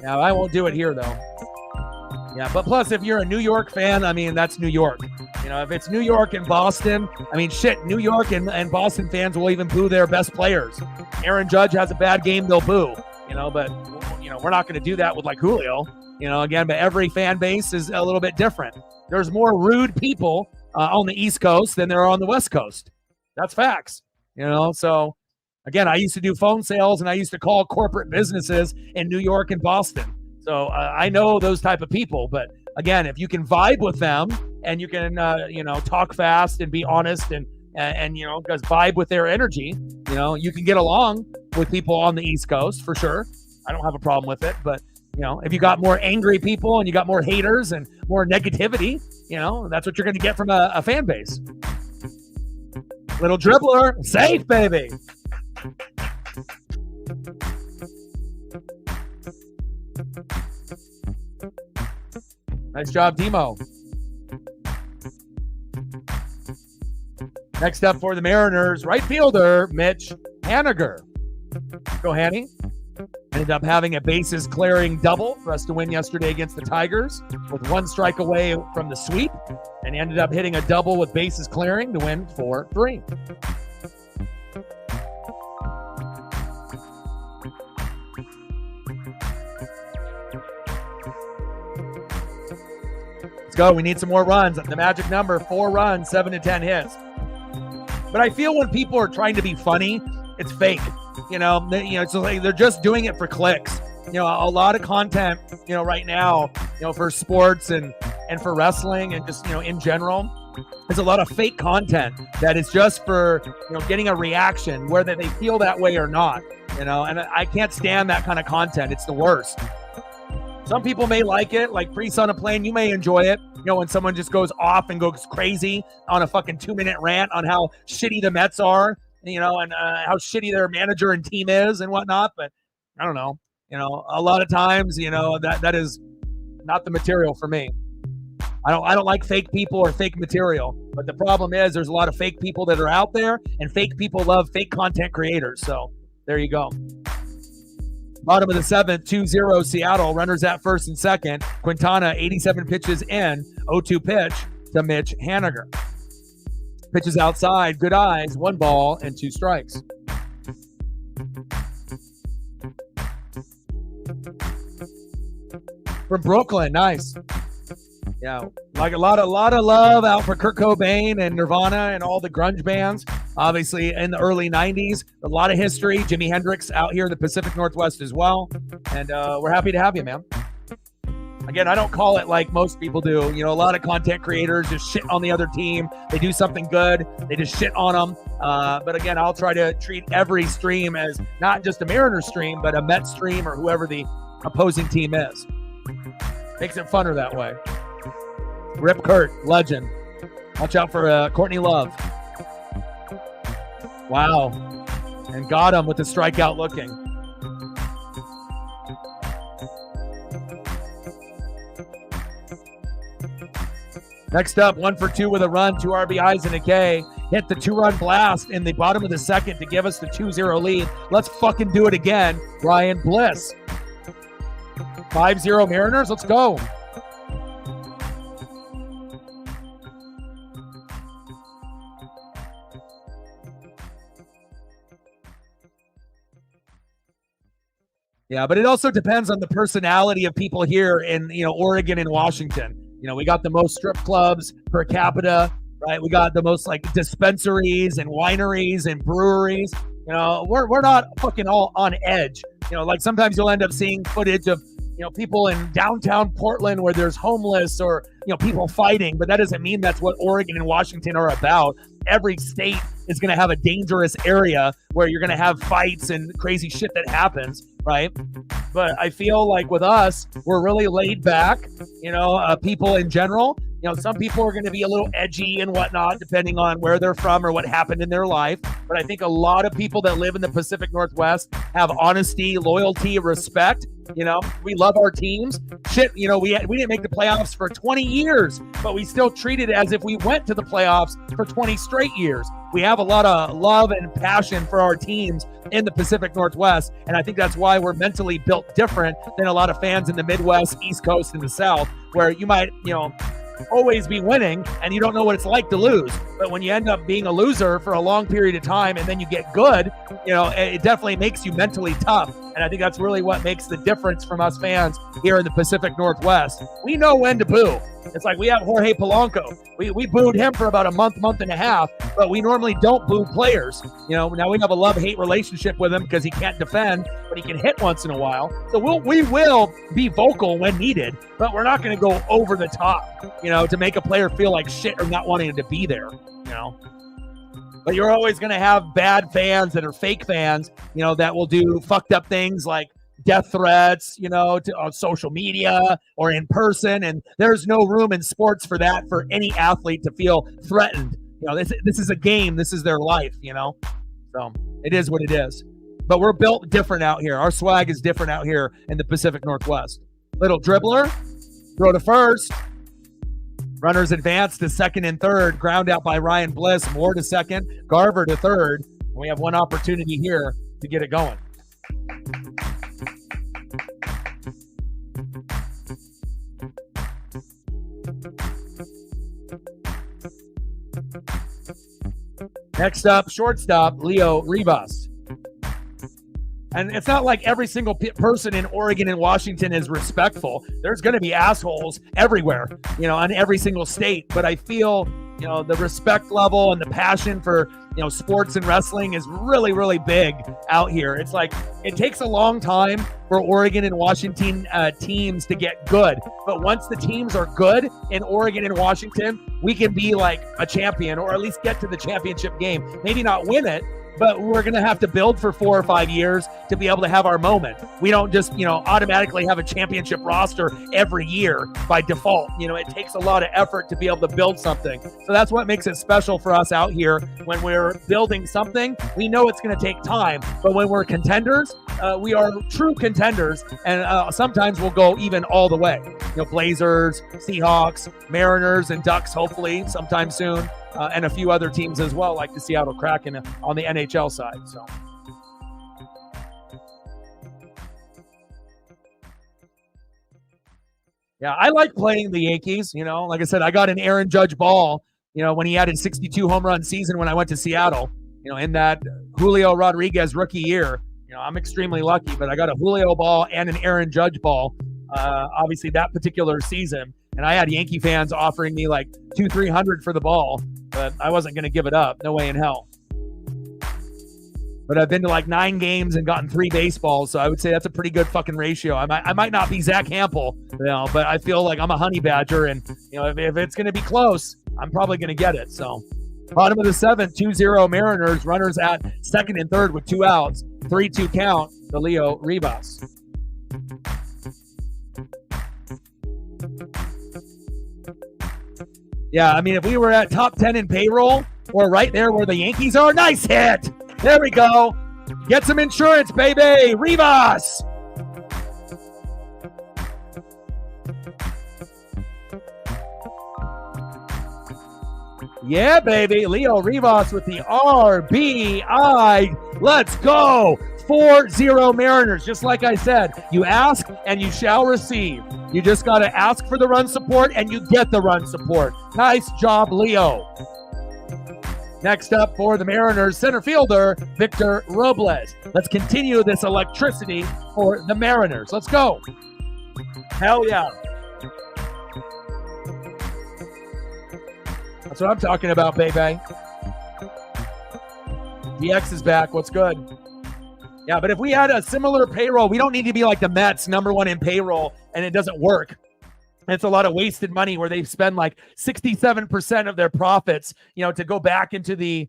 Now, I won't do it here, though. Yeah, but plus, if you're a New York fan, I mean, that's New York. You know, if it's New York and Boston, I mean, shit, New York and Boston fans will even boo their best players. Aaron Judge has a bad game, they'll boo. You know, but, you know, we're not going to do that with, like, Julio. You know, again, but every fan base is a little bit different. There's more rude people on the East Coast than there are on the West Coast. That's facts. You know, so, again, I used to do phone sales, and I used to call corporate businesses in New York and Boston. So I know those type of people, but again, if you can vibe with them and you can, you know, talk fast and be honest and you know, because vibe with their energy, you know, you can get along with people on the East Coast for sure. I don't have a problem with it, but you know, if you got more angry people and you got more haters and more negativity, you know, that's what you're going to get from a fan base. Little dribbler, safe, baby. Nice job, Demo. Next up for the Mariners, right fielder, Mitch Haniger. Go, Hanny. Ended up having a bases clearing double for us to win yesterday against the Tigers with one strike away from the sweep, and ended up hitting a double with bases clearing to win 4-3. Let's go. We need some more runs. The magic number, 4 runs, 7 to 10 hits. But I feel when people are trying to be funny, it's fake. You know, it's like they're just doing it for clicks. You know, a lot of content, you know, right now, you know, for sports and for wrestling and just, you know, in general, there's a lot of fake content that is just for, you know, getting a reaction, whether they feel that way or not, you know, and I can't stand that kind of content. It's the worst. Some people may like it, like Priest on a Plane. You may enjoy it, you know, when someone just goes off and goes crazy on a fucking 2-minute rant on how shitty the Mets are, you know, and how shitty their manager and team is and whatnot. But I don't know, you know, a lot of times, you know, that is not the material for me. I don't like fake people or fake material. But the problem is there's a lot of fake people that are out there, and fake people love fake content creators. So there you go. Bottom of the 7th, 2-0 Seattle. Runners at first and second. Quintana, 87 pitches in. 0-2 pitch to Mitch Haniger. Pitches outside. Good eyes. 1 ball and 2 strikes. From Brooklyn. Nice. Yeah, like a lot of love out for Kurt Cobain and Nirvana and all the grunge bands. Obviously, in the early 90s, a lot of history. Jimi Hendrix out here in the Pacific Northwest as well. And we're happy to have you, man. Again, I don't call it like most people do. You know, a lot of content creators just shit on the other team. They do something good, they just shit on them. But again, I'll try to treat every stream as not just a Mariners stream, but a Mets stream or whoever the opposing team is. Makes it funner that way. Rip Kurt, legend. Watch out for Courtney Love. Wow. And got him with the strikeout looking. Next up, 1 for 2 with a run, 2 RBIs and a K. hit the 2-run blast in the bottom of the second to give us the 2-0 lead. Let's fucking do it again, Ryan Bliss. 5-0 Mariners, let's go. Yeah, but it also depends on the personality of people here in, Oregon and Washington. We got the most strip clubs per capita, right? We got the most like dispensaries and wineries and breweries. We're not fucking all on edge. Like sometimes you'll end up seeing footage of, people in downtown Portland where there's homeless or, people fighting, but that doesn't mean that's what Oregon and Washington are about. Every state is going to have a dangerous area where you're going to have fights and crazy shit that happens, right? But I feel like with us, we're really laid back, people in general. Some people are going to be a little edgy and whatnot, depending on where they're from or what happened in their life. But I think a lot of people that live in the Pacific Northwest have honesty, loyalty, respect. We love our teams. Shit, we didn't make the playoffs for 20 years, but we still treat it as if we went to the playoffs for 20 straight years. We have a lot of love and passion for our teams in the Pacific Northwest, and I think that's why we're mentally built different than a lot of fans in the Midwest, East Coast, and the South, where you might, always be winning and you don't know what it's like to lose. But when you end up being a loser for a long period of time and then you get good, it definitely makes you mentally tough. And I think that's really what makes the difference from us fans here in the Pacific Northwest. We know when to boo. It's like we have Jorge Polanco. We booed him for about a month and a half, but we normally don't boo players. Now we have a love-hate relationship with him because he can't defend, but he can hit once in a while. So we will be vocal when needed, but we're not going to go over the top, to make a player feel like shit or not wanting to be there, But you're always going to have bad fans that are fake fans, that will do fucked up things like death threats, on social media or in person. And there's no room in sports for that, for any athlete to feel threatened. This is a game. This is their life, So it is what it is. But we're built different out here. Our swag is different out here in the Pacific Northwest. Little dribbler, throw to first. Runners advance to second and third. Ground out by Ryan Bliss. Moore to second. Garver to third. And we have one opportunity here to get it going. Next up, shortstop, Leo Rivas. And it's not like every single person in Oregon and Washington is respectful. There's going to be assholes everywhere, on every single state. But I feel, the respect level and the passion for, sports and wrestling is really, really big out here. It's like it takes a long time for Oregon and Washington teams to get good. But once the teams are good in Oregon and Washington, we can be like a champion or at least get to the championship game. Maybe not win it, but we're going to have to build for 4 or 5 years to be able to have our moment. We don't just, automatically have a championship roster every year by default. It takes a lot of effort to be able to build something. So that's what makes it special for us out here. When we're building something, we know it's going to take time. But when we're contenders, we are true contenders. And sometimes we'll go even all the way. Blazers, Seahawks, Mariners, and Ducks, hopefully sometime soon. And a few other teams as well, like the Seattle Kraken on the NHL side. So, yeah, I like playing the Yankees. Like I said, I got an Aaron Judge ball, when he had a 62 home run season when I went to Seattle, in that Julio Rodriguez rookie year. I'm extremely lucky, but I got a Julio ball and an Aaron Judge ball, obviously that particular season. And I had Yankee fans offering me like $200-300 for the ball, but I wasn't going to give it up. No way in hell. But I've been to like 9 games and gotten 3 baseballs, so I would say that's a pretty good fucking ratio. I might not be Zach Hampel, but I feel like I'm a honey badger, and if it's going to be close, I'm probably going to get it. So, bottom of the 7th, 2-0 Mariners. Runners at second and third with 2 outs. 3-2 count to Leo Rivas. Yeah, I mean, if we were at top 10 in payroll or right there where the Yankees are, nice hit. There we go. Get some insurance, baby. Rivas. Yeah, baby. Leo Rivas with the RBI. Let's go. 4-0 Mariners. Just like I said, you ask and you shall receive. You just got to ask for the run support and you get the run support. Nice job, Leo. Next up for the Mariners, center fielder, Victor Robles. Let's continue this electricity for the Mariners. Let's go. Hell yeah. That's what I'm talking about, baby. DX is back. What's good? Yeah, but if we had a similar payroll, we don't need to be like the Mets, #1 in payroll, and it doesn't work. It's a lot of wasted money where they spend like 67% of their profits, to go back into the,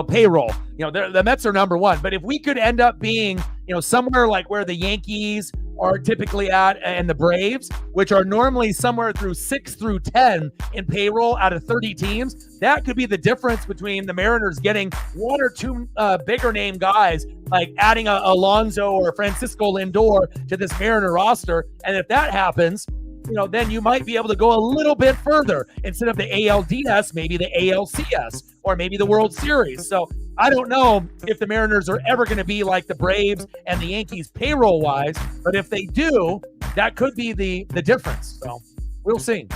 payroll. The Mets are #1. But if we could end up being, somewhere like where the Yankees are typically at and the Braves, which are normally somewhere through 6 through 10 in payroll out of 30 teams, that could be the difference between the Mariners getting one or two bigger name guys, like adding a Alonso or Francisco Lindor to this Mariner roster. And if that happens, then you might be able to go a little bit further. Instead of the ALDS, maybe the ALCS or maybe the World Series. So I don't know if the Mariners are ever going to be like the Braves and the Yankees payroll-wise, but if they do, that could be the difference. So we'll see.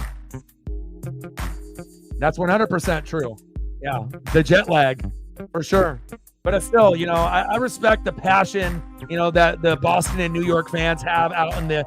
That's 100% true. Yeah, the jet lag, for sure. But still, I respect the passion, that the Boston and New York fans have out on the,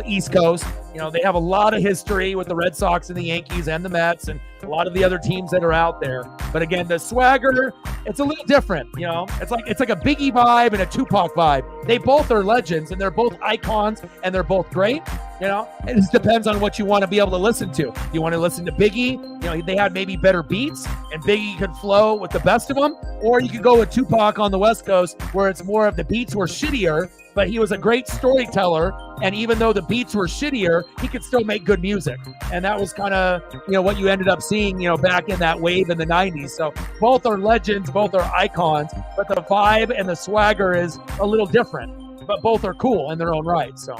East Coast. They have a lot of history with the Red Sox and the Yankees and the Mets and a lot of the other teams that are out there. But again, the swagger, it's a little different. It's like a Biggie vibe and a Tupac vibe. They both are legends and they're both icons and they're both great. It just depends on what you want to be able to listen to. You want to listen to Biggie? They had maybe better beats and Biggie could flow with the best of them. Or you could go with Tupac on the West Coast where it's more of the beats were shittier, but he was a great storyteller. And even though the beats were shittier, he could still make good music. And that was kind of, what you ended up seeing, back in that wave in the 90s. So both are legends, both are icons, but the vibe and the swagger is a little different. But both are cool in their own right, so.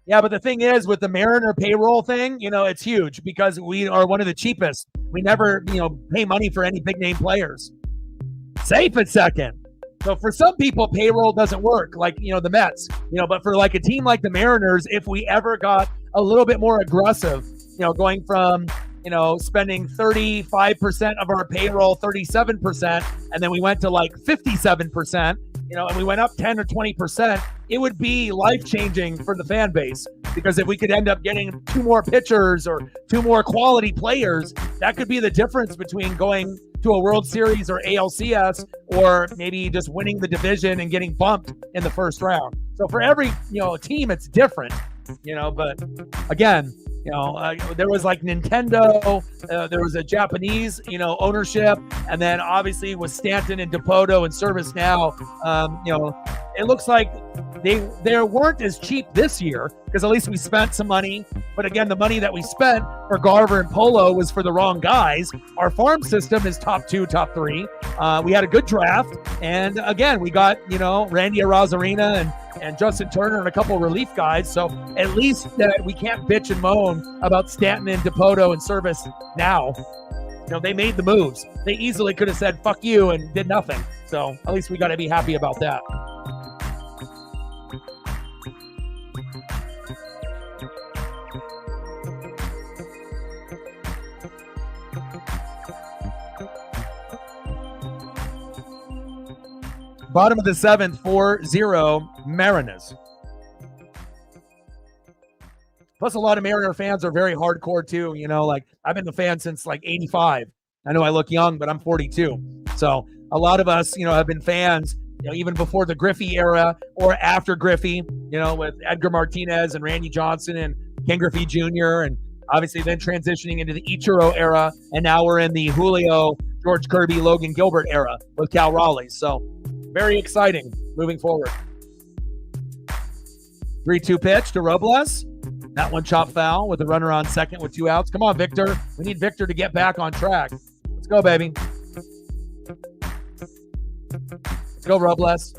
Yeah, but the thing is, with the Mariner payroll thing, it's huge because we are one of the cheapest. We never, pay money for any big name players. Safe at second. So for some people, payroll doesn't work, like, the Mets. But for like a team like the Mariners, if we ever got a little bit more aggressive, going from, spending 35% of our payroll, 37%, and then we went to like 57%, and we went up 10 or 20%, it would be life-changing for the fan base. Because if we could end up getting 2 more pitchers or 2 more quality players, that could be the difference between going to a World Series or ALCS or maybe just winning the division and getting bumped in the first round. So for every, team, it's different, but again, there was like Nintendo, there was a Japanese, ownership, and then obviously with Stanton and Dipoto and Service Now, it looks like they weren't as cheap this year because at least we spent some money. But again, the money that we spent for Garver and Polo was for the wrong guys. Our farm system is top 2, top 3. We had a good draft, and again, we got Randy Arozarena and Justin Turner and a couple of relief guys. So at least that we can't bitch and moan about Stanton and Dipoto and Service Now. They made the moves. They easily could have said fuck you and did nothing. So at least we got to be happy about that. Bottom of the 7th, 4-0 Mariners. Plus, a lot of Mariner fans are very hardcore too. Like I've been a fan since like 85. I know I look young, but I'm 42. So a lot of us, have been fans, even before the Griffey era or after Griffey, with Edgar Martinez and Randy Johnson and Ken Griffey Jr. and obviously then transitioning into the Ichiro era. And now we're in the Julio, George Kirby, Logan Gilbert era with Cal Raleigh. So very exciting moving forward. 3-2 pitch to Robles. That one chopped foul with a runner on second with 2 outs. Come on, Victor. We need Victor to get back on track. Let's go, baby. Let's go, Robles.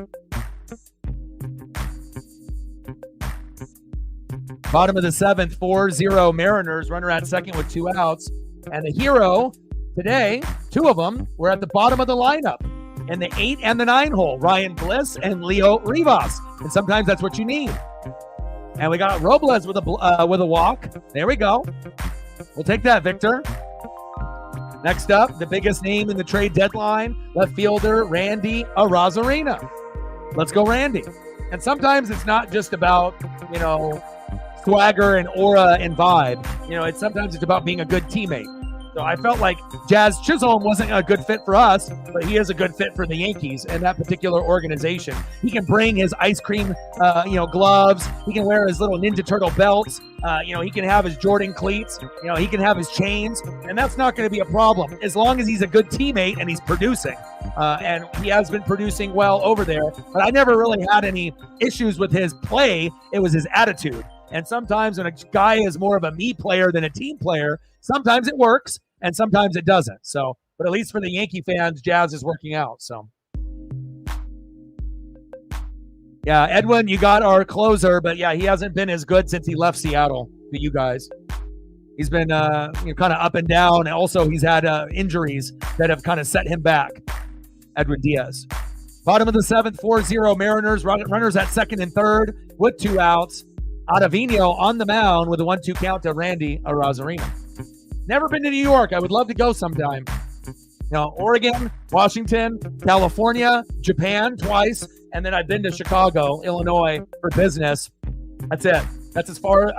Bottom of the 7th, 4-0 Mariners. Runner at second with 2 outs. And the hero today, 2 of them, were at the bottom of the lineup in the 8 and the 9 hole. Ryan Bliss and Leo Rivas. And sometimes that's what you need. And we got Robles with a walk. There we go. We'll take that, Victor. Next up, the biggest name in the trade deadline, left fielder Randy Arozarena. Let's go, Randy. And sometimes it's not just about, swagger and aura and vibe. Sometimes it's about being a good teammate. So I felt like Jazz Chisholm wasn't a good fit for us, but he is a good fit for the Yankees and that particular organization. He can bring his ice cream, gloves. He can wear his little Ninja Turtle belts. He can have his Jordan cleats. He can have his chains, and that's not going to be a problem as long as he's a good teammate and he's producing. And he has been producing well over there, but I never really had any issues with his play. It was his attitude. And sometimes when a guy is more of a me player than a team player, sometimes it works and sometimes it doesn't. So, but at least for the Yankee fans, Jazz is working out. So, yeah, Edwin, you got our closer, but yeah, he hasn't been as good since he left Seattle to you guys. He's been kind of up and down. And also, he's had injuries that have kind of set him back. Edwin Diaz. Bottom of the 7th, 4-0 Mariners. Runners at second and third with 2 outs. Ottavino on the mound with a 1-2 count to Randy Arozarena. Never been to New York. I would love to go sometime. Oregon, Washington, California, Japan twice, and then I've been to Chicago, Illinois for business. That's it. That's as far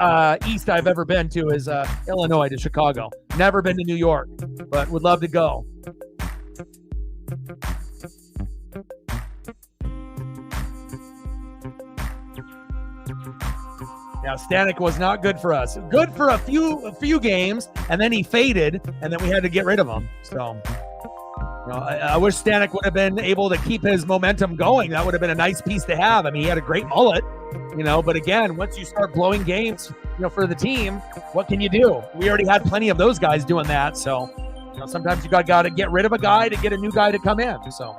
east I've ever been to is Illinois to Chicago. Never been to New York, but would love to go. Now, Stanek was not good for us. Good for a few games, and then he faded, and then we had to get rid of him. So, I wish Stanek would have been able to keep his momentum going. That would have been a nice piece to have. I mean, he had a great mullet, but again, once you start blowing games, for the team, what can you do? We already had plenty of those guys doing that. So, sometimes you got to get rid of a guy to get a new guy to come in. So.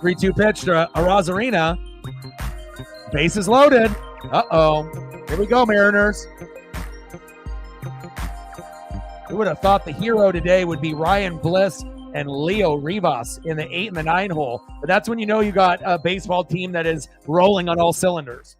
3-2 pitch to Arozarena. Bases loaded. Uh-oh. Here we go, Mariners. Who would have thought the hero today would be Ryan Bliss and Leo Rivas in the 8 and the 9 hole? But that's when you know you got a baseball team that is rolling on all cylinders.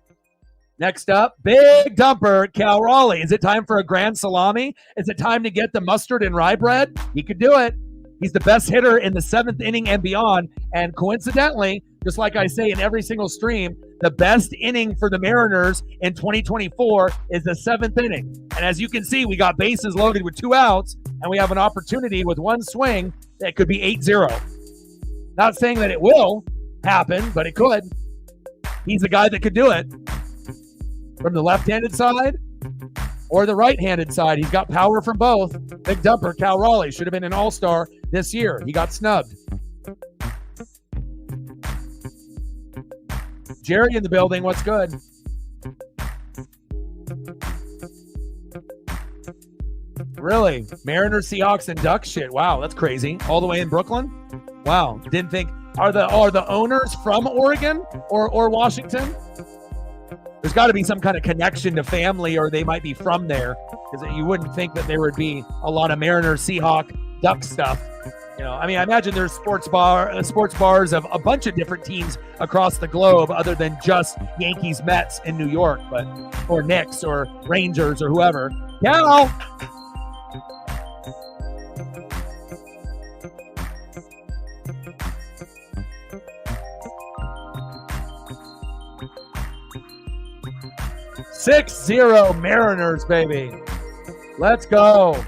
Next up, big dumper, Cal Raleigh. Is it time for a grand salami? Is it time to get the mustard and rye bread? He could do it. He's the best hitter in the 7th inning and beyond. And coincidentally, just like I say in every single stream, the best inning for the Mariners in 2024 is the 7th inning. And as you can see, we got bases loaded with 2 outs, and we have an opportunity with one swing that could be 8-0. Not saying that it will happen, but it could. He's the guy that could do it. From the left-handed side or the right-handed side, he's got power from both. Big dumper, Cal Raleigh, should have been an all-star this year. He got snubbed. Jerry in the building, what's good? Really? Mariners, Seahawks, and Ducks shit. Wow, that's crazy. All the way in Brooklyn? Wow, didn't think. Are the owners from Oregon or Washington? There's got to be some kind of connection to family, or they might be from there, because you wouldn't think that there would be a lot of Mariners, Seahawk, Duck stuff. I imagine there's sports bars of a bunch of different teams across the globe, other than just Yankees, Mets in New York, or Knicks or Rangers or whoever. Cal! "6-0 Mariners, baby. Let's go."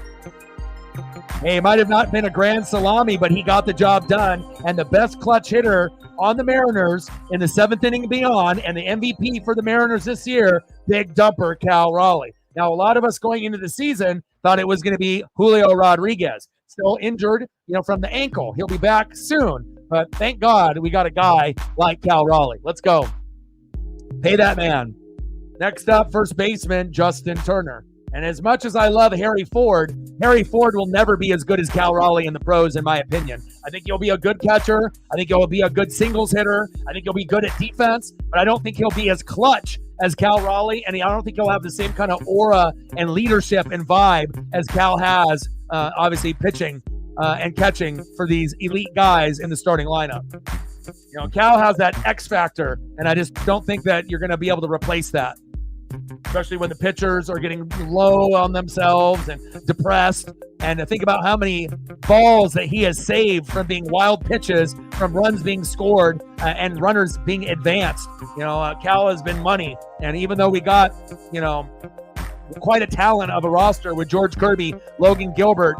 Hey, it might have not been a grand salami, but he got the job done. And the best clutch hitter on the Mariners in the 7th inning and beyond, and the MVP for the Mariners this year, big dumper, Cal Raleigh. Now, a lot of us going into the season thought it was going to be Julio Rodriguez, still injured, from the ankle. He'll be back soon. But thank God we got a guy like Cal Raleigh. Let's go. Pay that man. Next up, first baseman, Justin Turner. And as much as I love Harry Ford will never be as good as Cal Raleigh in the pros, in my opinion. I think he'll be a good catcher. I think he'll be a good singles hitter. I think he'll be good at defense, but I don't think he'll be as clutch as Cal Raleigh, and I don't think he'll have the same kind of aura and leadership and vibe as Cal has, obviously pitching and catching for these elite guys in the starting lineup. You know, Cal has that X factor, and I just don't think that you're going to be able to replace that, especially when the pitchers are getting low on themselves and depressed. And to think about how many balls that he has saved from being wild pitches, from runs being scored, and runners being advanced. You know, Cal has been money. And even though we got, you know, quite a talent of a roster with George Kirby, Logan Gilbert,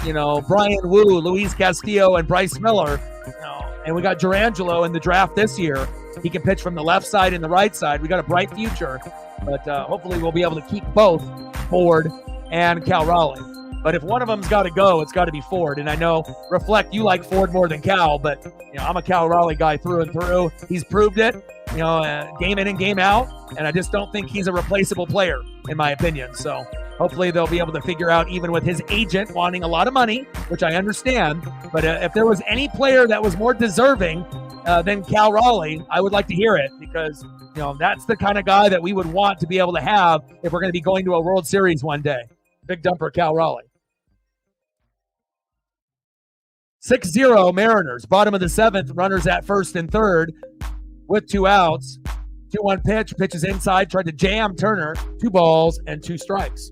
you know, Brian Wu, Luis Castillo, and Bryce Miller, you know, and we got Durangelo in the draft this year. He can pitch from the left side and the right side. We got a bright future, but hopefully we'll be able to keep both Ford and Cal Raleigh. But if one of them's got to go, it's got to be Ford. And I know, Reflect, you like Ford more than Cal, but you know, I'm a Cal Raleigh guy through and through. He's proved it, you know, game in and game out. And I just don't think he's a replaceable player, in my opinion. So hopefully they'll be able to figure out, even with his agent wanting a lot of money, which I understand. But if there was any player that was more deserving than Cal Raleigh, I would like to hear it, because you know, that's the kind of guy that we would want to be able to have if we're going to be going to a World Series one day. Big dumper Cal Raleigh. 6-0 Mariners, bottom of the seventh, runners at first and third with 2 outs. 2-1 pitch, pitches inside, tried to jam Turner, 2 balls and 2 strikes.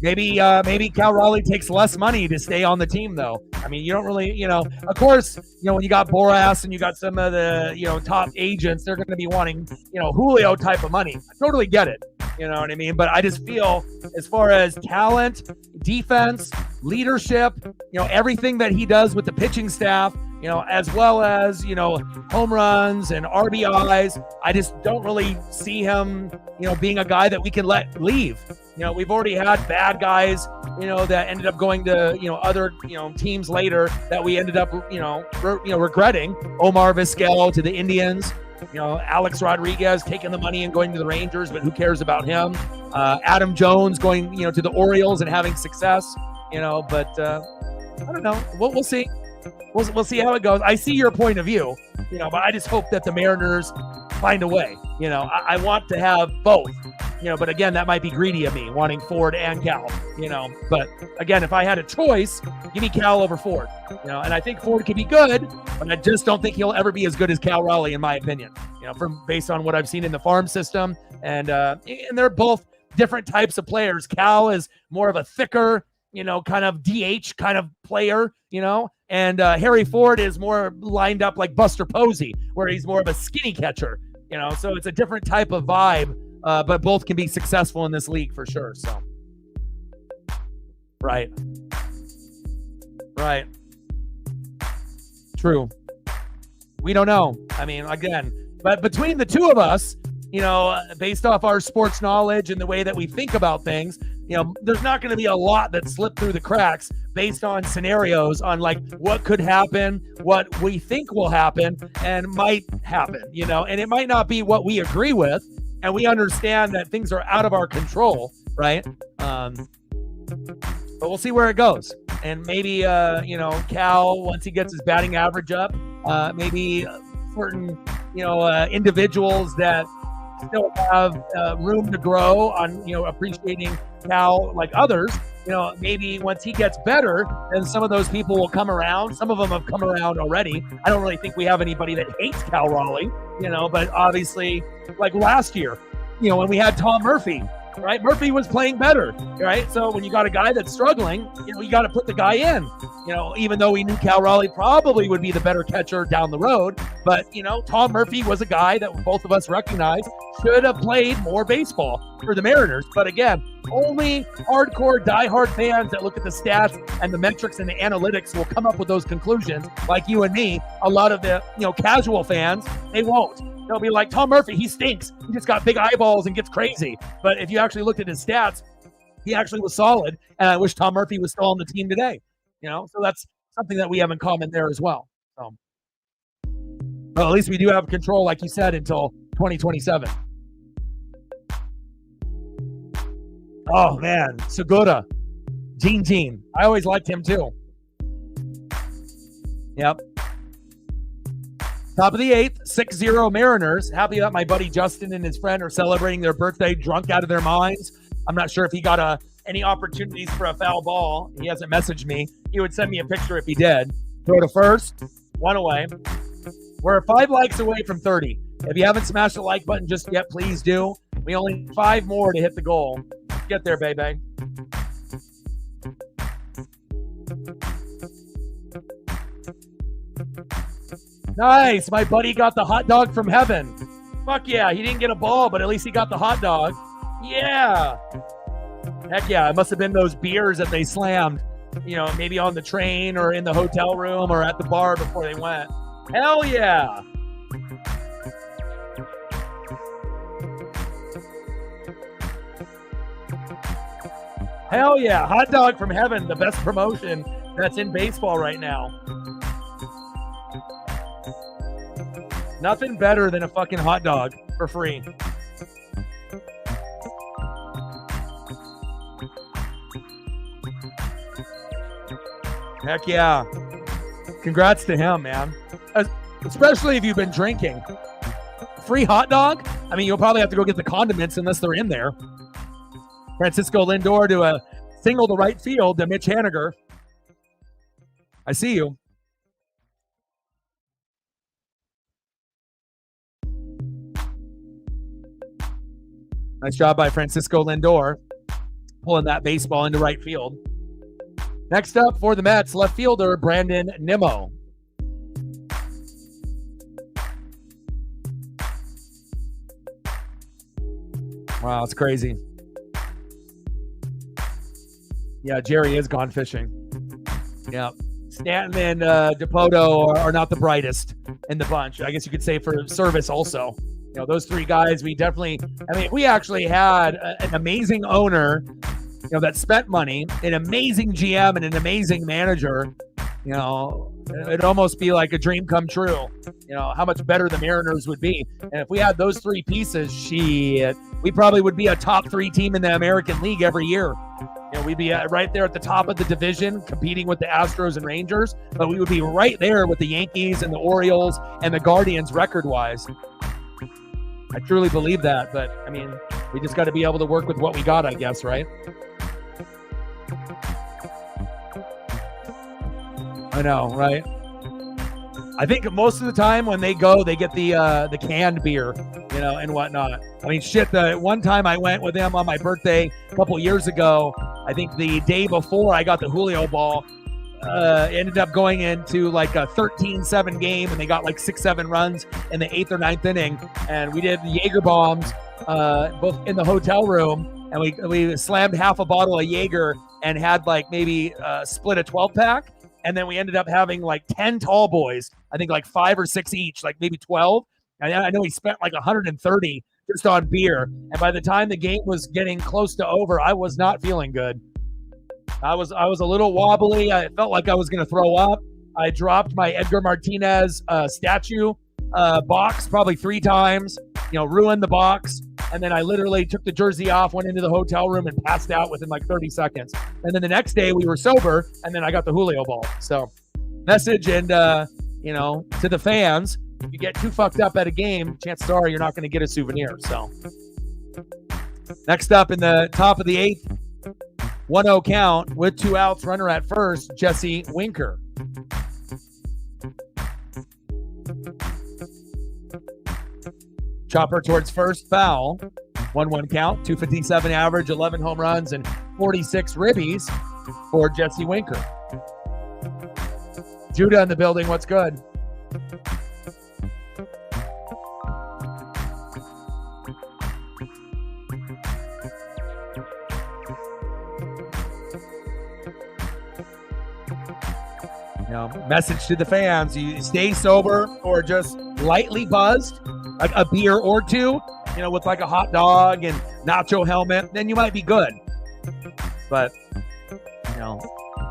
Maybe Cal Raleigh takes less money to stay on the team, though. I mean, you don't really, you know, of course, you know, when you got Boras and you got some of the, you know, top agents, they're going to be wanting, you know, Julio type of money. I totally get it. You know what I mean? But I just feel, as far as talent, defense, leadership, you know, everything that he does with the pitching staff, you know, as well as, you know, home runs and RBIs, I just don't really see him, you know, being a guy that we can let leave. You know, we've already had bad guys, you know, that ended up going to, you know, other, you know, teams later that we ended up, regretting. Omar Vizquel to the Indians, you know, Alex Rodriguez taking the money and going to the Rangers, but who cares about him? Adam Jones going, you know, to the Orioles and having success, you know, but I don't know. We'll see. We'll see how it goes. I see your point of view, you know, but I just hope that the Mariners find a way. You know, I want to have both, you know, but again, that might be greedy of me, wanting Ford and Cal, you know. But again, if I had a choice, give me Cal over Ford, you know, and I think Ford can be good, but I just don't think he'll ever be as good as Cal Raleigh, in my opinion, you know, based on what I've seen in the farm system. And they're both different types of players. Cal is more of a thicker, you know, kind of DH kind of player, you know, and Harry Ford is more lined up like Buster Posey, where he's more of a skinny catcher, you know, so it's a different type of vibe, but both can be successful in this league for sure. So, right. True. We don't know. I mean, again, but between the two of us, you know, based off our sports knowledge and the way that we think about things, you know, there's not going to be a lot that slipped through the cracks based on scenarios on like what could happen, what we think will happen and might happen, you know, and it might not be what we agree with. And we understand that things are out of our control, right? But we'll see where it goes. And maybe, you know, Cal, once he gets his batting average up, maybe certain, you know, individuals that still have room to grow on, you know, appreciating Cal like others, you know, maybe once he gets better, then some of those people will come around. Some of them have come around already. I don't really think we have anybody that hates Cal Raleigh, you know, but obviously like last year, you know, when we had Tom Murphy, right? Murphy was playing better, right? So when you got a guy that's struggling, you know, you got to put the guy in, you know, even though we knew Cal Raleigh probably would be the better catcher down the road. But, you know, Tom Murphy was a guy that both of us recognized should have played more baseball for the Mariners. But again, only hardcore, diehard fans that look at the stats and the metrics and the analytics will come up with those conclusions like you and me. A lot of the, you know, casual fans, they won't. they'll be like, Tom Murphy, he stinks. He just got big eyeballs and gets crazy. But if you actually looked at his stats, he actually was solid. And I wish Tom Murphy was still on the team today. So that's something that we have in common there as well. So, well, at least we do have control, like you said, until 2027. Oh, man. Segura. Gene. I always liked him, too. Yep. Top of the 8th, 6-0 Mariners. Happy that my buddy Justin and his friend are celebrating their birthday drunk out of their minds. I'm not sure if he got any opportunities for a foul ball. He hasn't messaged me. He would send me a picture if he did. Throw to first. 1 away. We're 5 likes away from 30. If you haven't smashed the like button just yet, please do. We only need 5 more to hit the goal. Get there, baby. Nice. My buddy got the hot dog from heaven. Fuck yeah. He didn't get a ball, but at least he got the hot dog. Yeah. Heck yeah. It must have been those beers that they slammed, maybe on the train or in the hotel room or at the bar before they went. Hell yeah. Hell yeah. Hot dog from heaven, the best promotion that's in baseball right now. Nothing better than a fucking hot dog for free. Heck yeah. Congrats to him, man. Especially if you've been drinking. Free hot dog? I mean, you'll probably have to go get the condiments unless they're in there. Francisco Lindor to a single to right field to Mitch Haniger. I see you. Nice job by Francisco Lindor, pulling that baseball into right field. Next up for the Mets, left fielder Brandon Nimmo. Wow, it's crazy. Yeah, Jerry is gone fishing. Yeah. Stanton and DePoto are not the brightest in the bunch. I guess you could say for service also. Those 3 guys, we actually had an amazing owner, that spent money, an amazing GM and an amazing manager. It'd almost be like a dream come true, how much better the Mariners would be. And if we had those 3 pieces, we probably would be a top 3 team in the American League every year. We'd be right there at the top of the division, competing with the Astros and Rangers, but we would be right there with the Yankees and the Orioles and the Guardians record-wise. I truly believe that, but, we just got to be able to work with what we got, I guess, right? I know, right? I think most of the time when they go, they get the canned beer, and whatnot. The one time I went with them on my birthday a couple years ago, I think the day before I got the Julio ball, ended up going into like a 13-7 game, and they got like 6-7 runs in the 8th or 9th inning, and we did Jaeger bombs both in the hotel room, and we slammed half a bottle of Jaeger and had like maybe split a 12-pack. And then we ended up having like 10 tall boys, I think like 5 or 6 each, like maybe 12. And I know we spent like 130 just on beer. And by the time the game was getting close to over, I was not feeling good. I was a little wobbly. I felt like I was going to throw up. I dropped my Edgar Martinez statue box probably 3 times, ruined the box. And then I literally took the jersey off, went into the hotel room, and passed out within like 30 seconds. And then the next day we were sober, and then I got the Julio ball. So message and, to the fans, if you get too fucked up at a game, chances are you're not going to get a souvenir. So next up in the top of the 8th, 1-0 count with 2 outs, runner at first, Jesse Winker. Chopper towards first, foul. 1-1 count, 257 average, 11 home runs, and 46 ribbies for Jesse Winker. Judah in the building, what's good? Message to the fans, you stay sober or just lightly buzzed. like a beer or two, with like a hot dog and nacho helmet, then you might be good. But,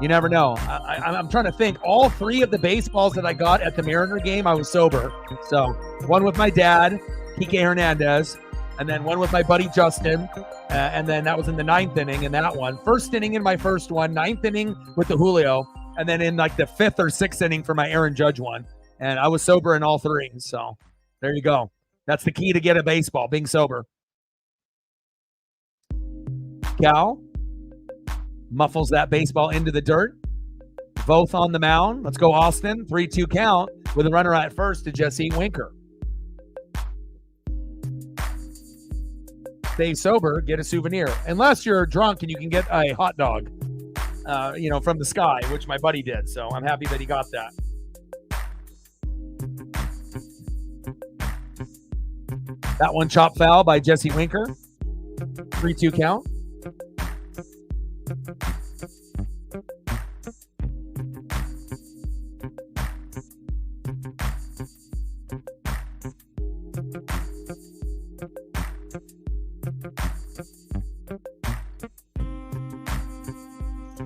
you never know. I'm trying to think. All 3 of the baseballs that I got at the Mariner game, I was sober. So one with my dad, Kike Hernandez, and then one with my buddy Justin, and then that was in the 9th inning in that one. 1st inning in my first one, 9th inning with the Julio, and then in like the 5th or 6th inning for my Aaron Judge one. And I was sober in all 3. So there you go. That's the key to get a baseball, being sober. Cal muffles that baseball into the dirt. Both on the mound. Let's go, Austin. 3-2 count with a runner at first to Jesse Winker. Stay sober, get a souvenir. Unless you're drunk and you can get a hot dog, from the sky, which my buddy did. So I'm happy that he got that. That one chopped foul by Jesse Winker. 3-2 count.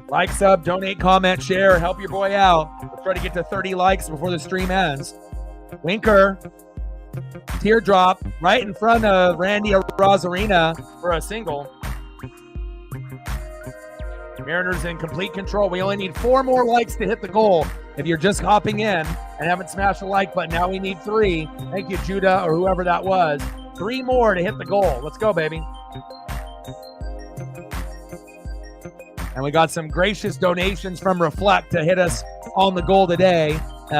Like, sub, donate, comment, share, help your boy out. Let's try to get to 30 likes before the stream ends. Winker, teardrop right in front of Randy Arozarena for a single. Mariners in complete control. We only need 4 more likes to hit the goal. If you're just hopping in and haven't smashed the like button, now we need 3. Thank you, Judah, or whoever that was. 3 more to hit the goal. Let's go, baby. And we got some gracious donations from Reflect to hit us on the goal today.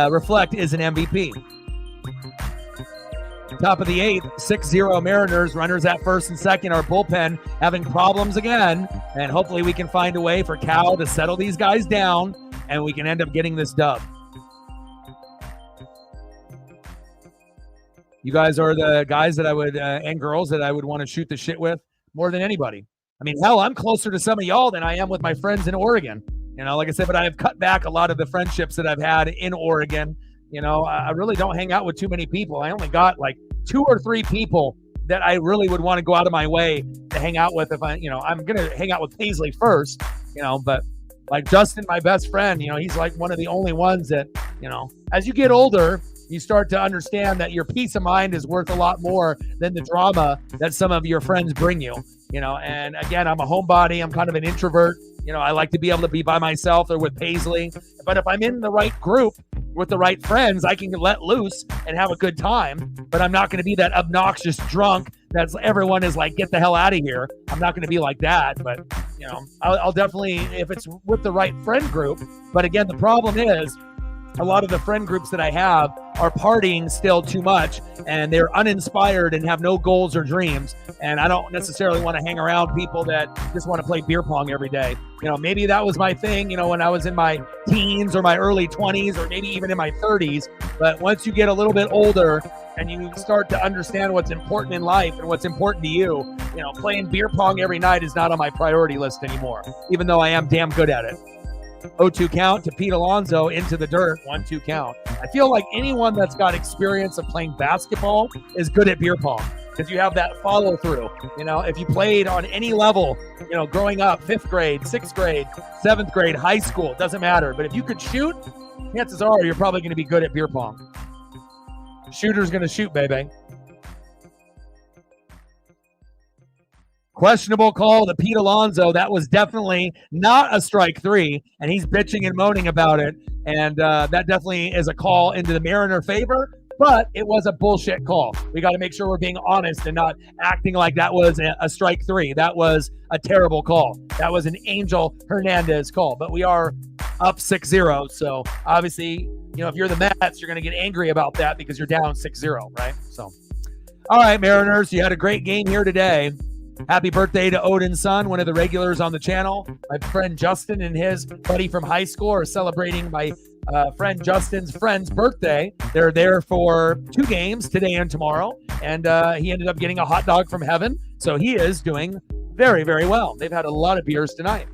Reflect is an MVP. Top of the 8th, 6-0 Mariners. Runners at first and second. Our bullpen having problems again. And hopefully we can find a way for Cal to settle these guys down and we can end up getting this dub. You guys are the guys that I would, and girls that I would want to shoot the shit with more than anybody. I mean, hell, I'm closer to some of y'all than I am with my friends in Oregon. Like I said, but I have cut back a lot of the friendships that I've had in Oregon. I really don't hang out with too many people. I only got like 2 or 3 people that I really would want to go out of my way to hang out with. If I'm going to hang out with Paisley first, but like Justin, my best friend, he's like one of the only ones that, as you get older, you start to understand that your peace of mind is worth a lot more than the drama that some of your friends bring you. And again, I'm a homebody. I'm kind of an introvert. I like to be able to be by myself or with Paisley. But if I'm in the right group with the right friends, I can let loose and have a good time. But I'm not going to be that obnoxious drunk that's everyone is like, get the hell out of here. I'm not going to be like that. But, I'll definitely, if it's with the right friend group. But again, the problem is, a lot of the friend groups that I have are partying still too much, and they're uninspired and have no goals or dreams. And I don't necessarily want to hang around people that just want to play beer pong every day. Maybe that was my thing, when I was in my teens or my early 20s or maybe even in my 30s. But once you get a little bit older and you start to understand what's important in life and what's important to you, playing beer pong every night is not on my priority list anymore, even though I am damn good at it. 0-2 count to Pete Alonso into the dirt. 1-2 count. I feel like anyone that's got experience of playing basketball is good at beer pong because you have that follow through. If you played on any level, growing up, 5th grade, 6th grade, 7th grade, high school, it doesn't matter. But if you could shoot, chances are you're probably going to be good at beer pong. Shooter's going to shoot, baby. Questionable call to Pete Alonso. That was definitely not a strike 3, and he's bitching and moaning about it. And that definitely is a call into the Mariner favor, but it was a bullshit call. We got to make sure we're being honest and not acting like that was a strike 3. That was a terrible call. That was an Angel Hernandez call, but we are up 6-0. So obviously, if you're the Mets, you're going to get angry about that because you're down 6-0, right? So, all right, Mariners, you had a great game here today. Happy birthday to Odin's son, one of the regulars on the channel. My friend Justin and his buddy from high school are celebrating my friend Justin's friend's birthday. They're there for 2 games, today and tomorrow. And he ended up getting a hot dog from heaven. So he is doing very, very well. They've had a lot of beers tonight.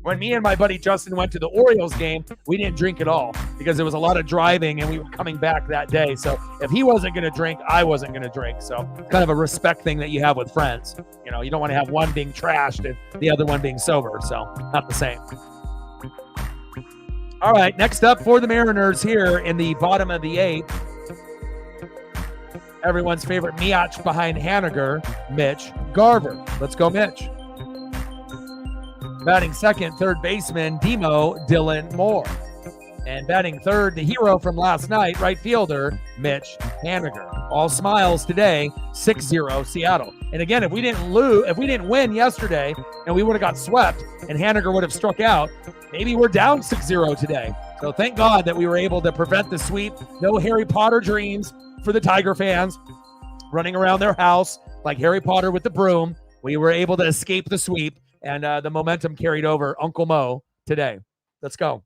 When me and my buddy Justin went to the Orioles game, we didn't drink at all because there was a lot of driving and we were coming back that day. So if he wasn't going to drink, I wasn't going to drink. So kind of a respect thing that you have with friends. You know, you don't want to have one being trashed and the other one being sober. So not the same. All right, next up for the Mariners here in the bottom of the 8th. Everyone's favorite Miach behind Haniger, Mitch Garver. Let's go, Mitch. Batting second, third baseman, Demo Dylan Moore. And batting third, the hero from last night, right fielder, Mitch Haniger. All smiles today, 6-0 Seattle. And again, if we didn't win yesterday and we would have got swept and Haniger would have struck out, maybe we're down 6-0 today. So thank God that we were able to prevent the sweep. No Harry Potter dreams for the Tiger fans running around their house like Harry Potter with the broom. We were able to escape the sweep. And the momentum carried over Uncle Mo today. Let's go.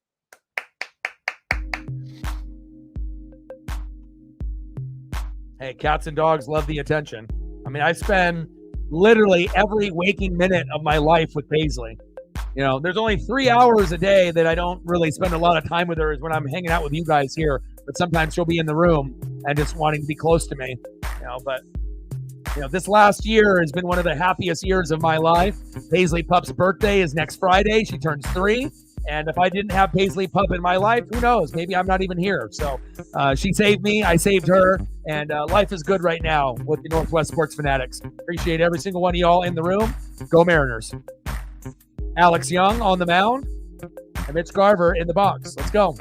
Hey, cats and dogs love the attention. I mean, I spend literally every waking minute of my life with Paisley. You know, there's only 3 hours a day that I don't really spend a lot of time with her is when I'm hanging out with you guys here. But sometimes she'll be in the room and just wanting to be close to me. You know, but this last year has been one of the happiest years of my life. Paisley Pup's birthday is next Friday. She turns 3. And if I didn't have Paisley Pup in my life, who knows? Maybe I'm not even here. So she saved me. I saved her. And life is good right now with the Northwest Sports Fanatics. Appreciate every single one of y'all in the room. Go Mariners. Alex Young on the mound. And Mitch Garver in the box. Let's go.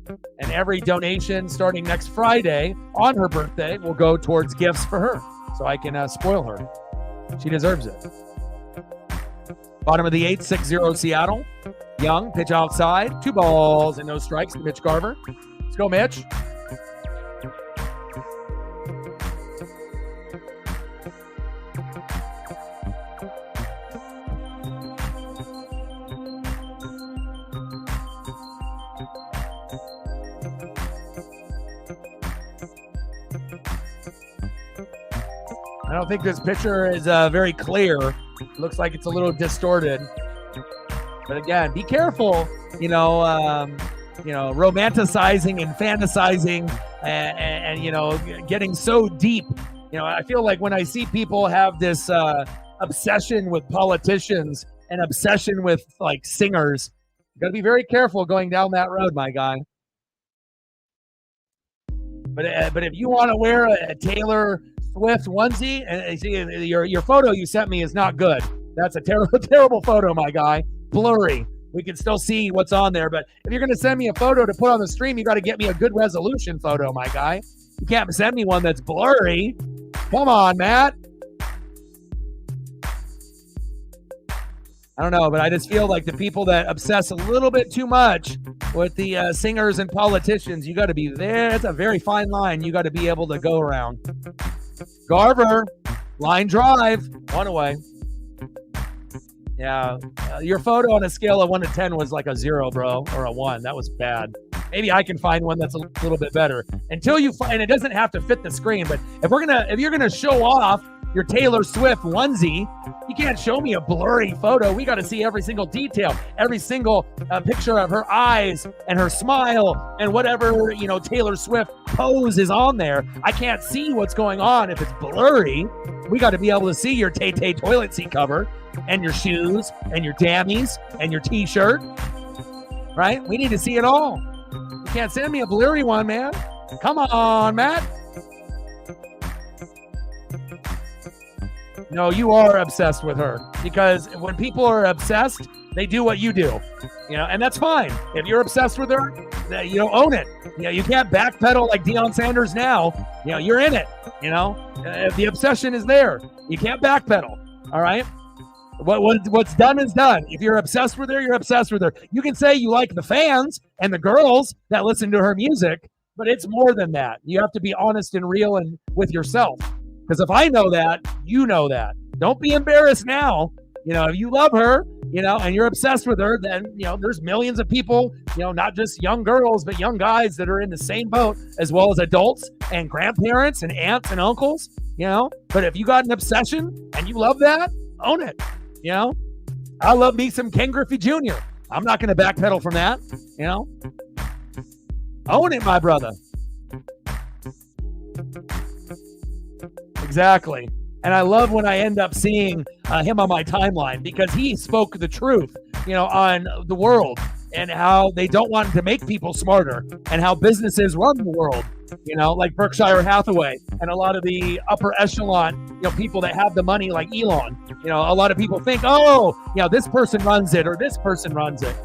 And every donation starting next Friday on her birthday will go towards gifts for her. So I can spoil her. She deserves it. Bottom of the 8th, 6-0 Seattle. Young, pitch outside. 2 balls and no strikes to Mitch Garver. Let's go, Mitch. I don't think this picture is very clear. It looks like it's a little distorted. But again, be careful, romanticizing and fantasizing and getting so deep. I feel like when I see people have this obsession with politicians and obsession with like singers, you got to be very careful going down that road, my guy. But if you want to wear a Taylor Swift onesie, and see your photo you sent me is not good. That's a terrible photo, my guy. Blurry. We can still see what's on there, but if you're going to send me a photo to put on the stream, you got to get me a good resolution photo, my guy. You can't send me one that's blurry. Come on, Matt. I don't know, but I just feel like the people that obsess a little bit too much with the singers and politicians, you got to be there. It's a very fine line you got to be able to go around. Garver, line drive, 1 away. Yeah, your photo on a scale of 1 to 10 was like a 0, bro, or a 1. That was bad. Maybe I can find one that's a little bit better. Until you find, it doesn't have to fit the screen, but if you're gonna show off your Taylor Swift onesie, you can't show me a blurry photo. We got to see every single detail, every single picture of her eyes and her smile and whatever, Taylor Swift pose is on there. I can't see what's going on if it's blurry. We got to be able to see your Tay-Tay toilet seat cover and your shoes and your jammies and your t-shirt, right? We need to see it all. You can't send me a blurry one, man. Come on, Matt. No, you are obsessed with her, because when people are obsessed, they do what you do, and that's fine. If you're obsessed with her, own it. You can't backpedal like Deion Sanders now. You're in it. If the obsession is there, you can't backpedal. All right. What's done is done. If you're obsessed with her, you're obsessed with her. You can say you like the fans and the girls that listen to her music, but it's more than that. You have to be honest and real and with yourself. Because if I know that, you know that. Don't be embarrassed now. If you love her, and you're obsessed with her, then, there's millions of people, not just young girls, but young guys that are in the same boat, as well as adults and grandparents and aunts and uncles, But if you got an obsession and you love that, own it, I love me some Ken Griffey Jr. I'm not going to backpedal from that, Own it, my brother. Exactly. And I love when I end up seeing him on my timeline because he spoke the truth, on the world and how they don't want to make people smarter and how businesses run the world, like Berkshire Hathaway and a lot of the upper echelon, people that have the money like Elon. A lot of people think, this person runs it or this person runs it,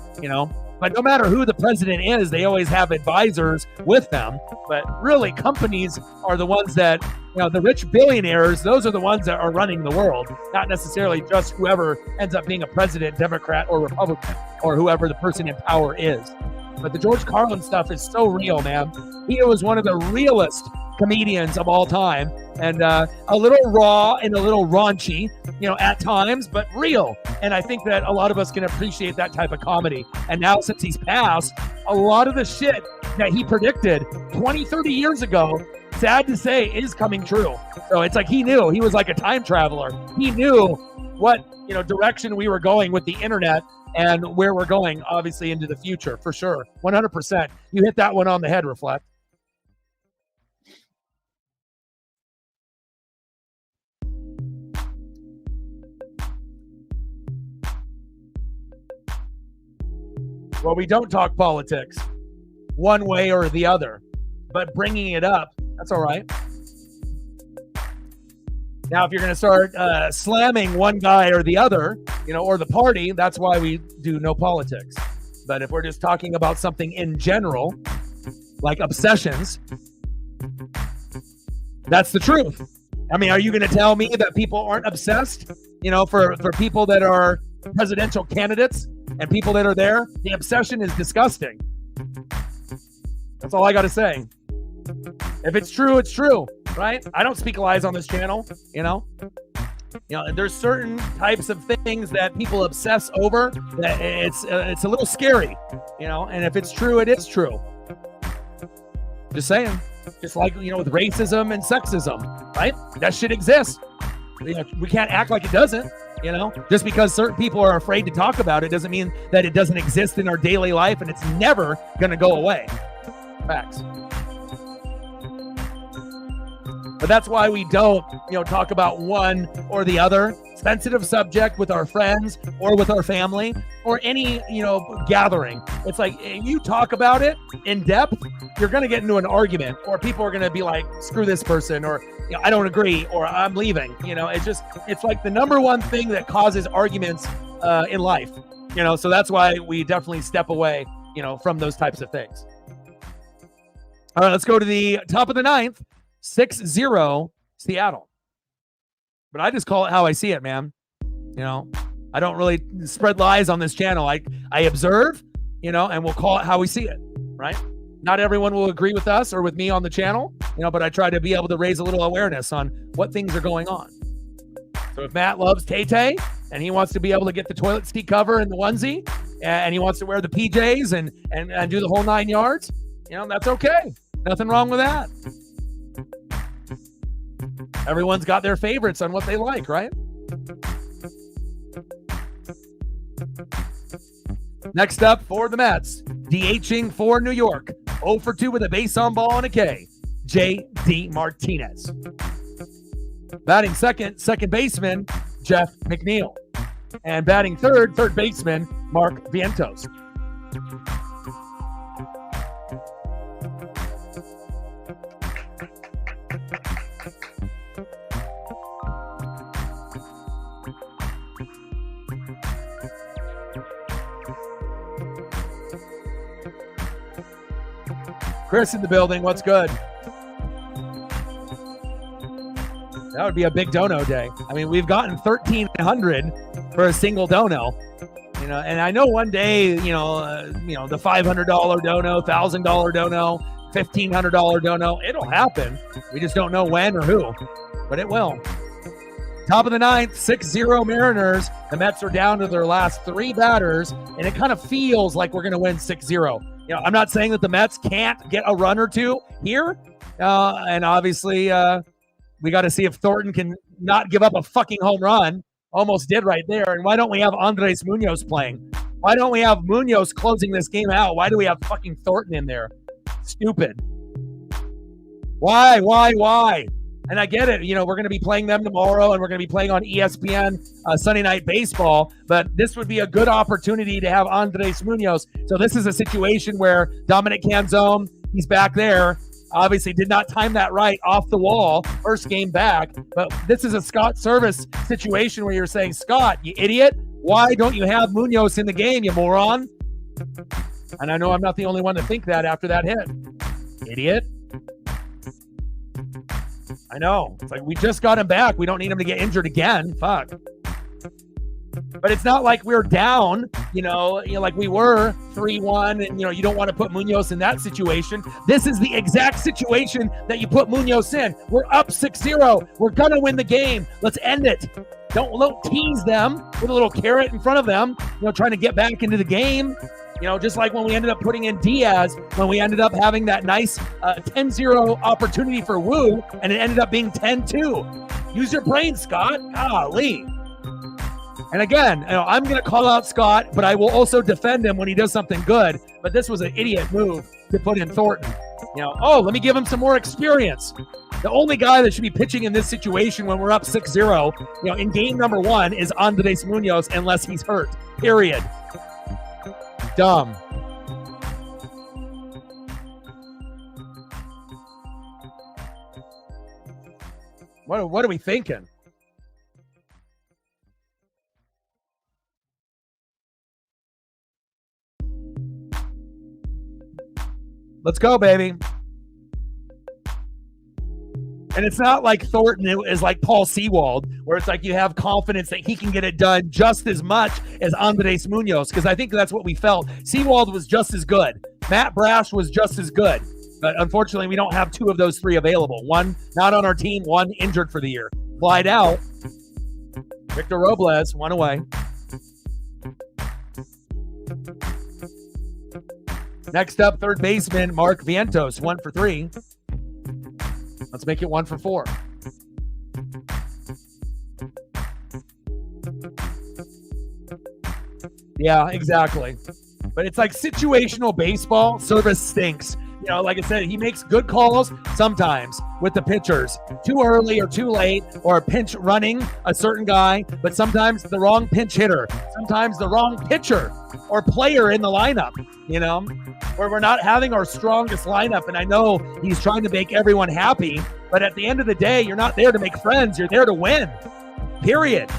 But no matter who the president is, they always have advisors with them. But really, companies are the ones that, the rich billionaires, those are the ones that are running the world, not necessarily just whoever ends up being a president, Democrat or Republican, or whoever the person in power is. But the George Carlin stuff is so real, man. He was one of the realest comedians of all time, and a little raw and a little raunchy, at times, but real. And I think that a lot of us can appreciate that type of comedy. And now since he's passed, a lot of the shit that he predicted 20, 30 years ago, sad to say, is coming true. So it's like he knew. He was like a time traveler. He knew what, direction we were going with the internet and where we're going, obviously, into the future, for sure. 100%. You hit that one on the head, Reflect. Well, we don't talk politics one way or the other, but bringing it up, that's all right. Now, if you're going to start slamming one guy or the other, or the party, that's why we do no politics. But if we're just talking about something in general, like obsessions, that's the truth. I mean, are you going to tell me that people aren't obsessed, for people that are presidential candidates and people that are there? The obsession is disgusting. That's all I got to say. If it's true, it's true, right? I don't speak lies on this channel, there's certain types of things that people obsess over that it's a little scary, and if it's true, it is true. Just saying. Just like, with racism and sexism, right? That shit exists. We can't act like it doesn't, Just because certain people are afraid to talk about it doesn't mean that it doesn't exist in our daily life, and it's never going to go away. Facts. But that's why we don't, talk about one or the other sensitive subject with our friends or with our family or any, gathering. It's like, you talk about it in depth, you're going to get into an argument, or people are going to be like, screw this person, or I don't agree, or I'm leaving. It's like the number one thing that causes arguments in life, so that's why we definitely step away, from those types of things. All right, let's go to the top of the ninth. 6-0 Seattle. But I just call it how I see it, man. I don't really spread lies on this channel. I observe, and we'll call it how we see it, right? Not everyone will agree with us or with me on the channel, but I try to be able to raise a little awareness on what things are going on. So if Matt loves Tay-Tay and he wants to be able to get the toilet seat cover and the onesie, and he wants to wear the PJs and do the whole 9 yards, that's okay. Nothing wrong with that. Everyone's got their favorites on what they like, right? Next up for the Mets, DHing for New York, 0 for 2 with a base on ball and a K, J.D. Martinez. Batting second baseman, Jeff McNeil. And batting third baseman, Mark Vientos. Chris in the building, what's good? That would be a big dono day. I mean, we've gotten 1,300 for a single dono, and I know one day, the $500 dono, $1,000 dono, $1,500 dono, it'll happen. We just don't know when or who, but it will. Top of the ninth, 6-0 Mariners. The Mets are down to their last 3 batters, and it kind of feels like we're going to win 6-0. I'm not saying that the Mets can't get a run or two here. And obviously, we got to see if Thornton can not give up a fucking home run. Almost did right there. And why don't we have Andres Munoz playing? Why don't we have Munoz closing this game out? Why do we have fucking Thornton in there? Stupid. Why? And I get it. We're going to be playing them tomorrow, and we're going to be playing on ESPN Sunday Night Baseball. But this would be a good opportunity to have Andres Munoz. So this is a situation where Dominic Canzone, he's back there. Obviously did not time that right off the wall, first game back. But this is a Scott Service situation where you're saying, Scott, you idiot, why don't you have Munoz in the game, you moron? And I know I'm not the only one to think that after that hit. Idiot. I know. It's like, we just got him back. We don't need him to get injured again. Fuck. But it's not like we're down, like we were 3-1, and, you don't want to put Munoz in that situation. This is the exact situation that you put Munoz in. We're up 6-0. We're going to win the game. Let's end it. Don't tease them with a little carrot in front of them, trying to get back into the game. Just like when we ended up putting in Diaz, when we ended up having that nice 10-0 opportunity for Wu, and it ended up being 10-2. Use your brain, Scott. Golly. And again, I'm going to call out Scott, but I will also defend him when he does something good. But this was an idiot move to put in Thornton. Let me give him some more experience. The only guy that should be pitching in this situation when we're up 6-0, in game number 1 is Andres Munoz, unless he's hurt. Period. Dumb. What are we thinking? Let's go, baby. And it's not like Thornton is like Paul Sewald, where it's like you have confidence that he can get it done just as much as Andres Munoz, because I think that's what we felt. Sewald was just as good. Matt Brash was just as good. But unfortunately, we don't have 2 of those 3 available. One not on our team, one injured for the year. Flied out. Victor Robles, 1 away. Next up, third baseman Mark Vientos, 1 for 3. Let's make it 1 for 4. Yeah, exactly. But it's like situational baseball. Service stinks. Like I said, he makes good calls sometimes with the pitchers. Too early or too late, or pinch running a certain guy, but sometimes the wrong pinch hitter, sometimes the wrong pitcher or player in the lineup, where we're not having our strongest lineup. And I know he's trying to make everyone happy, but at the end of the day, you're not there to make friends. You're there to win. Period.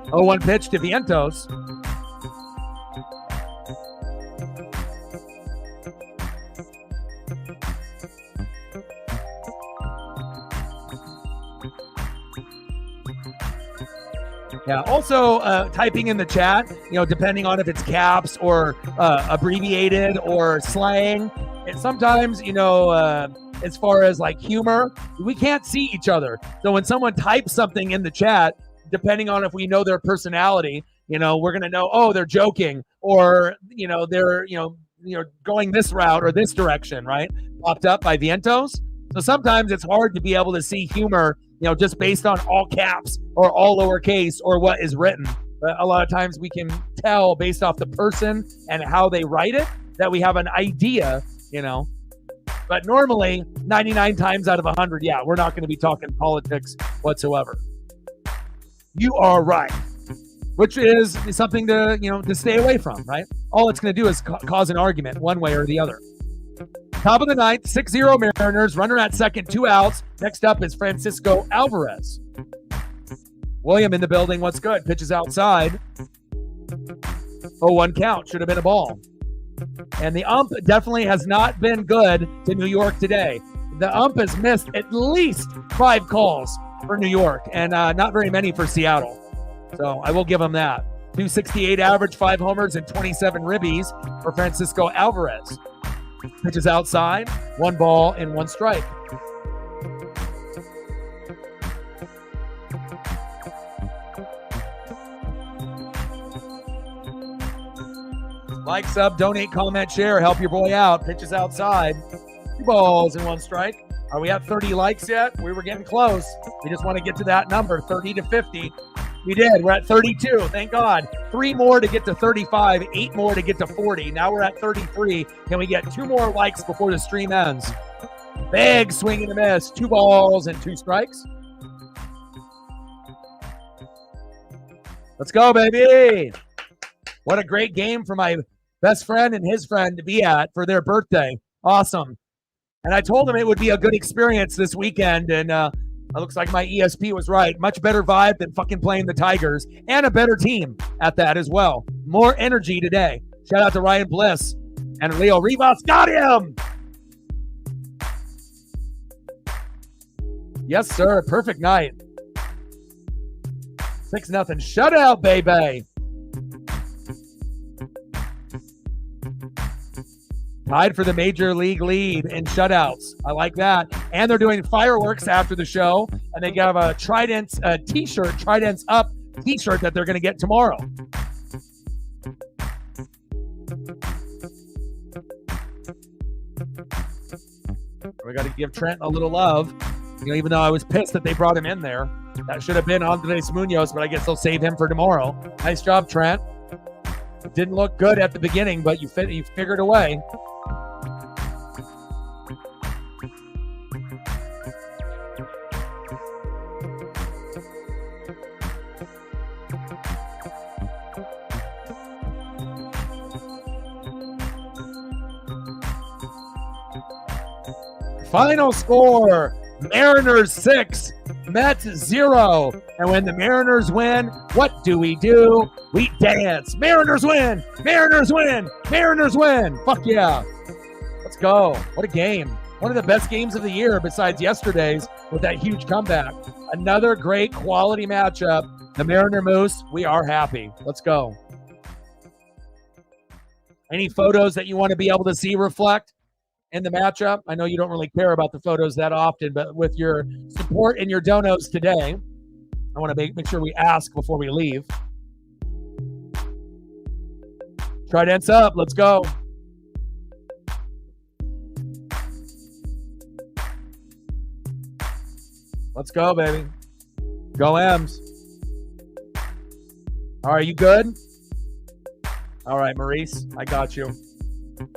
0-1 pitch to Vientos. Yeah. Also, typing in the chat, depending on if it's caps or abbreviated or slang, and sometimes, as far as like humor, we can't see each other. So when someone types something in the chat, depending on if we know their personality, we're going to know, oh, they're joking, or, they're, going this route or this direction, right? Popped up by Vientos. So sometimes it's hard to be able to see humor, just based on all caps or all lowercase or what is written. But a lot of times we can tell based off the person and how they write it that we have an idea, But normally, 99 times out of 100, yeah, we're not going to be talking politics whatsoever. You are right. Which is something to, to stay away from, right? All it's going to do is cause an argument one way or the other. Top of the ninth, 6-0 Mariners, runner at second, 2 outs. Next up is Francisco Alvarez. William in the building, what's good? Pitches outside. 0-1 count, should have been a ball. And the ump definitely has not been good to New York today. The ump has missed at least 5 calls for New York, and not very many for Seattle. So I will give him that. 268 average, 5 homers, and 27 ribbies for Francisco Alvarez. Pitches outside, 1 ball and 1 strike. Like, sub, donate, comment, share, help your boy out. Pitches outside, 2 balls and 1 strike. Are we at 30 likes yet? We were getting close. We just want to get to that number, 30 to 50. You did. We're at 32. Thank God. 3 more to get to 35, 8 more to get to 40. Now we're at 33. Can we get 2 more likes before the stream ends? Big swing and a miss. 2 balls and 2 strikes. Let's go, baby. What a great game for my best friend and his friend to be at for their birthday. Awesome. And I told him it would be a good experience this weekend, and it looks like my ESP was right. Much better vibe than fucking playing the Tigers, and a better team at that as well. More energy today. Shout out to Ryan Bliss and Leo Rivas. Got him! Yes, sir. Perfect night. 6-0 shutout, baby. Tied for the major league lead in shutouts. I like that. And they're doing fireworks after the show. And they have a Trident's t-shirt, Trident's Up t-shirt that they're going to get tomorrow. We got to give Trent a little love. You know, even though I was pissed that they brought him in there. That should have been Andres Munoz, but I guess they'll save him for tomorrow. Nice job, Trent. It didn't look good at the beginning, but you figured a way. Final score, Mariners 6, Mets 0. And when the Mariners win, what do? We dance. Mariners win! Mariners win! Mariners win! Fuck yeah. Let's go. What a game. One of the best games of the year besides yesterday's with that huge comeback. Another great quality matchup. The Mariner Moose, we are happy. Let's go. Any photos that you want to be able to see reflect in the matchup? I know you don't really care about the photos that often, but with your support and your donos today, I want to make sure we ask before we leave. Trident's up. Let's go. Let's go, baby. Go M's. All right, you good? All right, Maurice, I got you.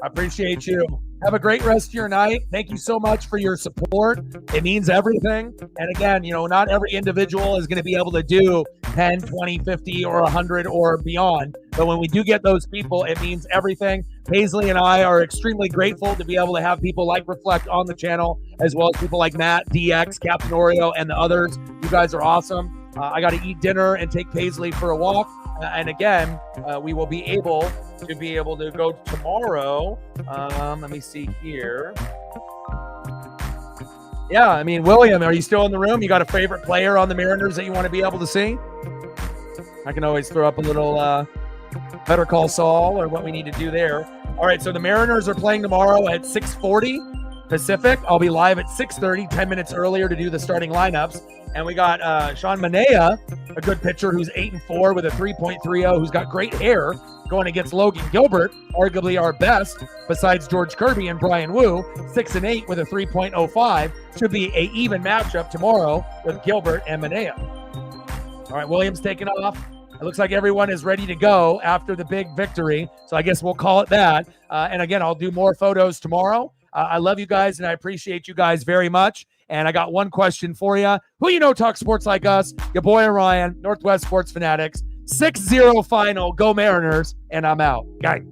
I appreciate you. Have a great rest of your night. Thank you so much for your support. It means everything. And again, you know, not every individual is going to be able to do 10, 20, 50, or 100 or beyond. But when we do get those people, it means everything. Paisley and I are extremely grateful to be able to have people like Reflect on the channel, as well as people like Matt, DX, Captain Oreo, and the others. You guys are awesome. I got to eat dinner and take Paisley for a walk. And again, we will be able to go tomorrow. Let me see here. Yeah, I mean, William, are you still in the room? You got a favorite player on the Mariners that you want to be able to see? I can always throw up a little Better Call Saul or what we need to do there. All right, so the Mariners are playing tomorrow at 6:40 Pacific. I'll be live at 6:30, 10 minutes earlier to do the starting lineups. And we got Sean Manaea, a good pitcher who's 8-4 with a 3.30, who's got great hair, going against Logan Gilbert, arguably our best, besides George Kirby and Brian Wu, 6-8 with a 3.05. Should be an even matchup tomorrow with Gilbert and Manaea. All right, Williams taking off. It looks like everyone is ready to go after the big victory, so I guess we'll call it that. And again, I'll do more photos tomorrow. I love you guys, and I appreciate you guys very much. And I got one question for you. Who you know talks sports like us? Your boy Orion, Northwest Sports Fanatics. 6-0 final. Go Mariners. And I'm out. Gang.